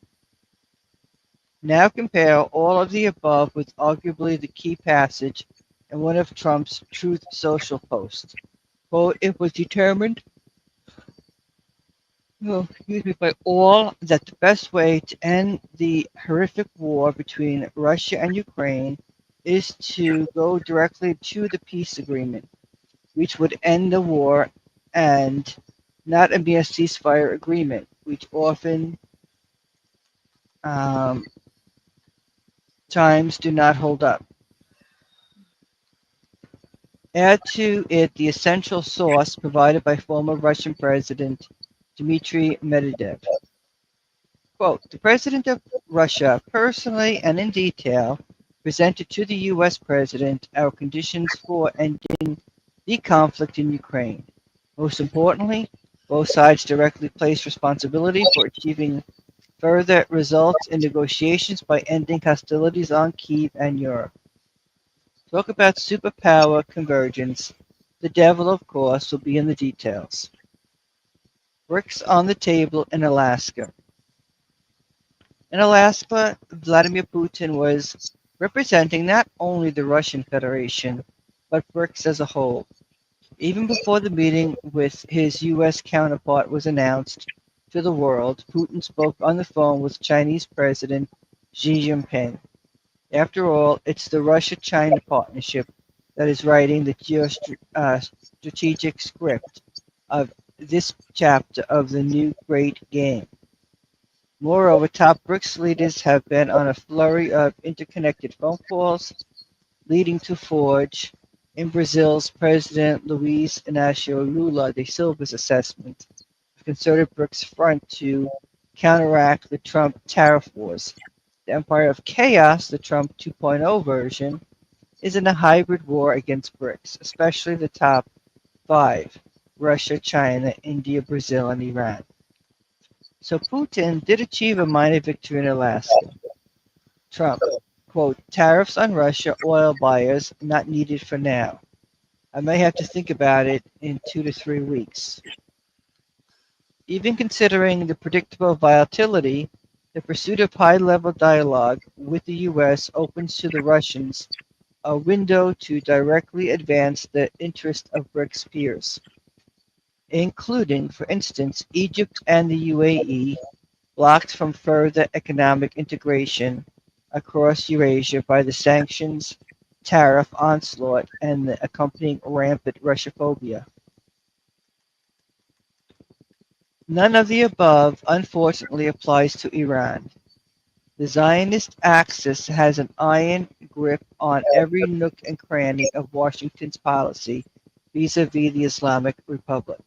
Now compare all of the above with arguably the key passage in one of Trump's Truth Social posts. Quote, it was determined by all that the best way to end the horrific war between Russia and Ukraine is to go directly to the peace agreement, which would end the war and not a mere ceasefire agreement, which often times do not hold up. Add to it the essential source provided by former Russian President Dmitry Medvedev. Quote, the President of Russia personally and in detail presented to the U.S. President our conditions for ending the conflict in Ukraine. Most importantly, both sides directly placed responsibility for achieving further results in negotiations by ending hostilities on Kyiv and Europe. Talk about superpower convergence. The devil, of course, will be in the details. BRICS on the table in Alaska. In Alaska, Vladimir Putin was representing not only the Russian Federation, but BRICS as a whole. Even before the meeting with his U.S. counterpart was announced to the world, Putin spoke on the phone with Chinese President Xi Jinping. After all, it's the Russia-China partnership that is writing the strategic script of this chapter of the new Great Game. Moreover, top BRICS leaders have been on a flurry of interconnected phone calls, leading to forge in Brazil's President Luiz Inácio Lula da Silva's assessment of concerted BRICS front to counteract the Trump tariff wars. The Empire of Chaos, the Trump 2.0 version, is in a hybrid war against BRICS, especially the top five, Russia, China, India, Brazil, and Iran. So Putin did achieve a minor victory in Alaska. Trump, quote, tariffs on Russia oil buyers not needed for now. I may have to think about it in 2 to 3 weeks. Even considering the predictable volatility, the pursuit of high-level dialogue with the U.S. opens to the Russians a window to directly advance the interest of BRICS peers, including, for instance, Egypt and the UAE, blocked from further economic integration across Eurasia by the sanctions, tariff onslaught, and the accompanying rampant Russophobia. None of the above, unfortunately, applies to Iran. The Zionist axis has an iron grip on every nook and cranny of Washington's policy vis-a-vis the Islamic Republic.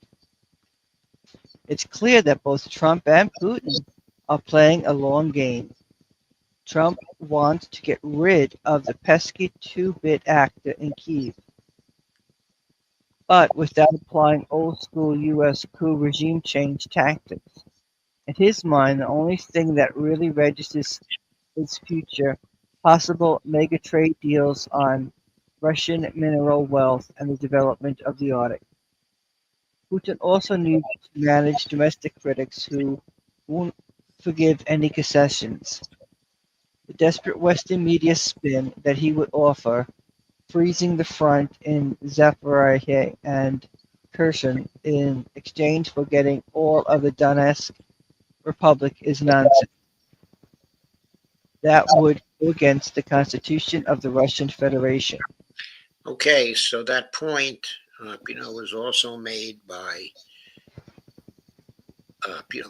It's clear that both Trump and Putin are playing a long game. Trump wants to get rid of the pesky two-bit actor in Kyiv, but without applying old-school U.S. coup regime change tactics. In his mind, the only thing that really registers his future possible mega trade deals on Russian mineral wealth and the development of the Arctic. Putin also needs to manage domestic critics who won't forgive any concessions. The desperate Western media spin that he would offer, freezing the front in Zaporizhzhia and Kherson in exchange for getting all of the Donetsk Republic, is nonsense. That would go against the Constitution of the Russian Federation. Okay, so that point, was also made by,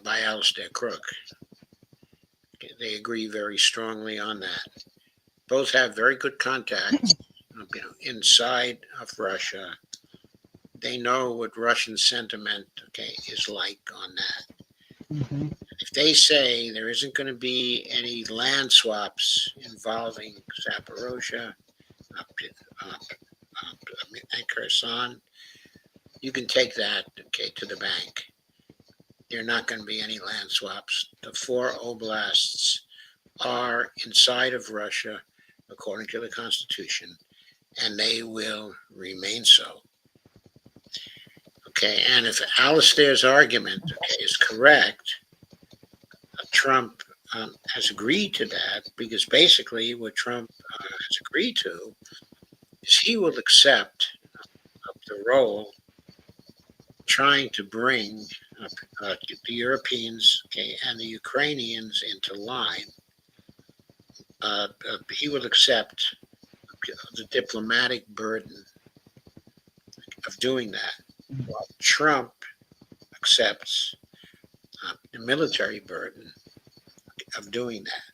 by Alistair Crooke. They agree very strongly on that. Both have very good contacts, inside of Russia. They know what Russian sentiment, is like on that. Mm-hmm. If they say there isn't going to be any land swaps involving Zaporozhye and Kherson, you can take that, to the bank. There are not going to be any land swaps. The 4 oblasts are inside of Russia, according to the Constitution, and they will remain so. And if Alistair's argument, is correct, Trump has agreed to that, because basically what Trump has agreed to is he will accept the role trying to bring the Europeans, and the Ukrainians into line. He will accept the diplomatic burden of doing that. Trump accepts the military burden of doing that,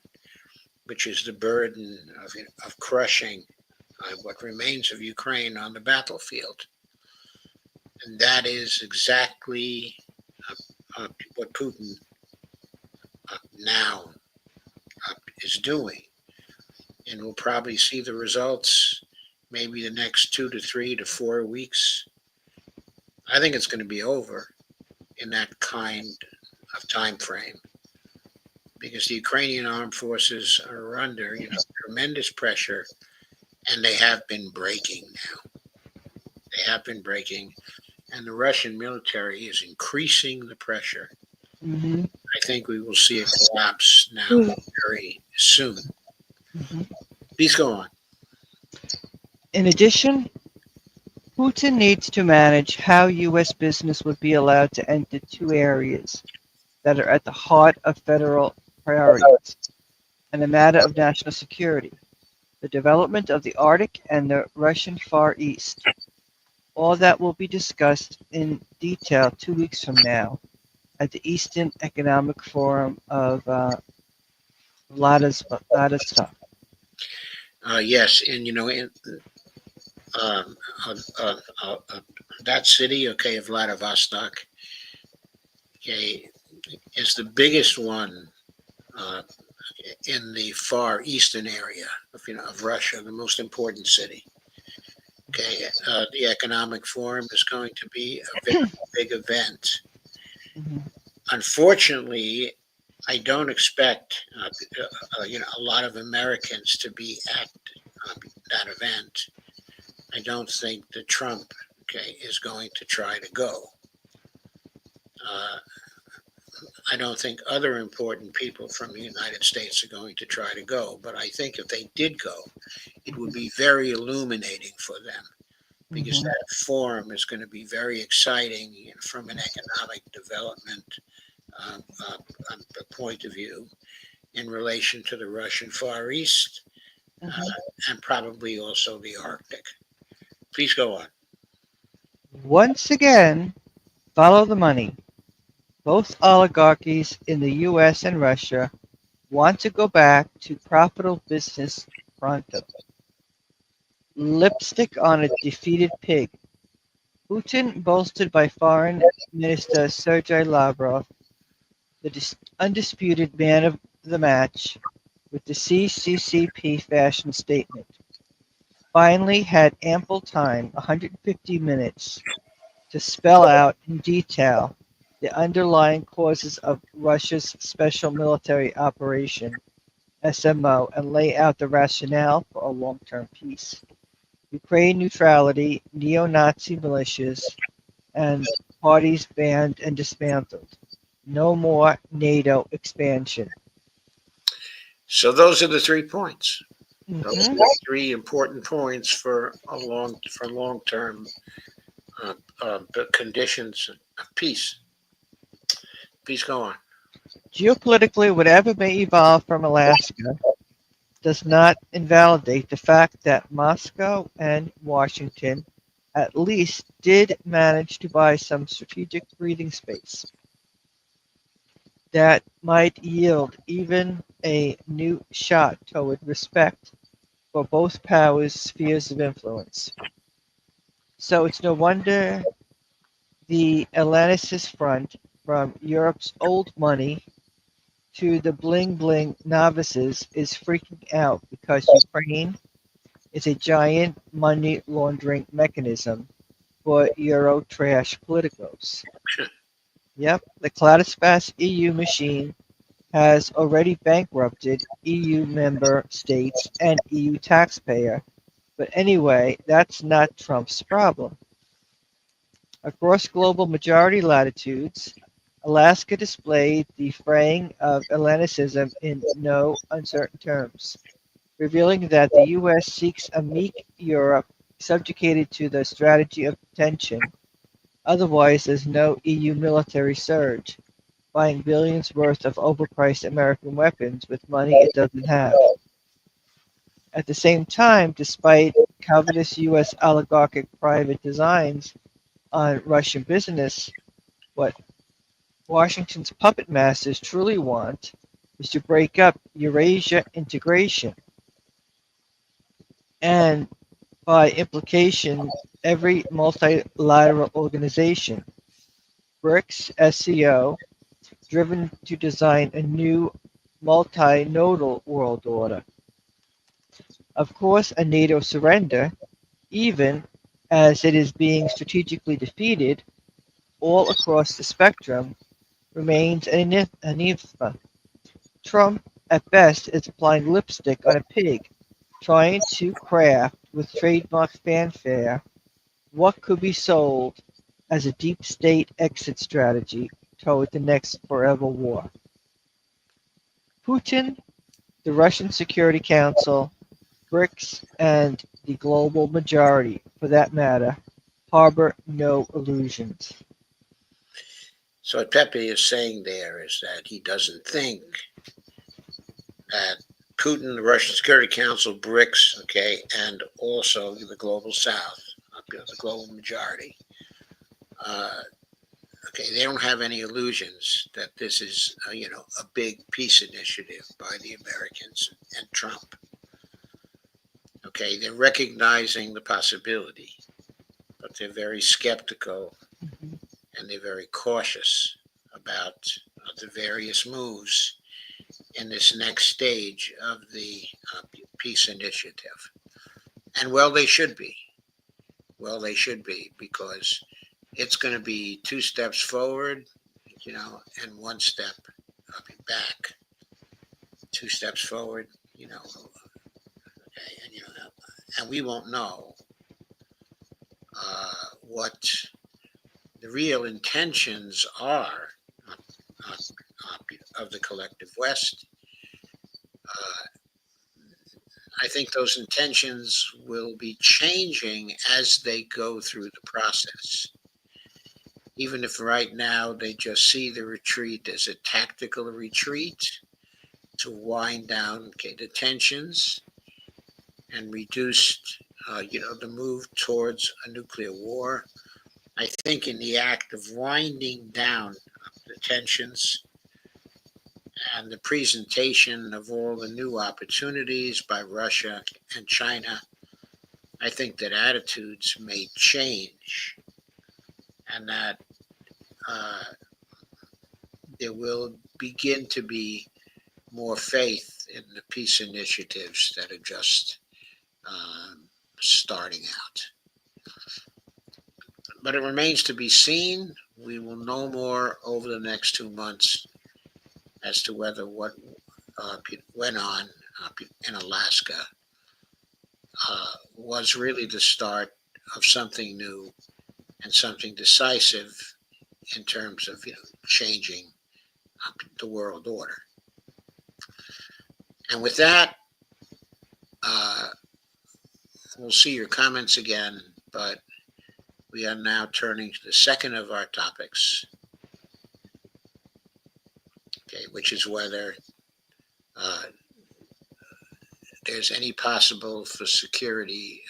which is the burden of crushing what remains of Ukraine on the battlefield. And that is exactly what Putin now is doing. And we'll probably see the results maybe the next 2 to 3 to 4 weeks. I think it's going to be over in that kind of time frame, because the Ukrainian armed forces are under tremendous pressure, and they have been breaking now. They have been breaking, and the Russian military is increasing the pressure. Mhm. I think we will see a collapse now very soon. Please go on. In addition, Putin needs to manage how U.S. business would be allowed to enter two areas that are at the heart of federal priorities and a matter of national security: the development of the Arctic and the Russian Far East. All that will be discussed in detail 2 weeks from now at the Eastern Economic Forum of Lottaz. Yes, and um, uh, uh, uh, uh, that city, okay, of Vladivostok, okay, is the biggest one in the far eastern area of Russia, the most important city. Okay, the economic forum is going to be a very big event. Unfortunately, I don't expect a lot of Americans to be at that event. I don't think that Trump, is going to try to go. I don't think other important people from the United States are going to try to go, but I think if they did go, it would be very illuminating for them, because that forum is going to be very exciting from an economic development point of view in relation to the Russian Far East and probably also the Arctic. Please go on. Once again, follow the money. Both oligarchies in the U.S. and Russia want to go back to profitable business pronto. Lipstick on a defeated pig. Putin, bolstered by Foreign Minister Sergei Lavrov, the undisputed man of the match, with the CCCP fashion statement, finally had ample time, 150 minutes, to spell out in detail the underlying causes of Russia's special military operation, SMO, and lay out the rationale for a long-term peace. Ukraine neutrality, neo-Nazi militias, and parties banned and dismantled. No more NATO expansion. So those are the 3 points. Those are the 3 important points for long-term conditions of peace. Please go on. Geopolitically, whatever may evolve from Alaska does not invalidate the fact that Moscow and Washington at least did manage to buy some strategic breathing space that might yield even a new shot toward respect for both powers' spheres of influence. So it's no wonder the Atlanticist front, from Europe's old money to the bling bling novices, is freaking out because Ukraine is a giant money laundering mechanism for Euro trash politicos. Yep, the Cladispas EU machine has already bankrupted EU member states and EU taxpayer. But anyway, that's not Trump's problem. Across global majority latitudes, Alaska displayed the fraying of Atlanticism in no uncertain terms, revealing that the U.S. seeks a meek Europe subjugated to the strategy of tension. Otherwise, there's no EU military surge, buying billions worth of overpriced American weapons with money it doesn't have. At the same time, despite covetous U.S. oligarchic private designs on Russian business, what Washington's puppet masters truly want is to break up Eurasia integration and, by implication, every multilateral organization. BRICS SCO, driven to design a new multinodal world order. Of course, a NATO surrender, even as it is being strategically defeated all across the spectrum, remains an enigma. Trump, at best, is applying lipstick on a pig, trying to craft with trademark fanfare what could be sold as a deep state exit strategy toward the next forever war. Putin, the Russian Security Council, BRICS, and the global majority, for that matter, harbor no illusions. So what Pepe is saying there is that he doesn't think that Putin, the Russian Security Council, BRICS, okay, and also the global South, the global majority, okay, they don't have any illusions that this is, a big peace initiative by the Americans and Trump. Okay, they're recognizing the possibility, but they're very skeptical and they're very cautious about the various moves in this next stage of the peace initiative. And well, they should be. Well, they should be, because it's going to be 2 steps forward, and 1 step back. 2 steps forward, okay, and we won't know what the real intentions are of the collective West. I think those intentions will be changing as they go through the process. Even if right now they just see the retreat as a tactical retreat to wind down the tensions and reduce, the move towards a nuclear war. I think in the act of winding down the tensions and the presentation of all the new opportunities by Russia and China, I think that attitudes may change, and that there will begin to be more faith in the peace initiatives that are just starting out. But it remains to be seen. We will know more over the next 2 months as to whether what went on in Alaska was really the start of something new and something decisive in terms of changing the world order. And with that, we'll see your comments again, but we are now turning to the second of our topics, okay, which is whether there's any possible for security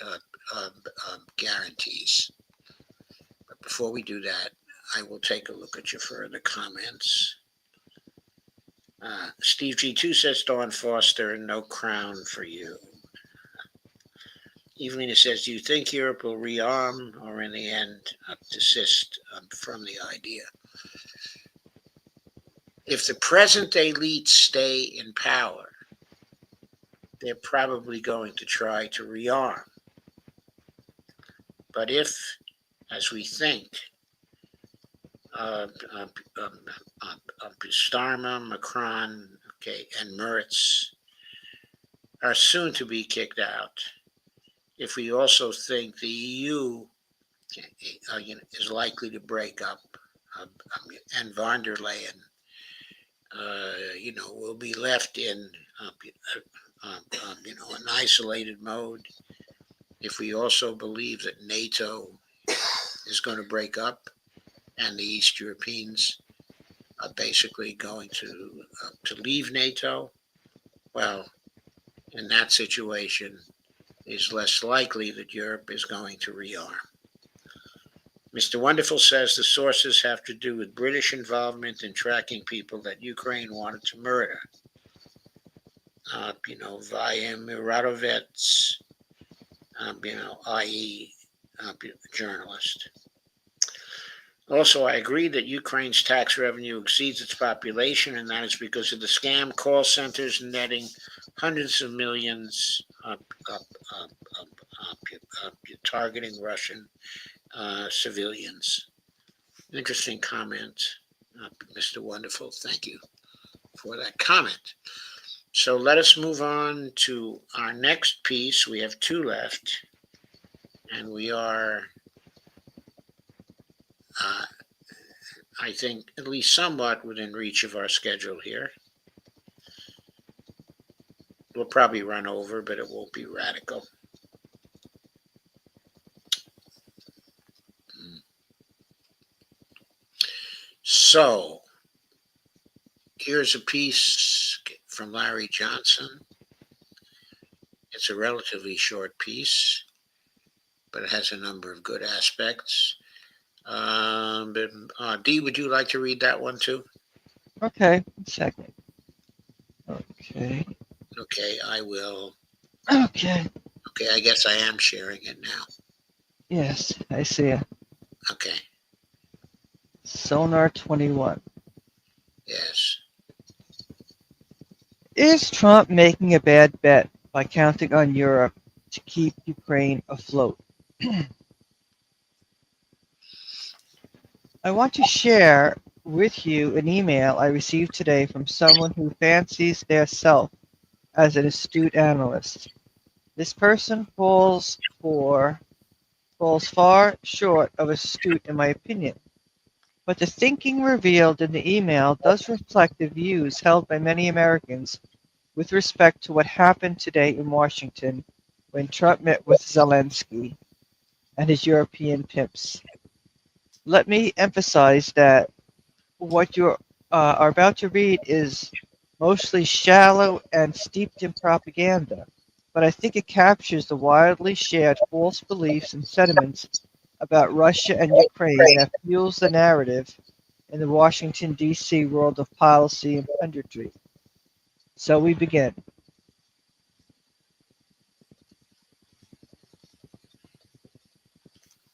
guarantees. But before we do that, I will take a look at your further comments. Steve G2 says, Dawn Foster, no crown for you. Evelina says, do you think Europe will rearm or in the end desist from the idea? If the present elites stay in power, they're probably going to try to rearm. But if, as we think, Starmer, Macron, okay, and Merz are soon to be kicked out, if we also think the EU is likely to break up, and von der Leyen, will be left in, an isolated mode. If we also believe that NATO is going to break up and the East Europeans are basically going to leave NATO, well, in that situation, it's less likely that Europe is going to rearm. Mr. Wonderful says the sources have to do with British involvement in tracking people that Ukraine wanted to murder. Via Miradovets, i.e., journalist. Also, I agree that Ukraine's tax revenue exceeds its population, and that is because of the scam call centers netting hundreds of millions targeting Russian civilians. Interesting comment, Mr. Wonderful. Thank you for that comment. So let us move on to our next piece. We have two left, and we are, I think, at least somewhat within reach of our schedule here. We'll probably run over, but it won't be radical. So, here's a piece from Larry Johnson. It's a relatively short piece, but it has a number of good aspects. Dee, would you like to read that one too? Okay, 1 second. Okay. Okay, I will. Okay. Okay, I guess I am sharing it now. Yes, I see it. Okay. Sonar 21. Yes. Is Trump making a bad bet by counting on Europe to keep Ukraine afloat? I want to share with you an email I received today from someone who fancies their self as an astute analyst. This person falls far short of astute in my opinion. But the thinking revealed in the email does reflect the views held by many Americans with respect to what happened today in Washington when Trump met with Zelensky and his European pimps. Let me emphasize that what you are about to read is mostly shallow and steeped in propaganda, but I think it captures the widely shared false beliefs and sentiments about Russia and Ukraine that fuels the narrative in the Washington, D.C. world of policy and punditry. So we begin.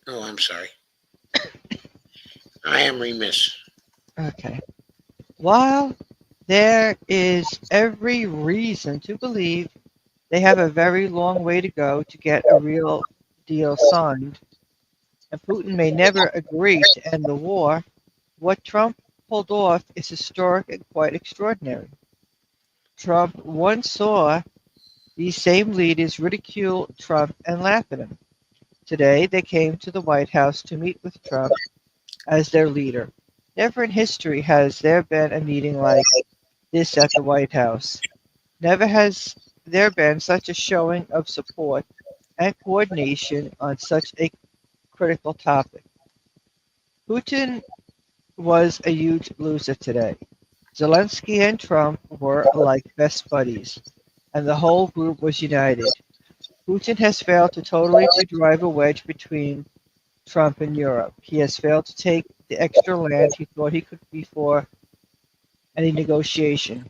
Oh, I'm sorry. I am remiss. Okay. While there is every reason to believe they have a very long way to go to get a real deal signed, and Putin may never agree to end the war, what Trump pulled off is historic and quite extraordinary. Trump once saw these same leaders ridicule Trump and laugh at him. Today, they came to the White House to meet with Trump as their leader. Never in history has there been a meeting like this at the White House. Never has there been such a showing of support and coordination on such a critical topic. Putin was a huge loser today. Zelensky and Trump were like best buddies, and the whole group was united. Putin has failed totally to drive a wedge between Trump and Europe. He has failed to take the extra land he thought he could before any negotiation.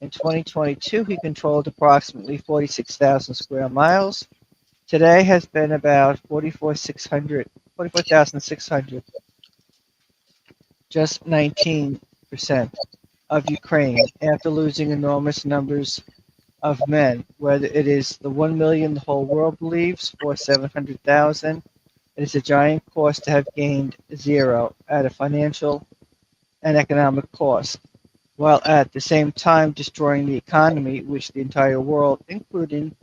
In 2022, he controlled approximately 46,000 square miles. Today has been about 44,600, just 19% of Ukraine after losing enormous numbers of men, whether it is the 1 million the whole world believes or 700,000. It is a giant cost to have gained zero at a financial and economic cost, while at the same time destroying the economy, which the entire world, including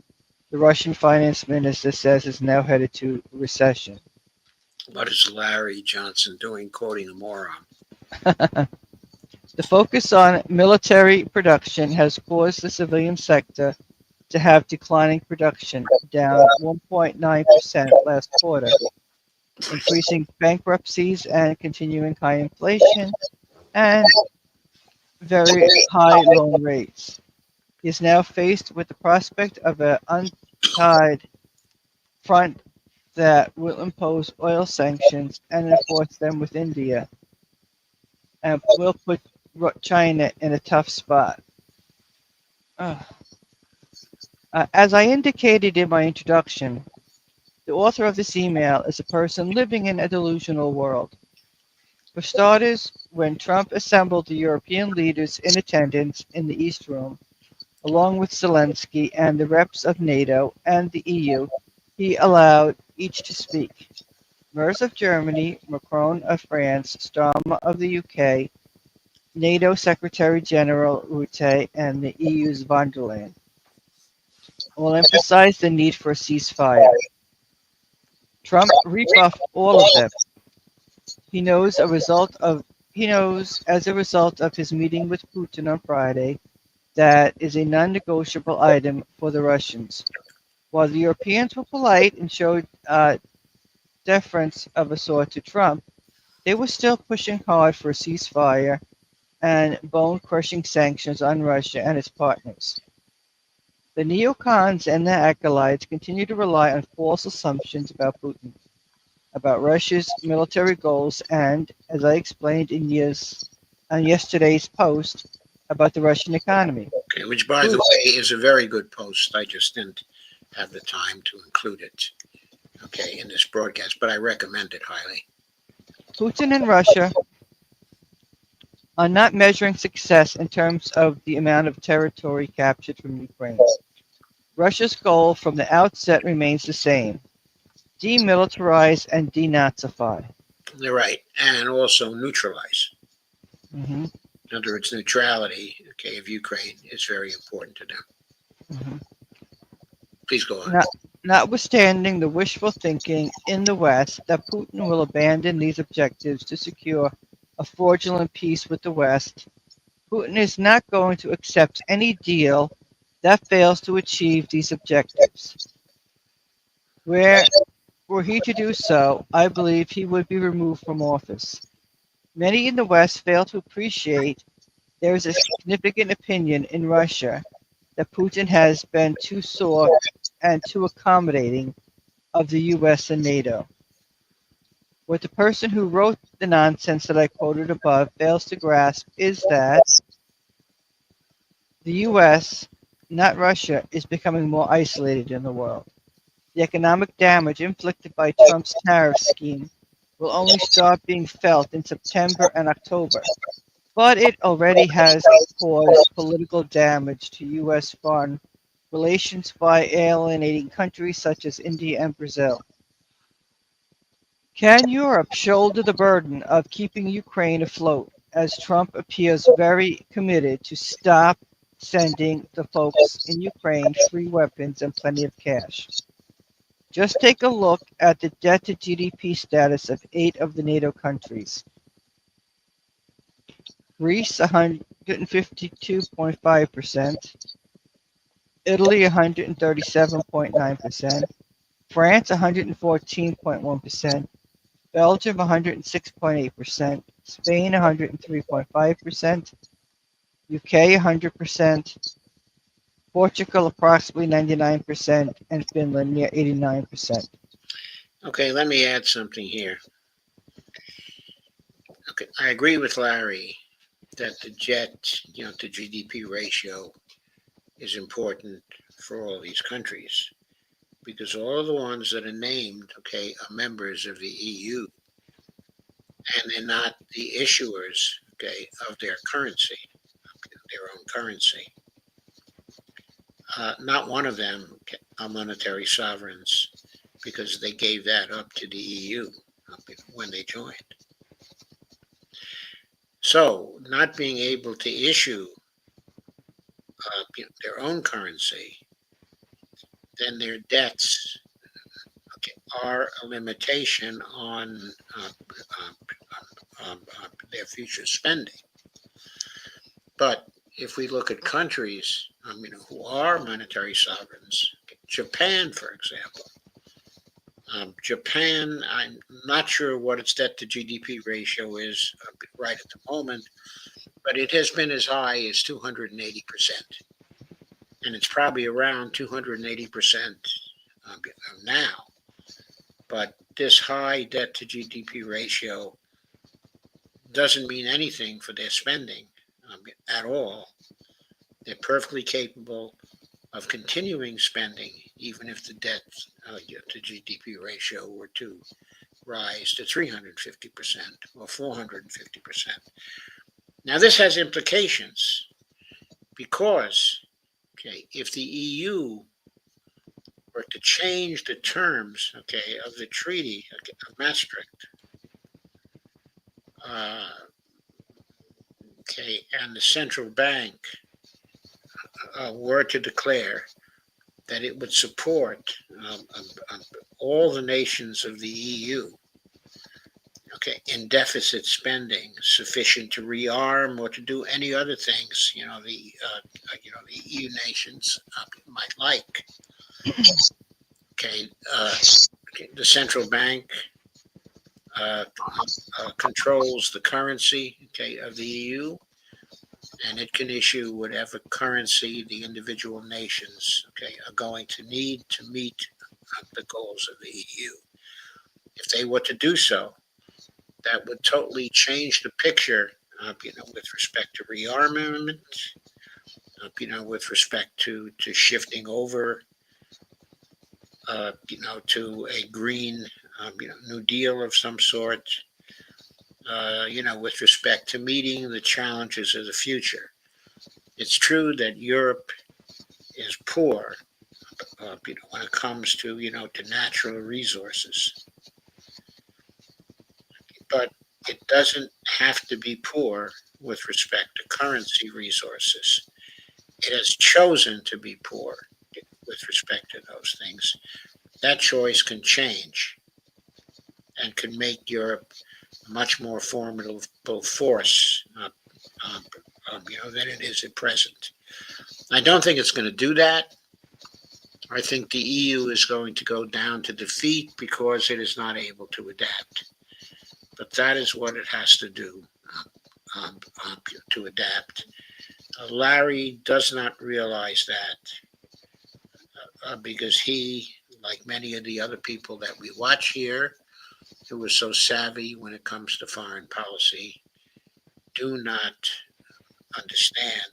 the Russian finance minister, says is now headed to recession. What is Larry Johnson doing quoting a moron? The focus on military production has caused the civilian sector to have declining production, down 1.9% last quarter, increasing bankruptcies and continuing high inflation and very high loan rates. He is now faced with the prospect of an untied front that will impose oil sanctions and enforce them with India, and will put China in a tough spot. Uh, as I indicated in my introduction, the author of this email is a person living in a delusional world. For starters, when Trump assembled the European leaders in attendance in the East Room, along with Zelensky and the reps of NATO and the EU, he allowed each to speak. Merz of Germany, Macron of France, Starmer of the UK, NATO Secretary General Rutte, and the EU's von der Leyen all emphasized the need for a ceasefire. Trump rebuffed all of them. He knows as a result of his meeting with Putin on Friday that is a non-negotiable item for the Russians. While the Europeans were polite and showed deference of a sort to Trump, they were still pushing hard for a ceasefire and bone-crushing sanctions on Russia and its partners. The neocons and their acolytes continue to rely on false assumptions about Putin, about Russia's military goals, and, as I explained on yesterday's post, about the Russian economy. Okay, which, by the way, is a very good post. I just didn't have the time to include it, okay, in this broadcast, but I recommend it highly. Putin and Russia are not measuring success in terms of the amount of territory captured from Ukraine. Russia's goal from the outset remains the same: demilitarize and denazify. They're right, and also neutralize. Mm-hmm. In other words, neutrality, okay, of Ukraine is very important to them. Mm-hmm. Please go on. Notwithstanding the wishful thinking in the West that Putin will abandon these objectives to secure a fraudulent peace with the West, Putin is not going to accept any deal that fails to achieve these objectives. Were he to do so, I believe he would be removed from office. Many in the West fail to appreciate there is a significant opinion in Russia that Putin has been too soft and too accommodating of the US and NATO. What the person who wrote the nonsense that I quoted above fails to grasp is that the US, not Russia, is becoming more isolated in the world. The economic damage inflicted by Trump's tariff scheme will only start being felt in September and October, but it already has caused political damage to US foreign relations by alienating countries such as India and Brazil. Can Europe shoulder the burden of keeping Ukraine afloat as Trump appears very committed to stop sending the folks in Ukraine free weapons and plenty of cash? Just take a look at the debt to GDP status of 8 of the NATO countries. Greece 152.5%, Italy 137.9%, France 114.1%, Belgium 106.8%, Spain 103.5%, UK 100%, Portugal approximately 99%, and Finland near 89%. Okay, let me add something here. Okay, I agree with Larry that the debt to GDP ratio is important for all these countries, because all of the ones that are named, okay, are members of the EU, and they're not the issuers, okay, of their currency, their own currency. Not one of them are monetary sovereigns, because they gave that up to the EU when they joined. So, not being able to issue their own currency, then their debts are a limitation on their future spending. But if we look at countries, who are monetary sovereigns, Japan, for example. Japan, I'm not sure what its debt to GDP ratio is right at the moment, but it has been as high as 280%. And it's probably around 280% now. But this high debt to GDP ratio doesn't mean anything for their spending at all. They're perfectly capable of continuing spending, even if the debt to GDP ratio were to rise to 350% or 450%. Now, this has implications because, okay, if the EU were to change the terms, okay, of the Treaty of Maastricht, okay, and the central bank were to declare that it would support all the nations of the EU, okay, in deficit spending sufficient to rearm or to do any other things, the EU nations might like. Okay, the central bank controls the currency, okay, of the EU, and it can issue whatever currency the individual nations, okay, are going to need to meet the goals of the EU. If they were to do so, that would totally change the picture, with respect to rearmament, with respect to shifting over, to a green, New Deal of some sort, with respect to meeting the challenges of the future. It's true that Europe is poor, when it comes to, to natural resources. But it doesn't have to be poor with respect to currency resources. It has chosen to be poor with respect to those things. That choice can change and can make Europe a much more formidable force, than it is at present. I don't think it's going to do that. I think the EU is going to go down to defeat because it is not able to adapt. But that is what it has to do to adapt. Larry does not realize that because he, like many of the other people that we watch here, who are so savvy when it comes to foreign policy, do not understand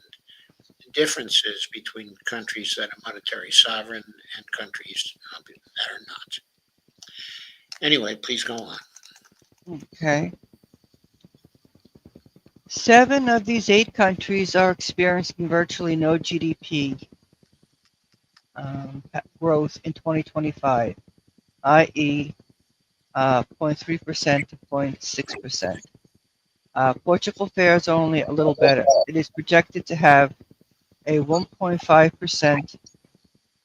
the differences between countries that are monetary sovereign and countries that are not. Anyway, please go on. Okay. 7 of these 8 countries are experiencing virtually no GDP growth in 2025, i.e., 0.3% to 0.6%. Portugal fares only a little better. It is projected to have a 1.5%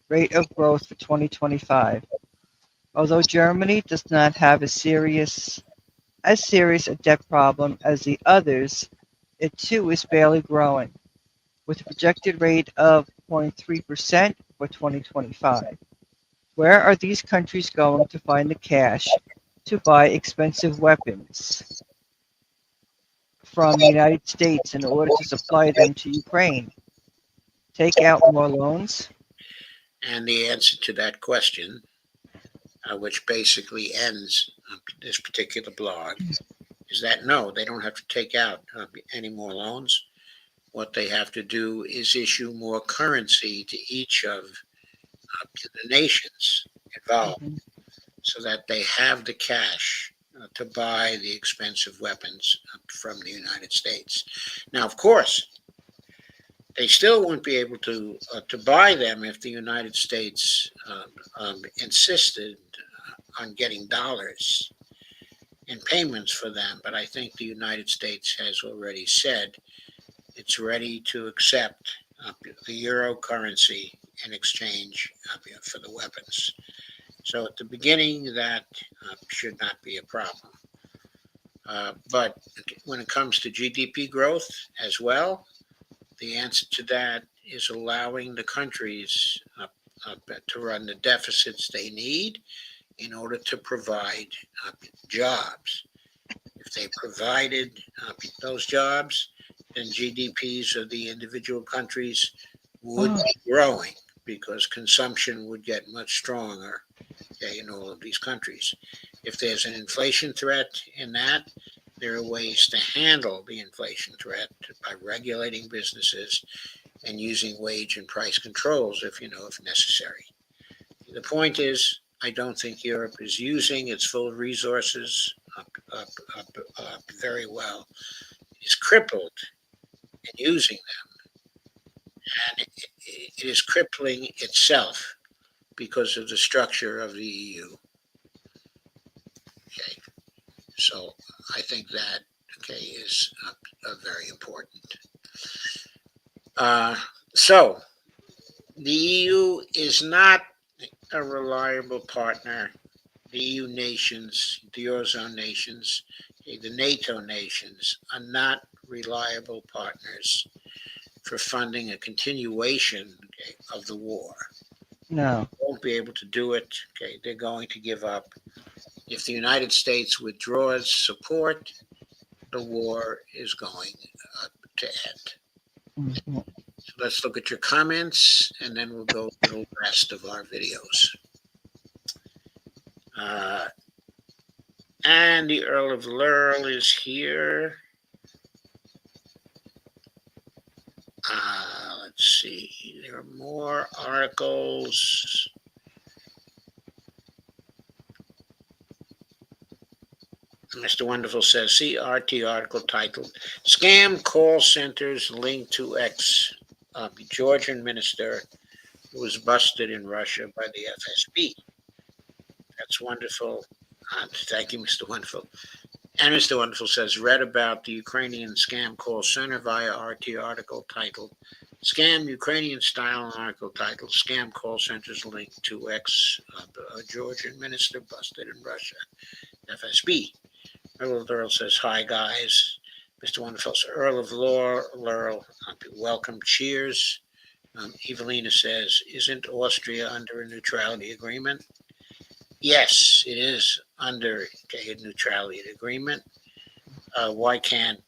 rate of growth for 2025. Although Germany does not have as serious a debt problem as the others, it too is barely growing, with a projected rate of 0.3% for 2025. Where are these countries going to find the cash to buy expensive weapons from the United States in order to supply them to Ukraine? Take out more loans? And the answer to that question, which basically ends this particular blog, is that no, they don't have to take out any more loans. What they have to do is issue more currency to each of the nations involved so that they have the cash to buy the expensive weapons from the United States. Now, of course, they still won't be able to buy them if the United States insisted on getting dollars in payments for them. But I think the United States has already said it's ready to accept the euro currency in exchange for the weapons. So at the beginning, that should not be a problem. But when it comes to GDP growth as well, the answer to that is allowing the countries to run the deficits they need in order to provide jobs. If they provided those jobs, then GDPs of the individual countries would be growing because consumption would get much stronger, okay, in all of these countries. If there's an inflation threat in that, there are ways to handle the inflation threat by regulating businesses and using wage and price controls if necessary. The point is, I don't think Europe is using its full resources very well. It is crippled in using them, and it is crippling itself because of the structure of the EU. Okay, so I think that is very important. So the EU is not a reliable partner. The EU nations, the Eurozone nations, the NATO nations are not reliable partners for funding a continuation of the war. No. They won't be able to do it. Okay, they're going to give up. If the United States withdraws support, the war is going to end. Mhm. So let's look at your comments, and then we'll go to the rest of our videos. And the Earl of Lurl is here. Let's see. There are more articles. Mr. Wonderful says, see RT article titled, Scam Call Centers Linked to Ex Georgian Minister Who Was Busted in Russia by the FSB. That's wonderful. Thank you, Mr. Wonderful. And Mr. Wonderful says, read about the Ukrainian scam call center via RT article titled, Scam Ukrainian Style article titled, Scam Call Centers Linked to Ex Georgian Minister Busted in Russia, FSB. Earl of Lurl says, hi, guys. Mr. Wonderful says, Earl of Lurl, welcome, cheers. Evelina says, isn't Austria under a neutrality agreement? Yes, it is under a neutrality agreement. Why can't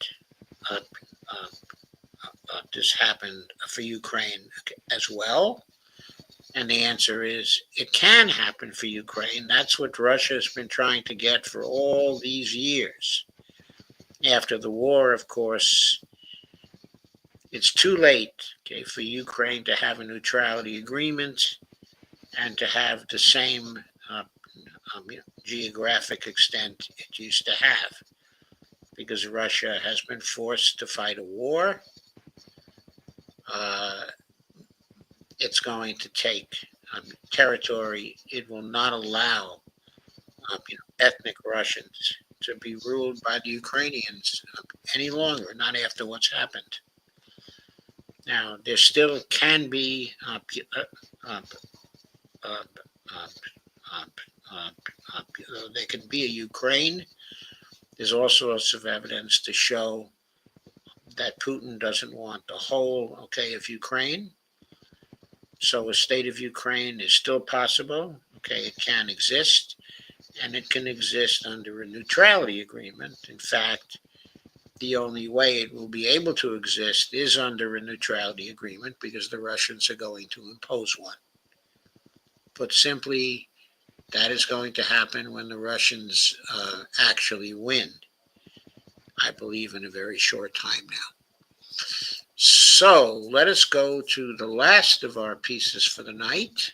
this happen for Ukraine as well? And the answer is, it can happen for Ukraine. That's what Russia has been trying to get for all these years. After the war, of course, it's too late for Ukraine to have a neutrality agreement and to have the same geographic extent it used to have, because Russia has been forced to fight a war. It's going to take territory. It will not allow ethnic Russians to be ruled by the Ukrainians any longer, not after what's happened. Now, there still can be there could be a Ukraine. There's all sorts of evidence to show that Putin doesn't want the whole of Ukraine. So a state of Ukraine is still possible. It can exist, and it can exist under a neutrality agreement. In fact, the only way it will be able to exist is under a neutrality agreement, because the Russians are going to impose one. Put simply, that is going to happen when the Russians actually win. I believe in a very short time now. So let us go to the last of our pieces for the night.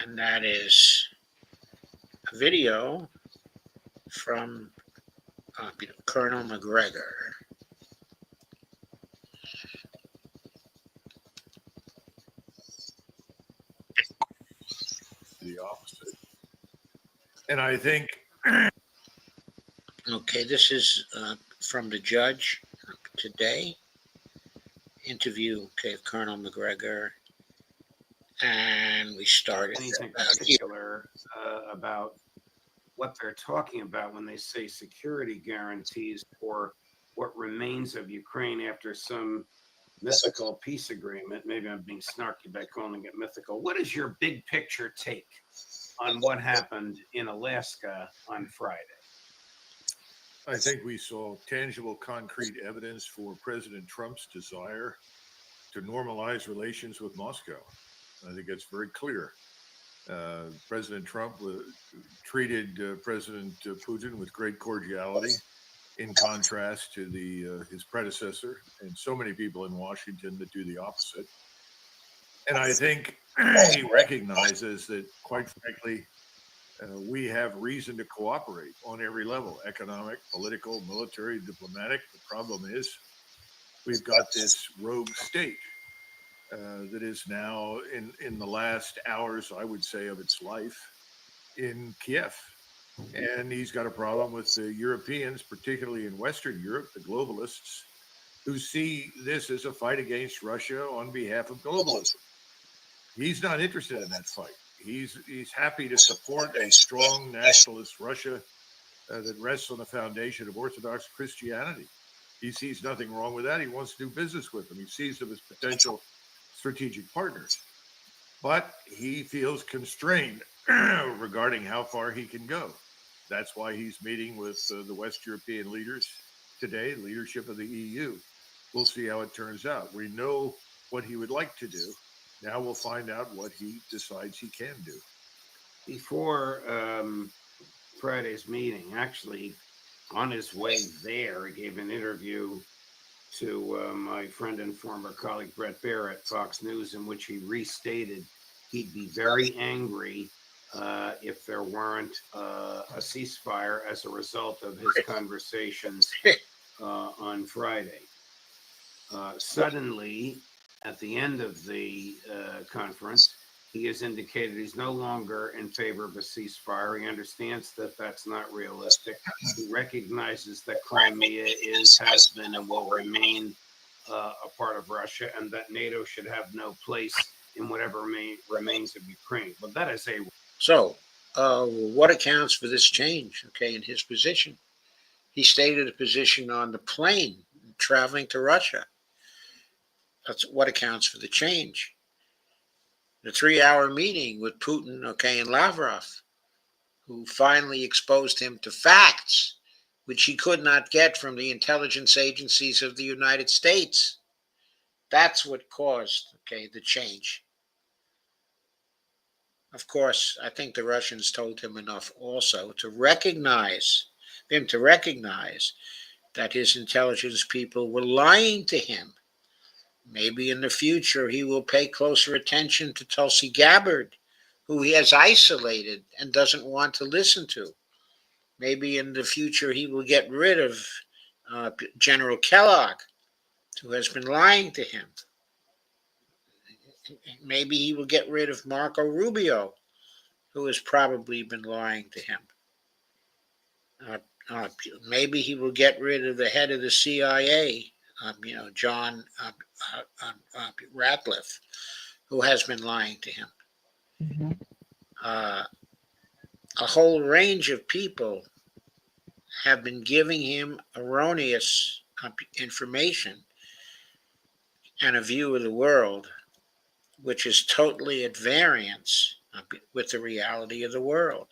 And that is a video from Colonel Macgregor. The opposite. And I think... Okay, this is from the judge today. Interview of Colonel Macgregor. And we started anything particular about what they're talking about when they say security guarantees for what remains of Ukraine after some mythical peace agreement. Maybe I'm being snarky by calling it mythical. What is your big picture take on what happened in Alaska on Friday? I think we saw tangible, concrete evidence for President Trump's desire to normalize relations with Moscow. I think it's very clear. President Trump treated President Putin with great cordiality, in contrast to his predecessor and so many people in Washington that do the opposite. And I think he recognizes that, quite frankly, we have reason to cooperate on every level: economic, political, military, diplomatic. The problem is we've got this rogue state that is now in the last hours, I would say, of its life in Kiev. And he's got a problem with the Europeans, particularly in Western Europe, the globalists, who see this as a fight against Russia on behalf of globalism. He's not interested in that fight. He's happy to support a strong nationalist Russia that rests on the foundation of Orthodox Christianity. He sees nothing wrong with that. He wants to do business with them. He sees them as potential strategic partners. But he feels constrained regarding how far he can go. That's why he's meeting with the West European leaders today, leadership of the EU. We'll see how it turns out. We know what he would like to do. Now we'll find out what he decides he can do. Before Friday's meeting, actually, on his way there, he gave an interview to my friend and former colleague Brett Baer at Fox News, in which he restated he'd be very angry if there weren't a ceasefire as a result of his conversations on Friday. Suddenly, at the end of the conference, he has indicated he's no longer in favor of a ceasefire. He understands that that's not realistic. He recognizes that Crimea has been, and will remain a part of Russia, and that NATO should have no place in whatever remains of Ukraine. But that is a... So, what accounts for this change, in his position? He stated a position on the plane traveling to Russia. That's what accounts for the change. The 3-hour meeting with Putin, and Lavrov, who finally exposed him to facts which he could not get from the intelligence agencies of the United States. That's what caused, the change. Of course, I think the Russians told him enough also to recognize that his intelligence people were lying to him. Maybe in the future he will pay closer attention to Tulsi Gabbard, who he has isolated and doesn't want to listen to. Maybe in the future he will get rid of General Kellogg, who has been lying to him. Maybe he will get rid of Marco Rubio, who has probably been lying to him. Maybe he will get rid of the head of the CIA, John Ratcliffe, who has been lying to him. Mm-hmm. A whole range of people have been giving him erroneous information and a view of the world which is totally at variance with the reality of the world.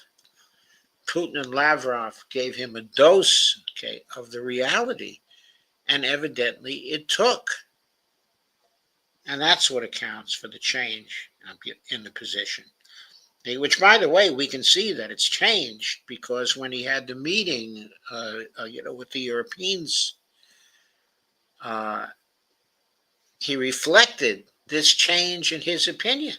Putin and Lavrov gave him a dose, of the reality, and evidently it took. And that's what accounts for the change in the position. Which, by the way, we can see that it's changed, because when he had the meeting, with the Europeans, he reflected this change in his opinion.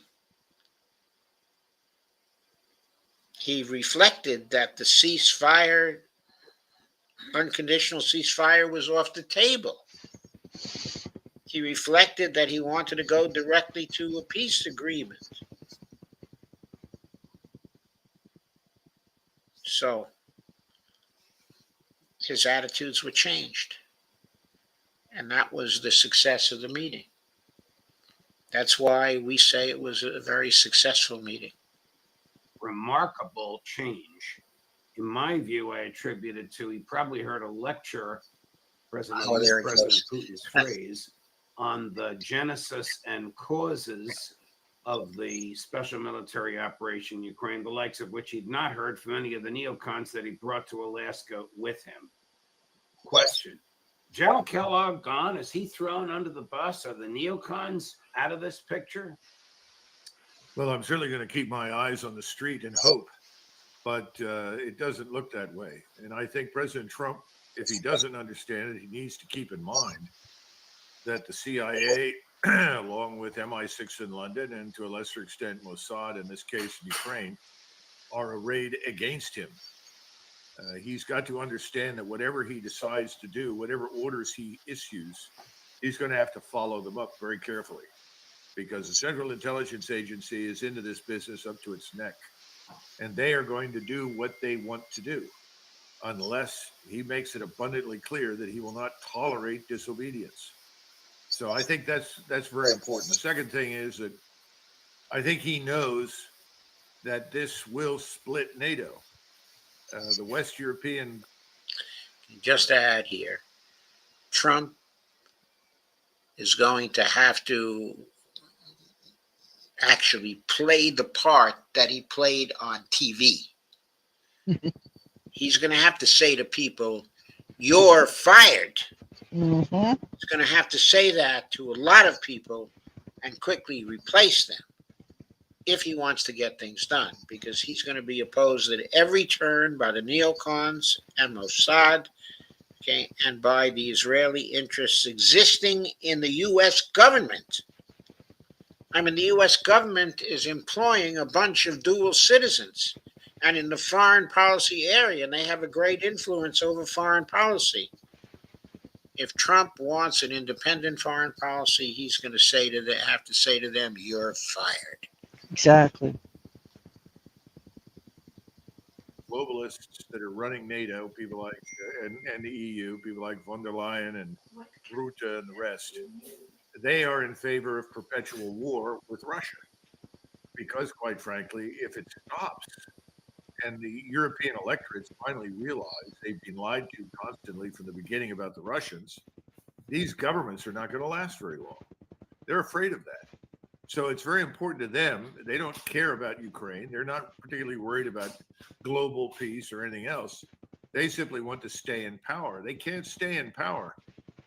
He reflected that the ceasefire, unconditional ceasefire, was off the table. He reflected that he wanted to go directly to a peace agreement. So his attitudes were changed. And that was the success of the meeting. That's why we say it was a very successful meeting. Remarkable change. In my view, I attribute it to, he probably heard a lecture, President Putin's phrase, on the genesis and causes of the special military operation in Ukraine, the likes of which he'd not heard from any of the neocons that he brought to Alaska with him. Question: General Kellogg gone? Is he thrown under the bus? Are the neocons out of this picture? Well, I'm certainly going to keep my eyes on the street and hope, but it doesn't look that way. And I think President Trump, if he doesn't understand it, he needs to keep in mind that the CIA, along with MI6 in London and to a lesser extent Mossad, in this case in Ukraine, are arrayed against him. He's got to understand that whatever he decides to do, whatever orders he issues, he's going to have to follow them up very carefully, because the Central Intelligence Agency is into this business up to its neck, and they are going to do what they want to do unless he makes it abundantly clear that he will not tolerate disobedience. So I think that's very important. The second thing is that I think he knows that this will split NATO. The West European. Just to add here, Trump is going to have to actually play the part that he played on TV. He's going to have to say to people, "You're fired." Mm-hmm. He's going to have to say that to a lot of people and quickly replace them if he wants to get things done, because he's going to be opposed at every turn by the neocons and Mossad, okay, and by the Israeli interests existing in the U.S. government. I mean, the U.S. government is employing a bunch of dual citizens and in the foreign policy area, and they have a great influence over foreign policy. If Trump wants an independent foreign policy, he's going to have to say to them, "You're fired." Exactly. Globalists that are running NATO, people like and the EU, people like von der Leyen and Rutte and the rest, they are in favor of perpetual war with Russia, because, quite frankly, if it stops and the European electorates finally realize they've been lied to constantly from the beginning about the Russians, these governments are not going to last very long. They're afraid of that. So it's very important to them. They don't care about Ukraine. They're not particularly worried about global peace or anything else. They simply want to stay in power. They can't stay in power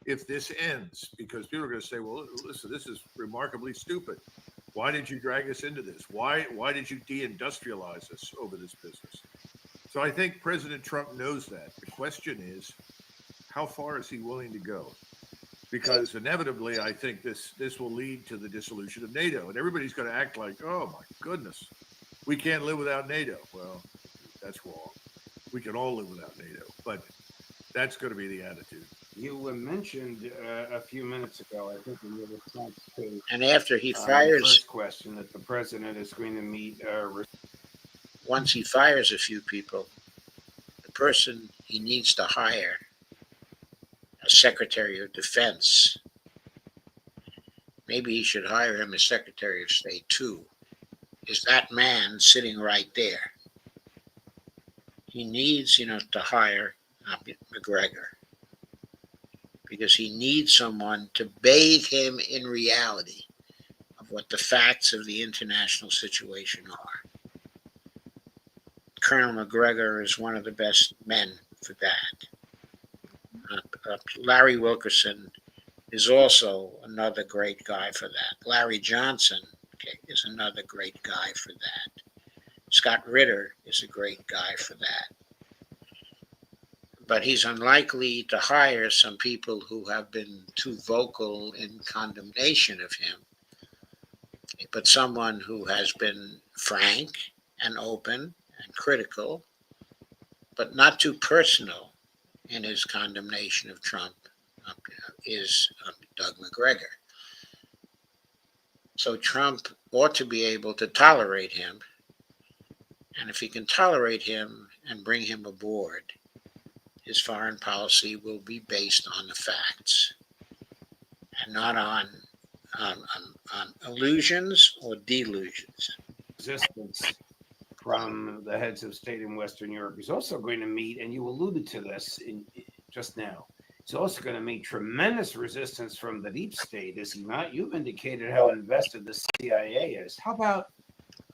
if this ends, because people are going to say, "Well, listen, this is remarkably stupid. Why did you drag us into this? Why did you deindustrialize us over this business?" So I think President Trump knows that. The question is, how far is he willing to go? Because inevitably, I think this will lead to the dissolution of NATO, and everybody's going to act like, "Oh my goodness, we can't live without NATO." Well, that's wrong. We can all live without NATO, but that's going to be the attitude. You mentioned a few minutes ago, I think, in your response to And after he the fires, first question, that the president is going to meet. once he fires a few people, the person he needs to hire, a Secretary of Defense, maybe he should hire him as Secretary of State too, is that man sitting right there. He needs, to hire Macgregor, because he needs someone to bathe him in reality of what the facts of the international situation are. Colonel Macgregor is one of the best men for that. Larry Wilkerson is also another great guy for that. Larry Johnson, is another great guy for that. Scott Ritter is a great guy for that. But he's unlikely to hire some people who have been too vocal in condemnation of him. But someone who has been frank and open and critical, but not too personal in his condemnation of Trump, is Doug Macgregor. So Trump ought to be able to tolerate him. And if he can tolerate him and bring him aboard, his foreign policy will be based on the facts and not on illusions or delusions. Resistance from the heads of state in Western Europe. He's also going to meet, and you alluded to this just now, he's also going to meet tremendous resistance from the deep state, is he not? You've indicated how invested the CIA is. How about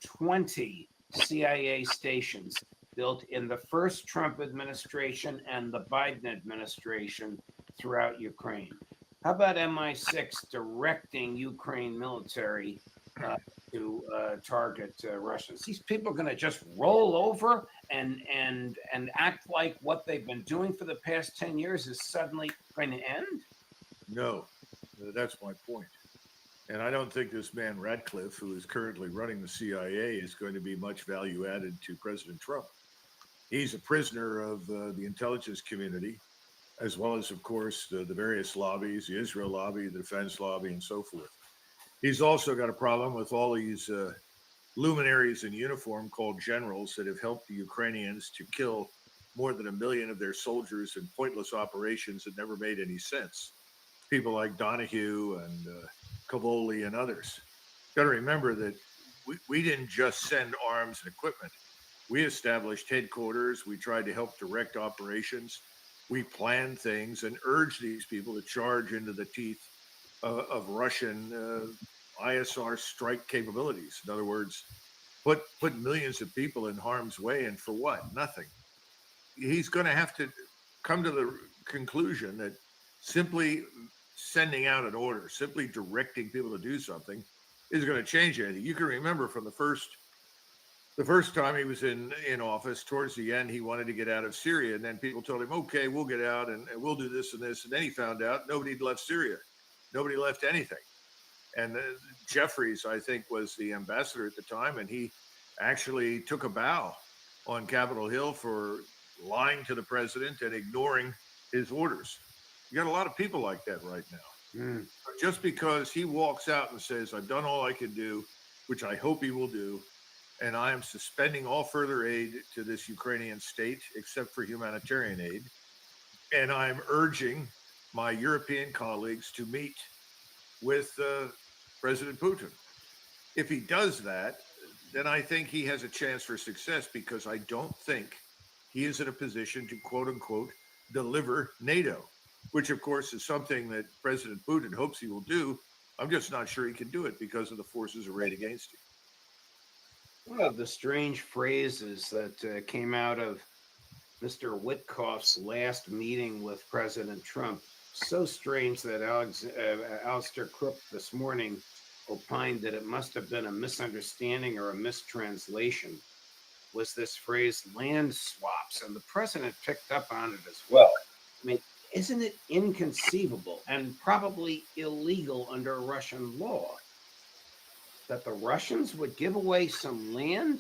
20 CIA stations built in the first Trump administration and the Biden administration throughout Ukraine. How about MI6 directing Ukraine military to target Russians? These people are going to just roll over and act like what they've been doing for the past 10 years is suddenly going to end? No, that's my point. And I don't think this man Ratcliffe, who is currently running the CIA, is going to be much value added to President Trump. He's a prisoner of the intelligence community, as well as, of course, the various lobbies, the Israel lobby, the defense lobby, and so forth. He's also got a problem with all these luminaries in uniform called generals that have helped the Ukrainians to kill more than 1 million of their soldiers in pointless operations that never made any sense. People like Donahue and Cavoli and others. Got to remember that we didn't just send arms and equipment. We established headquarters. We tried to help direct operations. We planned things and urged these people to charge into the teeth of Russian ISR strike capabilities. In other words, put millions of people in harm's way, and for what? Nothing. He's going to have to come to the conclusion that simply sending out an order, simply directing people to do something, is going to change anything. You can remember from the first time he was in office, towards the end, he wanted to get out of Syria, and then people told him, okay, we'll get out and we'll do this and this. And then he found out nobody had left Syria. Nobody left anything. And Jeffries, I think, was the ambassador at the time, and he actually took a bow on Capitol Hill for lying to the president and ignoring his orders. You got a lot of people like that right now. Just because he walks out and says, I've done all I can do, which I hope he will do, and I am suspending all further aid to this Ukrainian state, except for humanitarian aid, and I'm urging my European colleagues to meet with President Putin. If he does that, then I think he has a chance for success, because I don't think he is in a position to, quote unquote, deliver NATO, which of course is something that President Putin hopes he will do. I'm just not sure he can do it because of the forces arrayed against him. One of the strange phrases that came out of Mr. Witkoff's last meeting with President Trump, so strange that Alistair Crooke this morning opined that it must have been a misunderstanding or a mistranslation, was this phrase, land swaps. And the president picked up on it as well. I mean, isn't it inconceivable and probably illegal under Russian law that the Russians would give away some land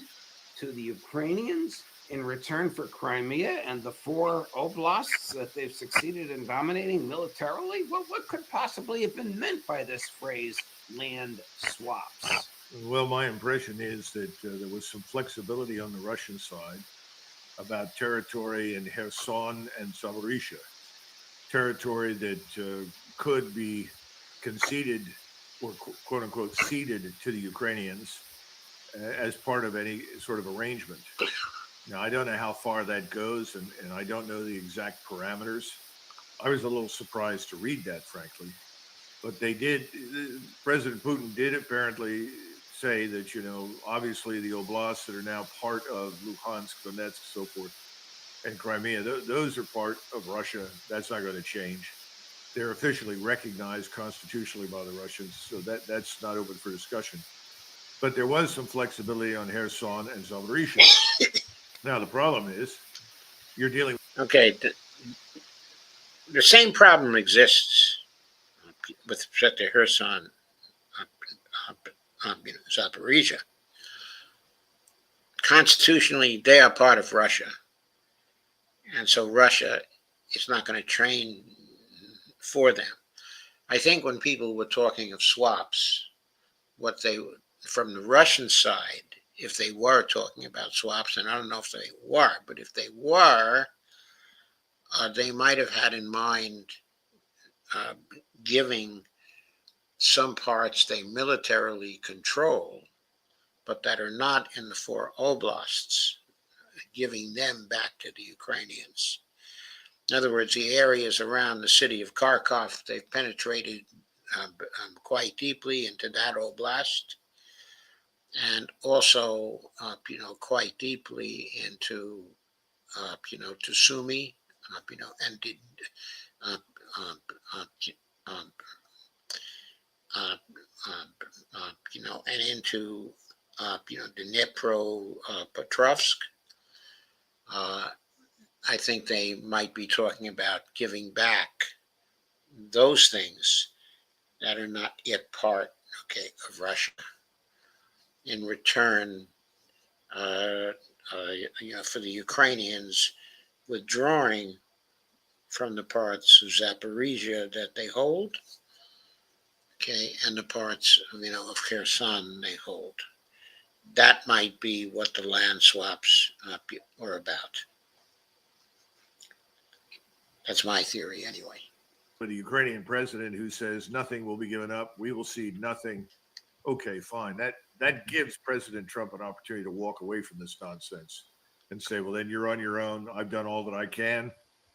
to the Ukrainians in return for Crimea and the 4 oblasts that they've succeeded in dominating militarily? What could possibly have been meant by this phrase, land swaps? Well, my impression is that there was some flexibility on the Russian side about territory in Kherson and Zaporizhia, territory that could be conceded or quote unquote ceded to the Ukrainians as part of any sort of arrangement. Now, I don't know how far that goes, and I don't know the exact parameters. I was a little surprised to read that, frankly. But they did, President Putin did apparently say that, obviously the oblasts that are now part of Luhansk, Donetsk, so forth, and Crimea, those are part of Russia. That's not going to change. They're officially recognized constitutionally by the Russians, so that's not open for discussion. But there was some flexibility on Kherson and Zaporizhia. Now, the problem is you're dealing. Okay, the same problem exists with respect to Kherson, Zaporizhia. Constitutionally, they are part of Russia. And so Russia is not going to train for them. I think when people were talking of swaps, from the Russian side, if they were talking about swaps, and I don't know if they were, but if they were, they might have had in mind giving some parts they militarily control, but that are not in the 4 oblasts, giving them back to the Ukrainians. In other words, the areas around the city of Kharkov, they've penetrated quite deeply into that oblast, and also, quite deeply into, to Sumy, and did, uh, um, uh, um, and into, Dnipro, Petrovsk. I think they might be talking about giving back those things that are not yet part, of Russia. In return, uh, for the Ukrainians withdrawing from the parts of Zaporizhia that they hold, and the parts, of Kherson they hold. That might be what the land swaps are about. That's my theory, anyway. For the Ukrainian president who says nothing will be given up, we will cede nothing. Okay, fine. That gives President Trump an opportunity to walk away from this nonsense and say, well, then you're on your own. I've done all that I can.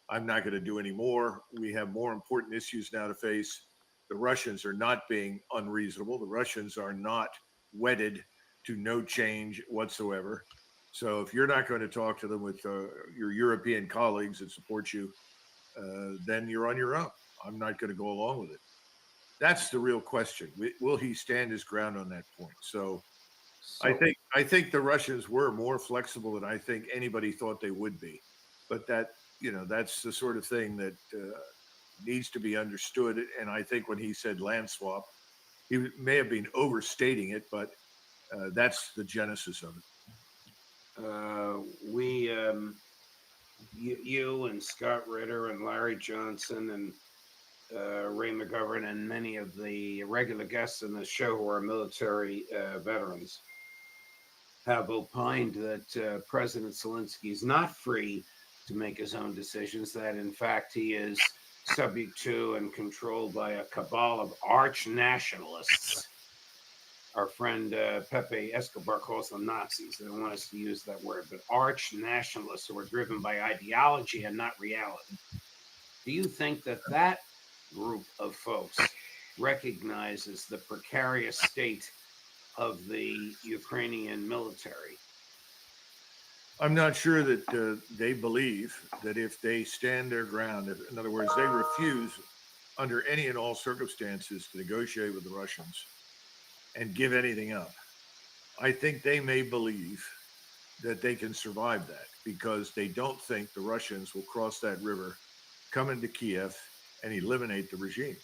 I'm not going to do any more. We have more important issues now to face. The Russians are not being unreasonable. The Russians are not wedded to no change whatsoever. So if you're not going to talk to them with your European colleagues that support you, then you're on your own. I'm not going to go along with it. That's the real question. Will he stand his ground on that point? So I think the Russians were more flexible than I think anybody thought they would be. But that's the sort of thing that needs to be understood. And I think when he said land swap, he may have been overstating it, but that's the genesis of it. You and Scott Ritter and Larry Johnson and Ray McGovern and many of the regular guests in the show who are military veterans have opined that President Zelensky is not free to make his own decisions, that in fact he is subject to and controlled by a cabal of arch nationalists. Our friend Pepe Escobar calls them Nazis. They don't want us to use that word, but arch nationalists who are driven by ideology and not reality. Do you think that group of folks recognizes the precarious state of the Ukrainian military? I'm not sure that they believe that if they stand their ground, in other words, they refuse under any and all circumstances to negotiate with the Russians and give anything up. I think they may believe that they can survive that because they don't think the Russians will cross that river, come into Kiev, and eliminate the regime.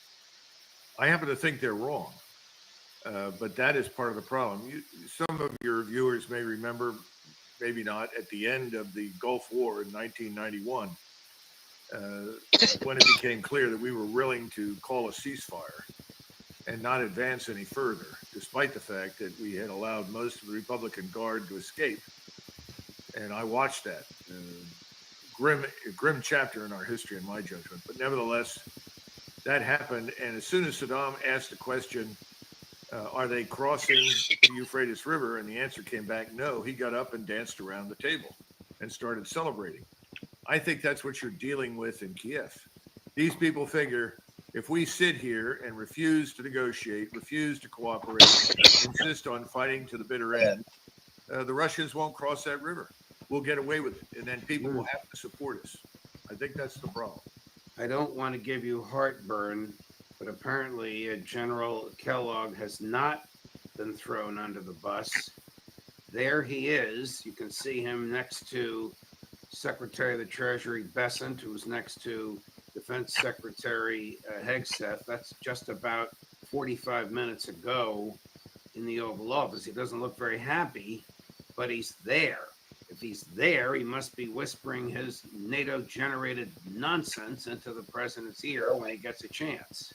I happen to think they're wrong, but that is part of the problem. Some of your viewers may remember, maybe not, at the end of the Gulf War in 1991, when it became clear that we were willing to call a ceasefire and not advance any further, despite the fact that we had allowed most of the Republican Guard to escape. And I watched that. Grim chapter in our history, in my judgment. But nevertheless, that happened. And as soon as Saddam asked the question, are they crossing the Euphrates River? And the answer came back, no. He got up and danced around the table and started celebrating. I think that's what you're dealing with in Kiev. These people figure if we sit here and refuse to negotiate, refuse to cooperate, insist on fighting to the bitter end, the Russians won't cross that river. We'll get away with it. And then people will have to support us. I think that's the problem. I don't want to give you heartburn, but apparently General Kellogg has not been thrown under the bus. There he is. You can see him next to Secretary of the Treasury Bessent, who's next to Defense Secretary Hegseth. That's just about 45 minutes ago in the Oval Office. He doesn't look very happy, but he's there. If he's there, he must be whispering his NATO-generated nonsense into the president's ear when he gets a chance.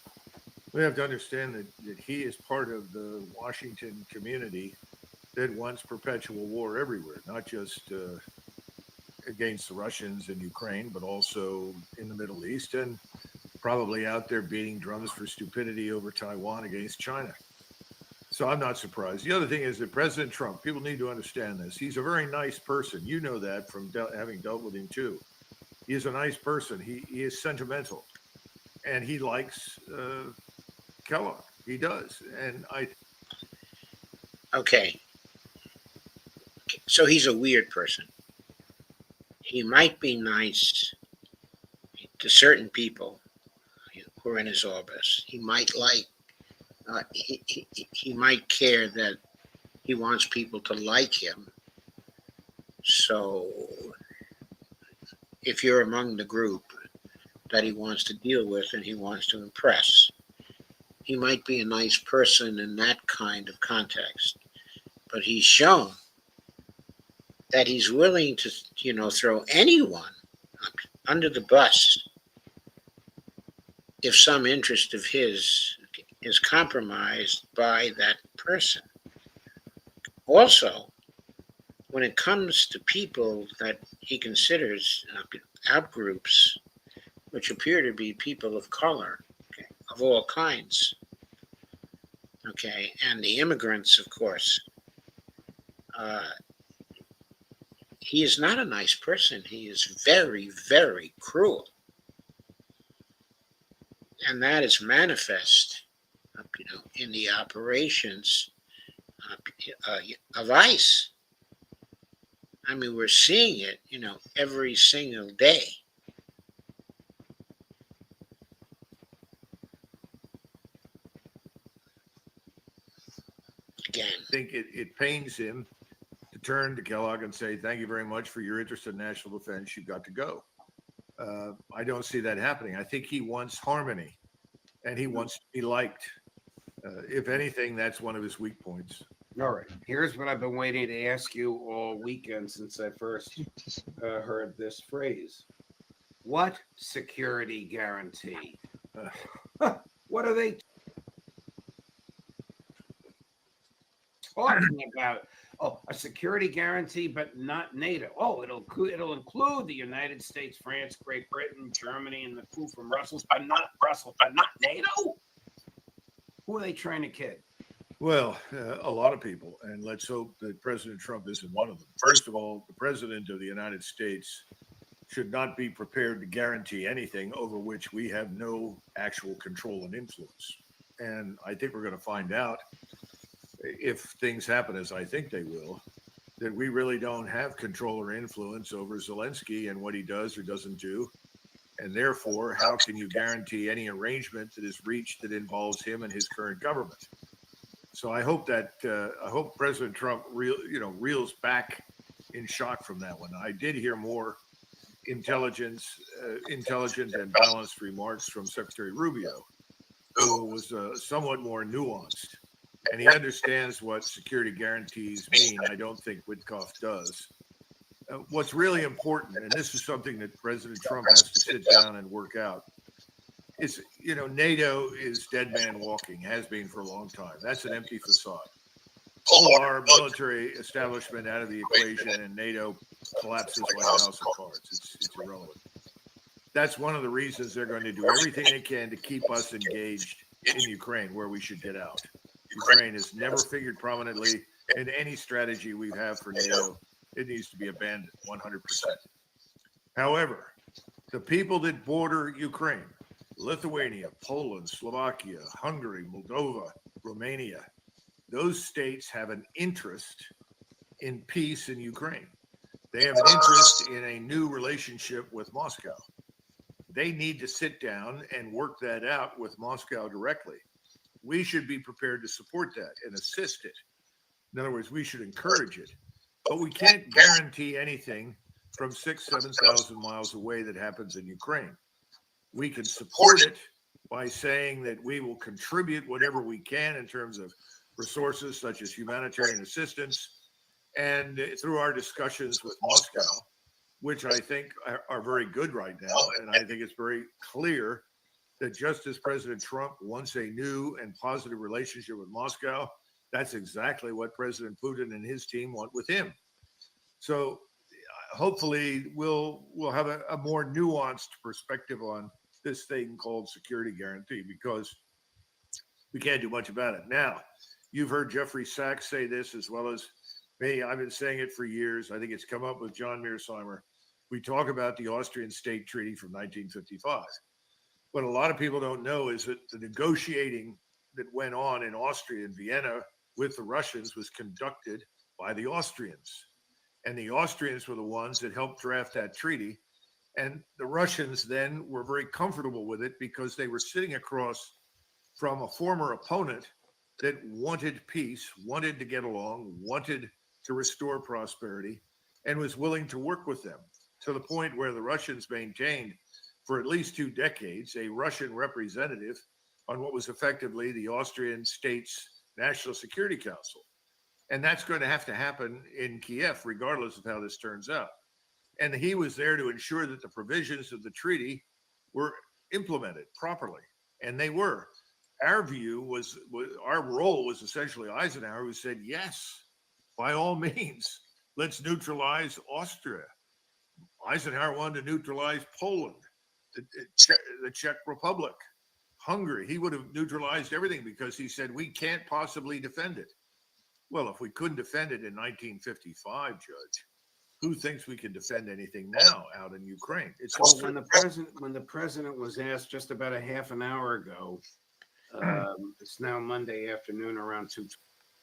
We have to understand that he is part of the Washington community that wants perpetual war everywhere, not just against the Russians in Ukraine, but also in the Middle East, and probably out there beating drums for stupidity over Taiwan against China. So I'm not surprised. The other thing is that President Trump, people need to understand this. He's a very nice person. You know that from having dealt with him too. He is a nice person. He is sentimental, and he likes Kellogg. He does. And Okay. So he's a weird person. He might be nice to certain people who are in his orbit. He might like, he might care that he wants people to like him. So if you're among the group that he wants to deal with and he wants to impress, he might be a nice person in that kind of context. But he's shown that he's willing to, throw anyone under the bus if some interest of his is compromised by that person. Also, when it comes to people that he considers outgroups, which appear to be people of color, of all kinds, and the immigrants, of course, he is not a nice person. He is very, very cruel. And that is manifest, in the operations of ICE. I mean, we're seeing it, every single day. Again, I think it pains him to turn to Kellogg and say, thank you very much for your interest in national defense. You've got to go. I don't see that happening. I think he wants harmony and he wants to be liked. If anything, that's one of his weak points. All right. Here's what I've been waiting to ask you all weekend since I first heard this phrase. What security guarantee? What are they talking about? Oh, a security guarantee, but not NATO. Oh, it'll include the United States, France, Great Britain, Germany, and the crew from Brussels, but not NATO. Who are they trying to kid? Well, a lot of people, and let's hope that President Trump isn't one of them. First of all, the President of the United States should not be prepared to guarantee anything over which we have no actual control and influence. And I think we're going to find out, if things happen as I think they will, that we really don't have control or influence over Zelensky and what he does or doesn't do. And therefore, how can you guarantee any arrangement that is reached that involves him and his current government? So I hope President Trump reels back in shock from that one. I did hear more intelligent and balanced remarks from Secretary Rubio, who was somewhat more nuanced, and he understands what security guarantees mean. I don't think Witkoff does. What's really important, and this is something that President Trump has to sit down and work out, is, NATO is dead man walking, has been for a long time. That's an empty facade. Pull our military establishment out of the equation and NATO collapses like a house of cards. It's irrelevant. That's one of the reasons they're going to do everything they can to keep us engaged in Ukraine, where we should get out. Ukraine has never figured prominently in any strategy we have for NATO. It needs to be abandoned 100%. However, the people that border Ukraine, Lithuania, Poland, Slovakia, Hungary, Moldova, Romania, those states have an interest in peace in Ukraine. They have an interest in a new relationship with Moscow. They need to sit down and work that out with Moscow directly. We should be prepared to support that and assist it. In other words, we should encourage it. But we can't guarantee anything from 7,000 miles away that happens in Ukraine. We can support it by saying that we will contribute whatever we can in terms of resources such as humanitarian assistance, and through our discussions with Moscow, which I think are very good right now. And I think it's very clear that just as President Trump wants a new and positive relationship with Moscow, that's exactly what President Putin and his team want with him. So hopefully we'll have a more nuanced perspective on this thing called security guarantee, because we can't do much about it. Now, you've heard Jeffrey Sachs say this as well as me. I've been saying it for years. I think it's come up with John Mearsheimer. We talk about the Austrian State Treaty from 1955. What a lot of people don't know is that the negotiating that went on in Austria and Vienna with the Russians was conducted by the Austrians. And the Austrians were the ones that helped draft that treaty. And the Russians then were very comfortable with it because they were sitting across from a former opponent that wanted peace, wanted to get along, wanted to restore prosperity, and was willing to work with them, to the point where the Russians maintained for at least 2 decades a Russian representative on what was effectively the Austrian state's National Security Council. And that's going to have to happen in Kiev, regardless of how this turns out. And he was there to ensure that the provisions of the treaty were implemented properly. And they were. Our view was our role was essentially Eisenhower, who said, yes, by all means, let's neutralize Austria. Eisenhower wanted to neutralize Poland, the Czech Republic, Hungary. He would have neutralized everything because he said, we can't possibly defend it. Well, if we couldn't defend it in 1955, Judge, who thinks we can defend anything now out in Ukraine? It's Well, when the president was asked just about a half an hour ago, it's now Monday afternoon around 2.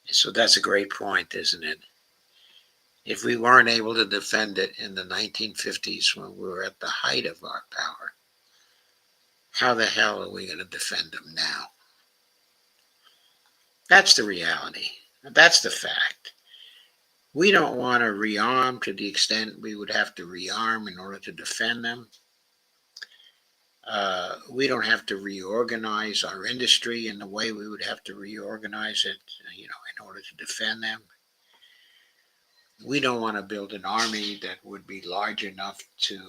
So that's a great point, isn't it? If we weren't able to defend it in the 1950s when we were at the height of our power, how the hell are we going to defend them now? That's the reality. That's the fact. We don't want to rearm to the extent we would have to rearm in order to defend them. We don't have to reorganize our industry in the way we would have to reorganize it, in order to defend them. We don't want to build an army that would be large enough to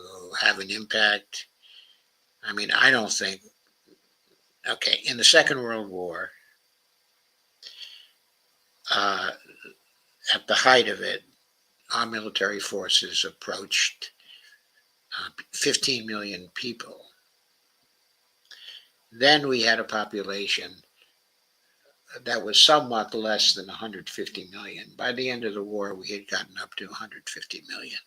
have an impact. I mean, I don't think, in the Second World War, at the height of it, our military forces approached 15 million people. Then we had a population that was somewhat less than 150 million. By the end of the war, we had gotten up to 150 million.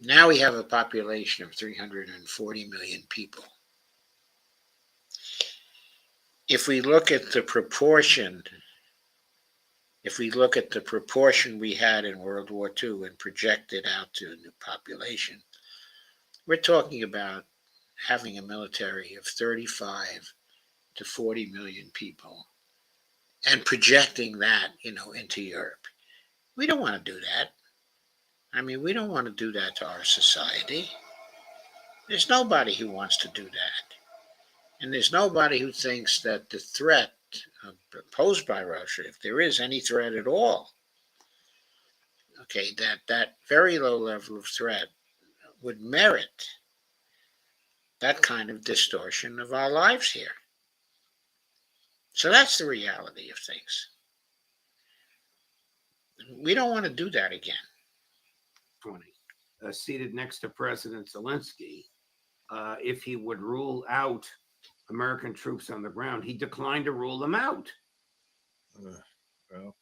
Now we have a population of 340 million people. If we look at the proportion we had in World War II and project it out to a new population, we're talking about having a military of 35 to 40 million people and projecting that, into Europe. We don't want to do that. I mean, we don't want to do that to our society. There's nobody who wants to do that. And there's nobody who thinks that the threat posed by Russia, if there is any threat at all, that very low level of threat would merit that kind of distortion of our lives here. So that's the reality of things. We don't want to do that again. 20, seated next to President Zelensky, if he would rule out American troops on the ground, he declined to rule them out. Well,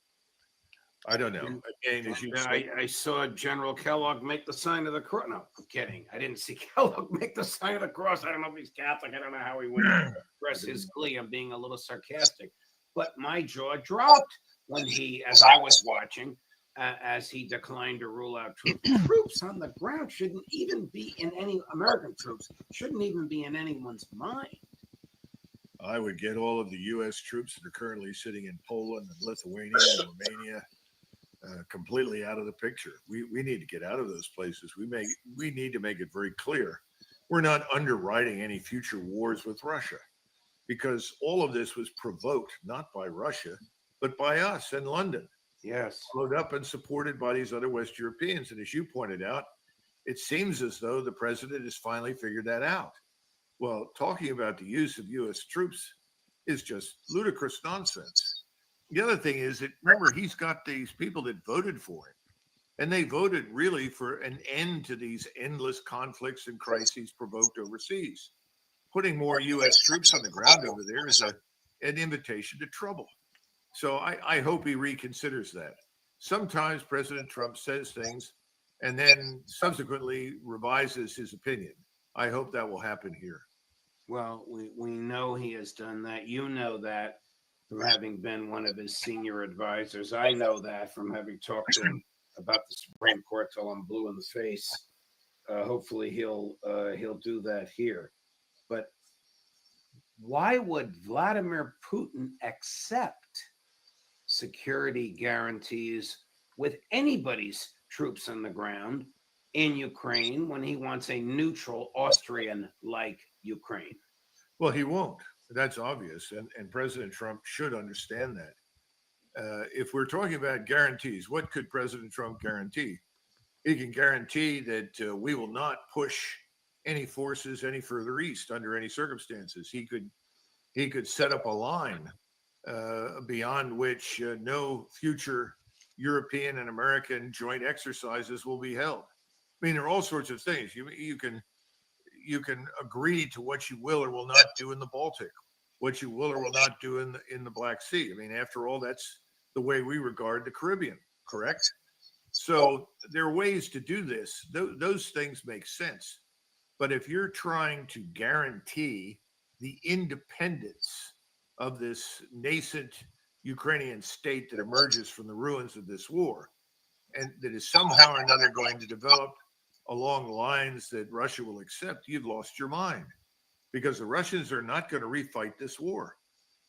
I don't know. Again, as you say, I saw General Kellogg make the sign of the cross. No, I'm kidding. I didn't see Kellogg make the sign of the cross. I don't know if he's Catholic. I don't know how he would express his glee. I'm being a little sarcastic. But my jaw dropped when he, as I was watching, as he declined to rule out troops. Troops on the ground shouldn't even be in any American troops, shouldn't even be in anyone's mind. I would get all of the U.S. troops that are currently sitting in Poland and Lithuania and Romania completely out of the picture. We need to get out of those places. We need to make it very clear we're not underwriting any future wars with Russia, because all of this was provoked not by Russia, but by us in London. Yes. Followed up and supported by these other West Europeans. And as you pointed out, it seems as though the president has finally figured that out. Well, talking about the use of U.S. troops is just ludicrous nonsense. The other thing is that, remember, he's got these people that voted for him, and they voted really for an end to these endless conflicts and crises provoked overseas. Putting more U.S. troops on the ground over there is an invitation to trouble. So I hope he reconsiders that. Sometimes President Trump says things and then subsequently revises his opinion. I hope that will happen here. Well, we know he has done that. You know that from having been one of his senior advisors. I know that from having talked to him about the Supreme Court till I'm blue in the face. hopefully he'll do that here. But why would Vladimir Putin accept security guarantees with anybody's troops on the ground in Ukraine when he wants a neutral Austrian-like Ukraine? Well, he won't. That's obvious. And President Trump should understand that. If we're talking about guarantees, what could President Trump guarantee? He can guarantee that we will not push any forces any further east under any circumstances. He could set up a line beyond which no future European and American joint exercises will be held. I mean, there are all sorts of things. You can agree to what you will or will not do in the Baltic, what you will or will not do in the Black Sea. I mean, after all, that's the way we regard the Caribbean, correct? So there are ways to do this. Those things make sense. But if you're trying to guarantee the independence of this nascent Ukrainian state that emerges from the ruins of this war, and that is somehow or another going to develop along lines that Russia will accept, you've lost your mind, because the Russians are not going to refight this war.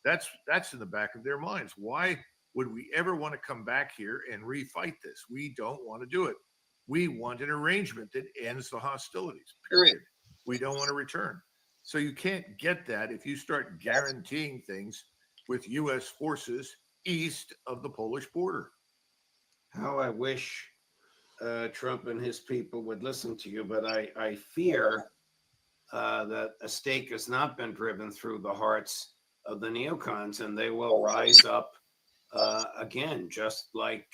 That's in the back of their minds. Why would we ever want to come back here and refight this? We don't want to do it. We want an arrangement that ends the hostilities, period. We don't want to return. So you can't get that if you start guaranteeing things with U.S. forces east of the Polish border. How I wish Trump and his people would listen to you, but I fear that a stake has not been driven through the hearts of the neocons, and they will rise up again, just like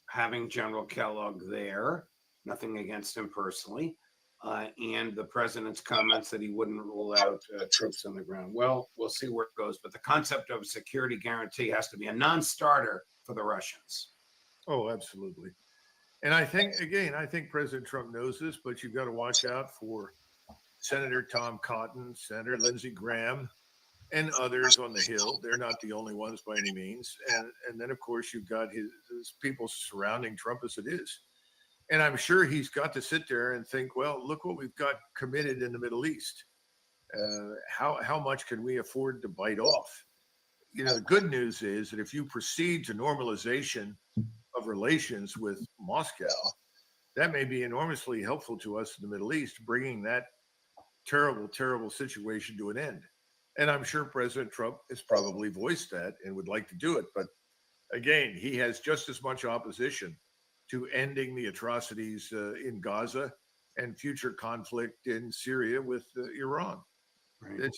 having General Kellogg there, nothing against him personally, and the president's comments that he wouldn't rule out troops on the ground. Well, we'll see where it goes, but the concept of a security guarantee has to be a non-starter for the Russians. Oh, absolutely. And I think President Trump knows this, but you've got to watch out for Senator Tom Cotton, Senator Lindsey Graham, and others on the Hill. They're not the only ones by any means. And then, of course, you've got his people surrounding Trump as it is. And I'm sure he's got to sit there and think, well, look what we've got committed in the Middle East. How much can we afford to bite off? You know, the good news is that if you proceed to normalization of relations with Moscow, that may be enormously helpful to us in the Middle East, bringing that terrible, terrible situation to an end. And I'm sure President Trump has probably voiced that and would like to do it. But again, he has just as much opposition to ending the atrocities in Gaza and future conflict in Syria with Iran. Right.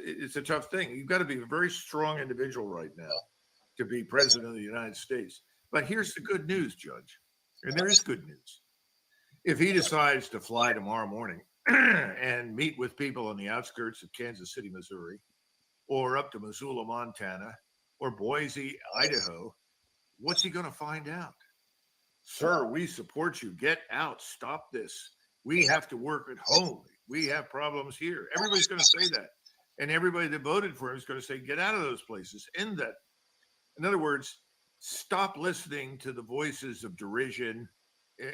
It's a tough thing. You've got to be a very strong individual right now to be president of the United States. But here's the good news, Judge, and there is good news. If he decides to fly tomorrow morning and meet with people on the outskirts of Kansas City, Missouri, or up to Missoula, Montana, or Boise, Idaho, what's he going to find out? Sir, we support you. Get out. Stop this. We have to work at home. We have problems here. Everybody's going to say that. And everybody that voted for him is going to say, get out of those places. End that. In other words, stop listening to the voices of derision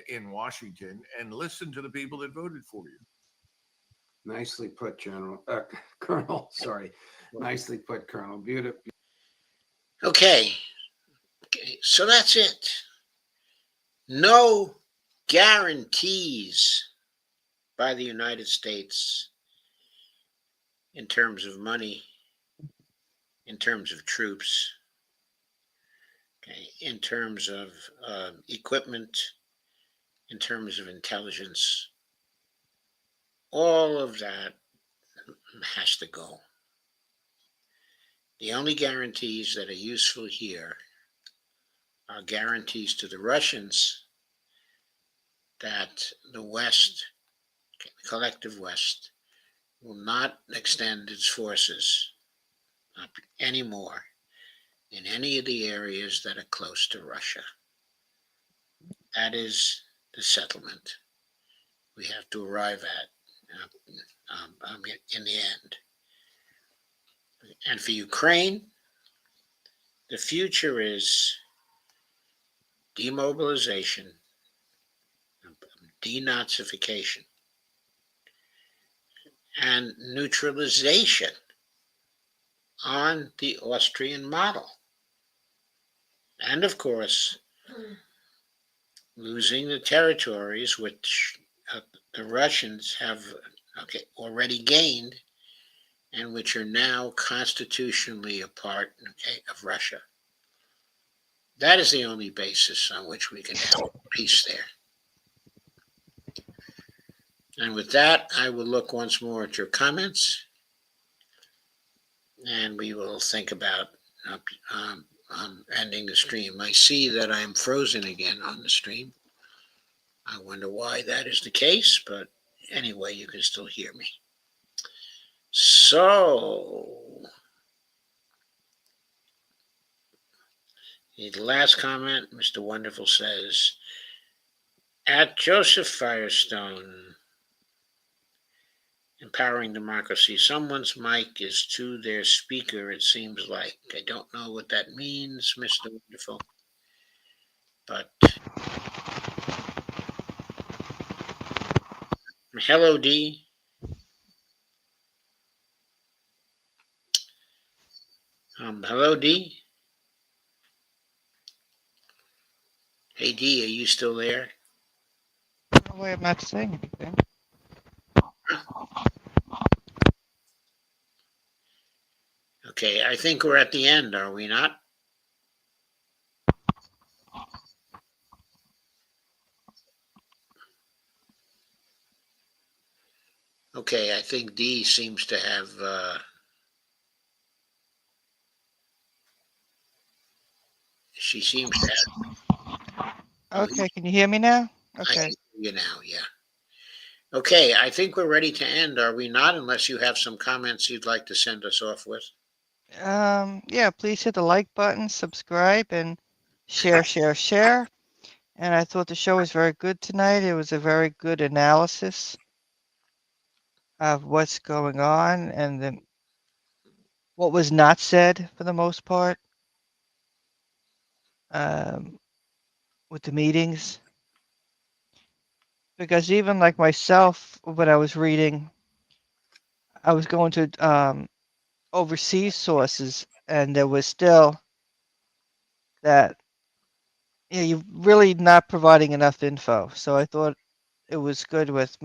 in Washington and listen to the people that voted for you. Nicely put, Colonel. Sorry. Nicely put, Colonel. Beautiful. Okay, so that's it. No guarantees by the United States in terms of money, in terms of troops, okay, in terms of equipment, in terms of intelligence. All of that has to go. The only guarantees that are useful here are guarantees to the Russians that the West, the collective West, will not extend its forces anymore in any of the areas that are close to Russia. That is the settlement we have to arrive at in the end. And for Ukraine, the future is demobilization, denazification, and neutralization on the Austrian model. And of course, losing the territories which the Russians have already gained and which are now constitutionally a part of Russia. That is the only basis on which we can have peace there. And with that, I will look once more at your comments, and we will think about ending the stream. I see that I'm frozen again on the stream. I wonder why that is the case, but anyway, you can still hear me. So, the last comment, Mr. Wonderful says, at Joseph Firestone, Empowering Democracy, someone's mic is to their speaker, it seems like. I don't know what that means, Mr. Wonderful. But hello, D. Hello, D. Hey, D, are you still there? No way, I'm not saying anything. Okay, I think we're at the end, are we not? Okay, I think D seems to have she seems to have. Okay, can you hear me now? I Okay. can hear you now, yeah. Okay, I think we're ready to end, are we not? Unless you have some comments you'd like to send us off with. Yeah, please hit the like button, subscribe, and share. And I thought the show was very good tonight. It was a very good analysis of what's going on and what was not said for the most part with the meetings. Because even like myself, when I was reading, I was going to overseas sources, and there was still that you're really not providing enough info. So I thought it was good with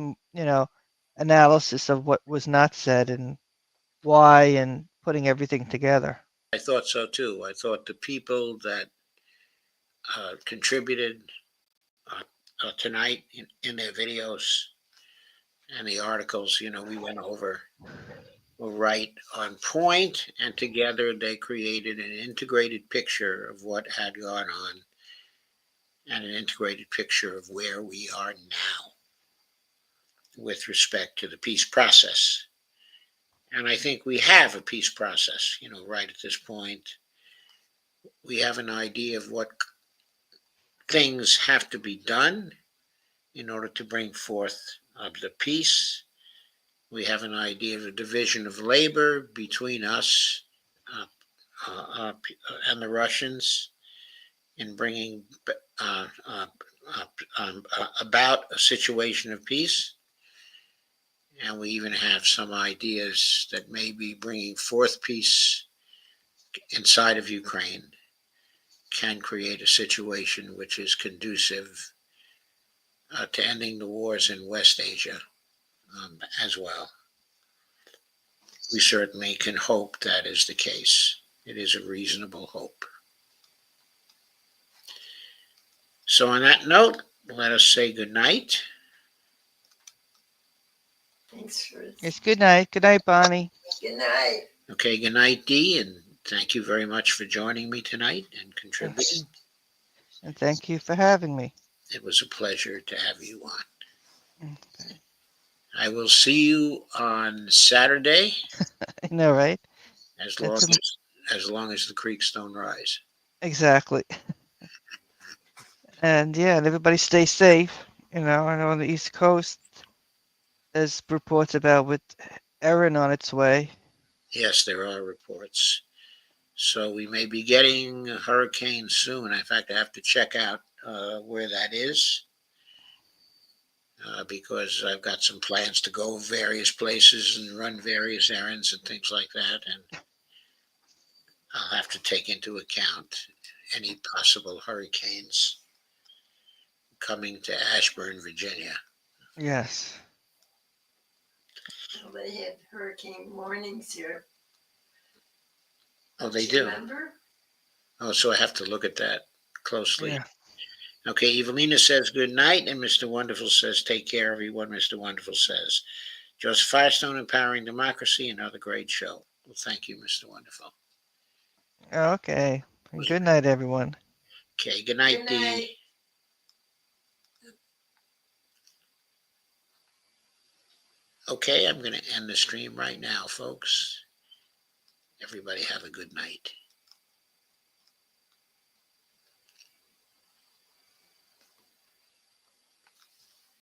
analysis of what was not said and why, and putting everything together. I thought so too. I thought the people that contributed tonight in their videos and the articles, we went over, were right on point, and together they created an integrated picture of what had gone on and an integrated picture of where we are now with respect to the peace process. And I think we have a peace process, right at this point. We have an idea of what things have to be done in order to bring forth the peace. We have an idea of a division of labor between us and the Russians in bringing about a situation of peace. And we even have some ideas that may be bringing forth peace inside of Ukraine can create a situation which is conducive to ending the wars in West Asia as well. We certainly can hope that is the case. It is a reasonable hope. So on that note, let us say good night. Thanks for It's good night. Good night, Bonnie. good night. Okay, good night, Dee, and thank you very much for joining me tonight and contributing. And thank you for having me. It was a pleasure to have you on. Okay. I will see you on Saturday. I know, right? As long as the creeks don't rise. Exactly. And yeah, and everybody stay safe. I know on the East Coast, there's reports about with Erin on its way. Yes, there are reports. So we may be getting a hurricane soon. In fact, I have to check out where that is. because I've got some plans to go various places and run various errands and things like that. And I'll have to take into account any possible hurricanes coming to Ashburn, Virginia. Yes. Well, they had hurricane warnings here. Oh, they do? Remember? Oh, so I have to look at that closely. Yeah. Okay, Evelina says good night, and Mr. Wonderful says take care, everyone. Mr. Wonderful says Joseph Firestone, Empowering Democracy, another great show. Well, thank you, Mr. Wonderful. Okay. And good night, everyone. Okay, good night, Good night. Dee. Okay, I'm going to end the stream right now, folks. Everybody have a good night.